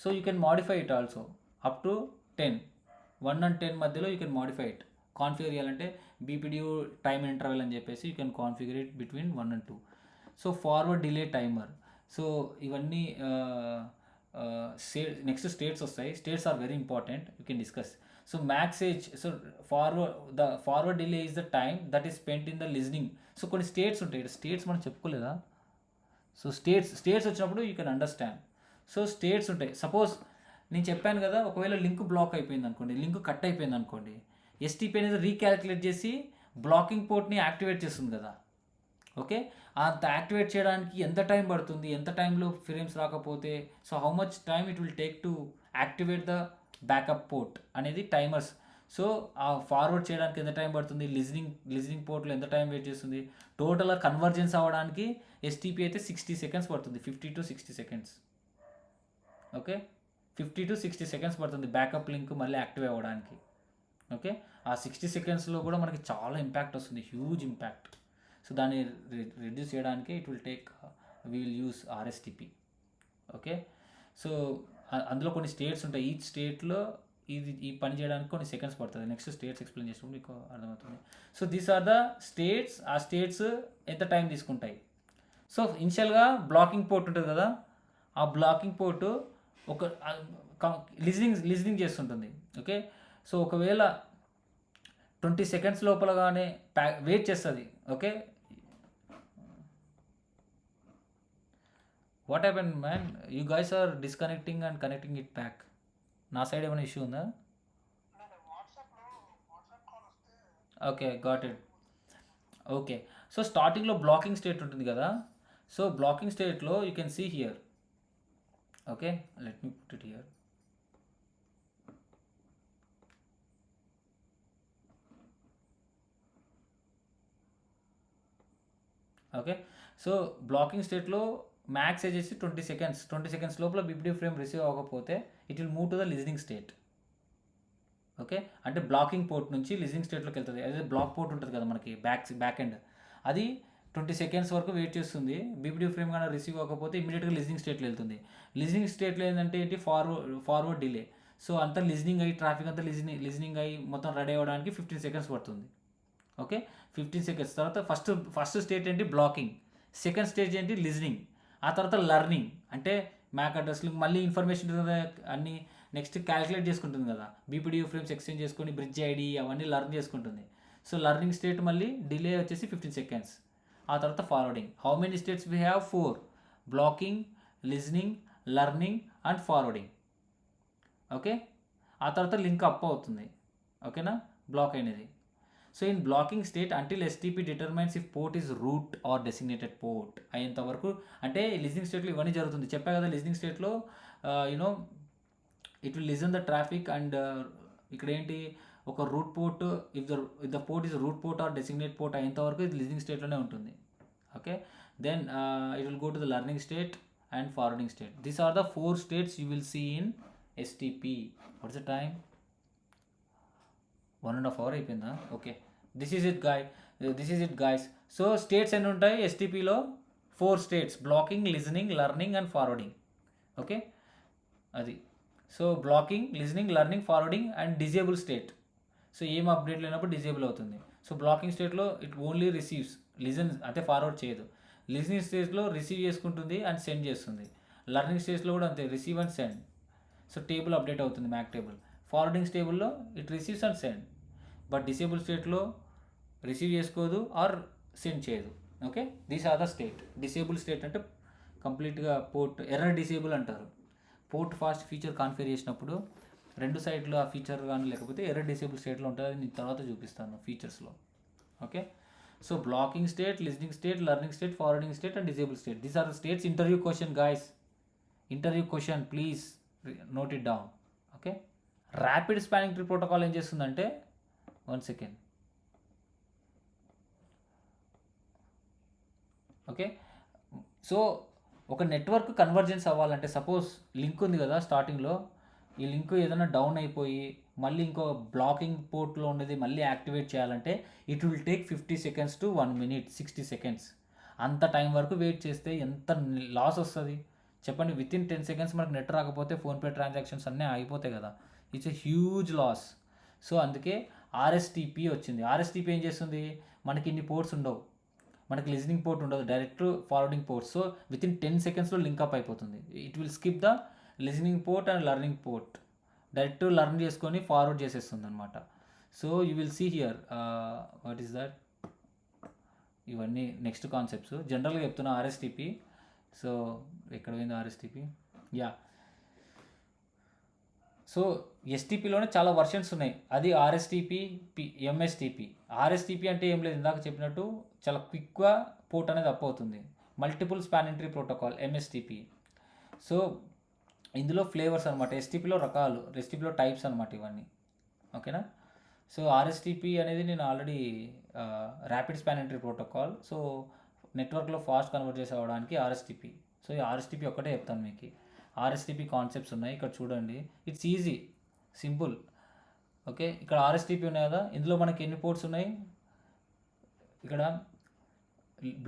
So you can modify it also up to 10, 1 and 10 మధ్యలో you can modify it. Configure చేయాలంటే BPDU time interval అని చెప్పేసి you can configure it between 1 and 2. So forward delay timer, so ఇవన్నీ next states వస్తాయి. States are very important, you can discuss. So max age, so forward delay is the time that is spent in the listening. So కొన్ని states ఉంటాయి, states మనం చెప్పుకోలేదా. So states వచ్చినప్పుడు you can understand. So states ఉంటాయి. Suppose నేను చెప్పాను కదా, ఒకవేళ లింక్ బ్లాక్ అయిపోయింది అనుకోండి, లింక్ కట్ అయిపోయింది అనుకోండి, STP అనేది రీక్యాలిక్యులేట్ చేసి బ్లాకింగ్ పోర్ట్ని యాక్టివేట్ చేస్తుంది కదా. ఓకే, అంత యాక్టివేట్ చేయడానికి ఎంత టైం పడుతుంది, ఎంత టైంలో ఫ్రేమ్స్ రాకపోతే, so how much time it will take to activate the backup port అనేది టైమర్స్. సో ఆ ఫార్వర్డ్ చేయడానికి ఎంత టైం పడుతుంది, లిజనింగ్ పోర్ట్లో ఎంత టైం వెయిట్ చేస్తుంది, టోటల్గా కన్వర్జెన్స్ అవ్వడానికి STP అయితే 60 seconds పడుతుంది, 50 to 60 seconds. Okay, 50 to 60 seconds పడుతుంది బ్యాకప్ లింక్ మళ్ళీ యాక్టివ్ అవ్వడానికి. ఓకే, ఆ 60 secondsలో కూడా మనకి చాలా ఇంపాక్ట్ వస్తుంది, హ్యూజ్ ఇంపాక్ట్. సో దాన్ని రిడ్యూస్ చేయడానికి it will take, we will use RSTP. Okay, so అందులో కొన్ని స్టేట్స్ ఉంటాయి, ఈచ్ స్టేట్లో ఈ పని చేయడానికి కొన్ని సెకండ్స్ పడుతుంది. నెక్స్ట్ స్టేట్స్ ఎక్స్ప్లెయిన్ చేసినప్పుడు మీకు అర్థమవుతుంది. So these are the states. ఆ స్టేట్స్ ఎంత టైం తీసుకుంటాయి. సో ఇనిషియల్గా బ్లాకింగ్ పోర్ట్ ఉంటుంది కదా, ఆ బ్లాకింగ్ పోర్టు ఒక లిజనింగ్ చేస్తుంటుంది. ఓకే, సో ఒకవేళ 20 seconds లోపలగానే వెయిట్ చేస్తుంది. Okay, what happen man, you guys are disconnecting and connecting it back. నా సైడ్ ఏమైనా ఇష్యూ ఉందా? Okay, got it. Okay, so స్టార్టింగ్లో బ్లాకింగ్ స్టేట్ ఉంటుంది కదా. సో బ్లాకింగ్ స్టేట్లో you can see here. Okay, let me put it here. Okay, so blocking స్టేట్లో max వచ్చేసి 20 seconds. 20 seconds లోపల బీపీడీ ఫ్రేమ్ రిసీవ్ అవ్వకపోతే it will move to the listening state. Okay, అంటే blocking port నుంచి listening స్టేట్లోకి వెళ్తుంది. అదే block port ఉంటుంది కదా మనకి బ్యాక్ ఎండ్, అది 20 సెకండ్స్ వరకు వెయిట్ చేస్తుంది. బీపీడీ ఫ్రేమ్ కానీ రిసీవ్ అవ్వకపోతే ఇమీడియట్గా లిజనింగ్ స్టేట్లో వెళ్తుంది. లిజనింగ్ స్టేట్లో ఏంటంటే ఏంటి, ఫార్వర్డ్ డిలే. సో అంతా లిజనింగ్ అయ్యి, ట్రాఫిక్ అంతా లిజనింగ్ అయ్యి మొత్తం రెడీ అవ్వడానికి 15 సెకండ్స్ పడుతుంది. ఓకే, 15 సెకండ్స్ తర్వాత ఫస్ట్ స్టేట్ ఏంటి, బ్లాకింగ్. సెకండ్ స్టేజ్ ఏంటి, లిజనింగ్. ఆ తర్వాత లర్నింగ్, అంటే మ్యాక్ అడ్రస్లు మళ్ళీ ఇన్ఫర్మేషన్ అన్నీ నెక్స్ట్ క్యాలిక్యులేట్ చేసుకుంటుంది కదా. బీపీడీ ఫ్రేమ్స్ ఎక్స్చేంజ్ చేసుకొని బ్రిడ్జ్ ఐడి అవన్నీ లర్న్ చేసుకుంటుంది. సో లర్నింగ్ స్టేట్ మళ్ళీ డిలే వచ్చేసి 15 సెకండ్స్. ఆ తర్వాత forwarding. How many states we have? 4. Blocking, listening, learning and forwarding. Okay, ఆ తర్వాత లింక్ అప్ అవుతుంది. ఓకేనా, బ్లాక్ అయినది. So in blocking state until STP determines if port is root or designated port అయ్యేంత వరకు, అంటే లిజనింగ్ స్టేట్లో ఇవన్నీ జరుగుతుంది. చెప్పా కదా, లిజనింగ్ స్టేట్లో you know it will listen the traffic and ఇక్కడ ఏంటి, ఒక root port, if the port is root port or designate port అయ్యేంత వరకు ఇది లిజనింగ్ స్టేట్లోనే ఉంటుంది. Okay, then it will go to the learning state and forwarding state. These are the 4 states you will see in STP. What's the time? 1.5 hours అయిపోయిందా? Okay, this is it guys. So states ఎన్ని ఉంటాయి ఎస్టీపీలో? 4 states: blocking, listening, learning and forwarding. Okay, అది. So blocking, listening, learning, forwarding and disable state. So ఏం update లేనప్పుడు disable అవుతుంది. So blocking స్టేట్లో it only receives, listen అయితే forward చేయదు. లిజనింగ్ స్టేజ్లో రిసీవ్ చేసుకుంటుంది అండ్ సెండ్ చేస్తుంది. లర్నింగ్ స్టేజ్లో కూడా అంతే, receive and send. So table update అవుతుంది, మ్యాక్ టేబుల్. ఫార్వర్డింగ్ టేబుల్లో it receives and send. But disable స్టేట్లో రిసీవ్ చేసుకోదు ఆర్ సెండ్ చేయదు. Okay, these are the state. Disable state అంటే కంప్లీట్గా పోర్ట్ ఎర్రర్ డిసేబుల్ అంటారు. పోర్ట్ ఫాస్ట్ ఫీచర్ కాన్ఫిగర్ చేసినప్పుడు 2 సైడ్లో ఆ ఫీచర్ కానీ లేకపోతే ఎర్రర్ డిసేబుల్ స్టేట్లో ఉంటుంది. అది నేను తర్వాత చూపిస్తాను ఫీచర్స్లో. Okay, so blocking state, listening state, learning state, forwarding state and disable state. These are the states. Interview question guys, interview question, please note it down. Okay, rapid spanning tree protocol ఏం చేస్తుందంటే, 1 second. Okay, so ఒక network convergence అవ్వాలంటే, suppose link ఉంది కదా స్టార్టింగ్లో, ఈ link ఏదైనా down అయిపోయి మళ్ళీ ఇంకో బ్లాకింగ్ పోర్ట్లో ఉండేది మళ్ళీ యాక్టివేట్ చేయాలంటే it will take 50 seconds to 1 minute, 60 seconds. అంత టైం వరకు వెయిట్ చేస్తే ఎంత లాస్ వస్తుంది చెప్పండి. వితిన్ 10 seconds మనకు నెట్ రాకపోతే ఫోన్పే ట్రాన్సాక్షన్స్ అన్నీ అయిపోతాయి కదా. It's a huge loss. So అందుకే ఆర్ఎస్టీపీ వచ్చింది. ఆర్ఎస్టీపీ ఏం చేస్తుంది, మనకి ఇన్ని పోర్ట్స్ ఉండవు, మనకి లిజనింగ్ పోర్ట్ ఉండదు, direct forwarding port. So within 10 secondsలో లింక్అప్ అయిపోతుంది. It will skip the listening port and learning port, direct learn చేసుకొని ఫార్వర్డ్ చేసేస్తుంది అనమాట. So you will see here what is that, ఇవన్నీ నెక్స్ట్ కాన్సెప్ట్స్. జనరల్గా చెప్తున్నా ఆర్ఎస్టీపీ. సో ఎక్కడ పోయింది ఆర్ఎస్టీపీ? యా, సో ఎస్టీపీలోనే చాలా వర్షన్స్ ఉన్నాయి. అది ఆర్ఎస్టీపీ, ఎంఎస్టీపీ. ఆర్ఎస్టీపీ అంటే ఏం లేదు, ఇందాక చెప్పినట్టు చాలా క్విక్గా పోర్ట్ అనేది అప్ అవుతుంది. Multiple span entry protocol, MSTP. So ఇందులో ఫ్లేవర్స్ అనమాట. ఎస్టీపీలో రకాలు, ఎస్టీపీలో టైప్స్ అనమాట ఇవన్నీ. ఓకేనా, సో ఆర్ఎస్టీపీ అనేది నేను already rapid span entry protocol. So నెట్వర్క్లో ఫాస్ట్ కన్వర్ట్ చేసి అవ్వడానికి ఆర్ఎస్టీపీ. సో ఈ ఆర్ఎస్టీపీ ఒక్కటే చెప్తాను మీకు. ఆర్ఎస్టీపీ కాన్సెప్ట్స్ ఉన్నాయి ఇక్కడ చూడండి. It's easy, simple. ఓకే, ఇక్కడ ఆర్ఎస్టీపీ ఉన్నాయి కదా, ఇందులో మనకి ఎన్ని పోర్ట్స్ ఉన్నాయి, ఇక్కడ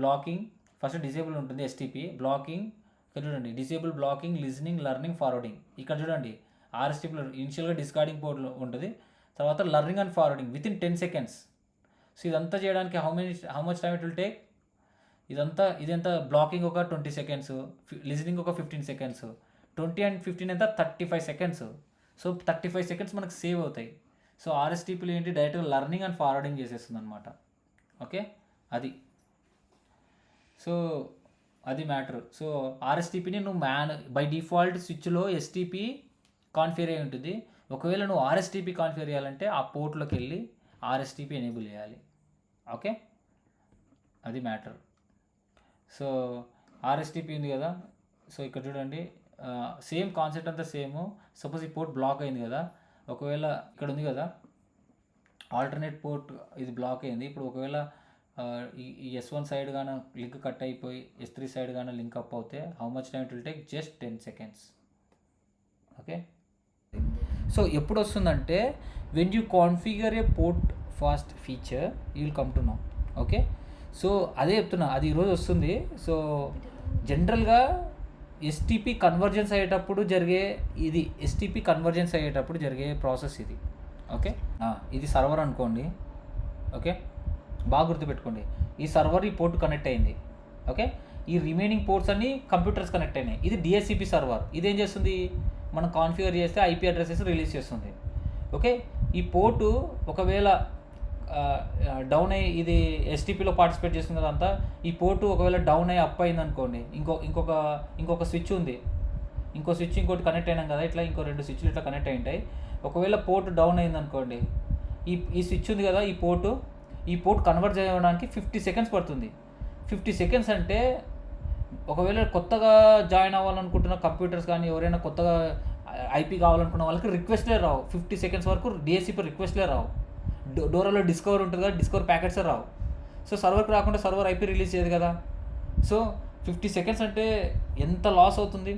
బ్లాకింగ్ ఫస్ట్ డిసేబుల్ ఉంటుంది ఎస్టీపీ. బ్లాకింగ్ ఇక్కడ చూడండి, disable, blocking, listening, learning, forwarding. ఇక్కడ చూడండి ఆర్ఎస్టీపీలో ఇనిషియల్గా డిస్కార్డింగ్ పోర్ట్లో ఉంటుంది, తర్వాత learning and forwarding within 10 seconds. So ఇదంతా చేయడానికి how much time it will take? ఇదంతా బ్లాకింగ్ ఒక 20 seconds, లిజనింగ్ ఒక 15 seconds, 20 and 15 ఎంత 35 seconds. సో 35 seconds మనకు సేవ్ అవుతాయి. సో ఆర్ఎస్టీపీలో ఏంటి, డైరెక్ట్గా లర్నింగ్ అండ్ ఫార్వర్డింగ్ చేసేస్తుంది అనమాట. ఓకే, అది. సో అది మ్యాటర్. సో ఆర్ఎస్టీపీని నువ్వు బై డిఫాల్ట్ స్విచ్లో ఎస్టీపీ కాన్ఫిగర్ అయి ఉంటుంది. ఒకవేళ నువ్వు ఆర్ఎస్టీపీ కాన్ఫిగర్ చేయాలంటే ఆ పోర్ట్లోకి వెళ్ళి ఆర్ఎస్టీపీ ఎనేబుల్ చేయాలి. ఓకే, అది మ్యాటర్. సో ఆర్ఎస్టీపీ ఉంది కదా, సో ఇక్కడ చూడండి సేమ్ కాన్సెప్ట్ అంతా సేమ్. సపోజ్ ఈ పోర్ట్ బ్లాక్ అయింది కదా, ఒకవేళ ఇక్కడ ఉంది కదా ఆల్టర్నేట్ పోర్ట్ ఇది బ్లాక్ అయింది. ఇప్పుడు ఒకవేళ ఈ S1 సైడ్ గాన లింక్ కట్ అయిపోయి S3 సైడ్ గాన లింక్ అప్ అవుతే how much time it will take? Just 10 seconds. Okay, so ఎప్పుడు వస్తుందంటే when you configure A port fast feature you will come to know. Okay, so అదే చెప్తున్నా, అది ఈరోజు వస్తుంది. సో జనరల్గా ఎస్టీపీ కన్వర్జెన్స్ అయ్యేటప్పుడు జరిగే ప్రాసెస్ ఇది. ఓకే, ఇది సర్వర్ అనుకోండి. ఓకే, బాగా గుర్తుపెట్టుకోండి, ఈ సర్వర్ ఈ పోర్ట్ కనెక్ట్ అయింది. ఓకే, ఈ రిమైనింగ్ పోర్ట్స్ అన్ని కంప్యూటర్స్ కనెక్ట్ అయినాయి. ఇది డిఎస్సిపి సర్వర్. ఇదేం చేస్తుంది? మనం కాన్ఫిగర్ చేస్తే ఐపీ అడ్రసెస్ రిలీజ్ చేస్తుంది. ఓకే, ఈ పోర్టు ఒకవేళ డౌన్ అయ్యి ఇది ఎస్టీపీలో పార్టిసిపేట్ చేస్తుంది కదంతా, ఈ పోర్టు ఒకవేళ డౌన్ అయ్యి అప్ అయింది అనుకోండి, ఇంకొక స్విచ్ ఉంది, ఇంకో స్విచ్ ఇంకోటి కనెక్ట్ అయినాం కదా, ఇట్లా ఇంకో 2 స్విచ్లు ఇట్లా కనెక్ట్ అయి ఉంటాయి. ఒకవేళ పోర్ట్ డౌన్ అయింది అనుకోండి, ఈ స్విచ్ ఉంది కదా, ఈ పోర్ట్ కన్వర్ట్ చేయడానికి 50 seconds పడుతుంది. 50 seconds అంటే ఒకవేళ కొత్తగా జాయిన్ అవ్వాలనుకుంటున్న కంప్యూటర్స్ కానీ ఎవరైనా కొత్తగా ఐపీ కావాలనుకున్న వాళ్ళకి రిక్వెస్ట్లే రావు. 50 seconds వరకు డిఎస్సిపి రిక్వెస్ట్లే రావు. డోరాలో డిస్కవర్ ఉంటుంది కదా, డిస్కవర్ ప్యాకెట్సే రావు. సో సర్వర్కి రాకుండా సర్వర్ ఐపీ రిలీజ్ చేయదు కదా. సో 50 seconds అంటే ఎంత లాస్ అవుతుంది.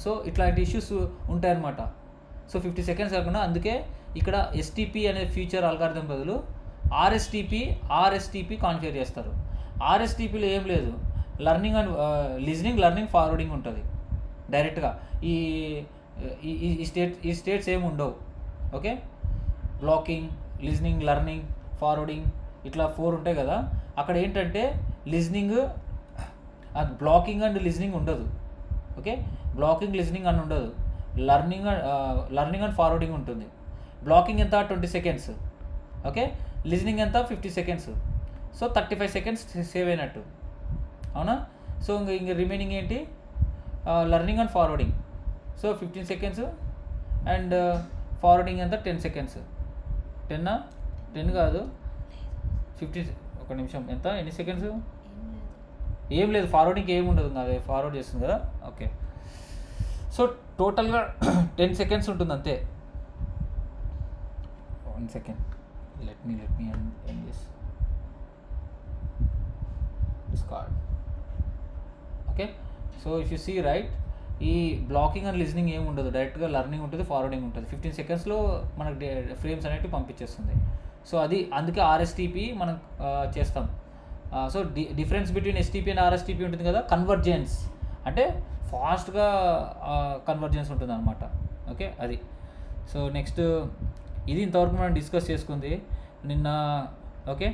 సో ఇట్లాంటి ఇష్యూస్ ఉంటాయన్నమాట. సో 50 seconds కాకుండా అందుకే ఇక్కడ ఎస్టీపీ అనే ఫ్యూచర్ అల్గారిథం బదులు ఆర్ఎస్టీపీ కాన్ఫిగర్ చేస్తారు. ఆర్ఎస్టీపీలో ఏం లేదు, లర్నింగ్ ఫార్వర్డింగ్ ఉంటుంది డైరెక్ట్గా. ఈ స్టేట్స్ ఏమి ఉండవు. Okay, blocking, listening, learning, forwarding ఇట్లా 4 ఉంటాయి కదా. అక్కడ ఏంటంటే బ్లాకింగ్ అండ్ లిజనింగ్ ఉండదు. ఓకే, బ్లాకింగ్ లిజనింగ్ అని ఉండదు. లర్నింగ్ అండ్ ఫార్వర్డింగ్ ఉంటుంది. బ్లాకింగ్ ఎంత? 20 seconds. ఓకే, లిజనింగ్ ఎంత? 50 seconds. సో 35 seconds సేవ్ అయినట్టు, అవునా? సో ఇంక రిమైనింగ్ ఏంటి? Learning and forwarding. So 15 seconds and forwarding ఎంత? 10 seconds. 10 కాదు 15. ఒక నిమిషం, ఎంత? ఎన్ని సెకండ్స్? ఏం లేదు, ఫార్వర్డింగ్ ఏమి ఉండదు, అదే ఫార్వర్డ్ చేస్తుంది కదా. ఓకే, సో టోటల్గా 10 seconds ఉంటుంది అంతే. 1 second, let me end this card. Okay, so if you see right, ఈ బ్లాకింగ్ అండ్ లిజనింగ్ ఏమి ఉండదు, డైరెక్ట్గా లర్నింగ్ ఉంటుంది, ఫార్వర్డింగ్ ఉంటుంది. 15 secondsలో మనకు ఫ్రేమ్స్ అనేవి పంపించేస్తుంది. సో అందుకే ఆర్ఎస్టీపీ మనం చేస్తాం. So difference between STP and ఆర్ఎస్టీపీ ఉంటుంది కదా, కన్వర్జెన్స్ అంటే ఫాస్ట్గా కన్వర్జెన్స్ ఉంటుంది అనమాట. ఓకే, అది. సో నెక్స్ట్ ఇది ఇంతవరకు మనం డిస్కస్ చేసుకుంది నిన్న. ఓకే.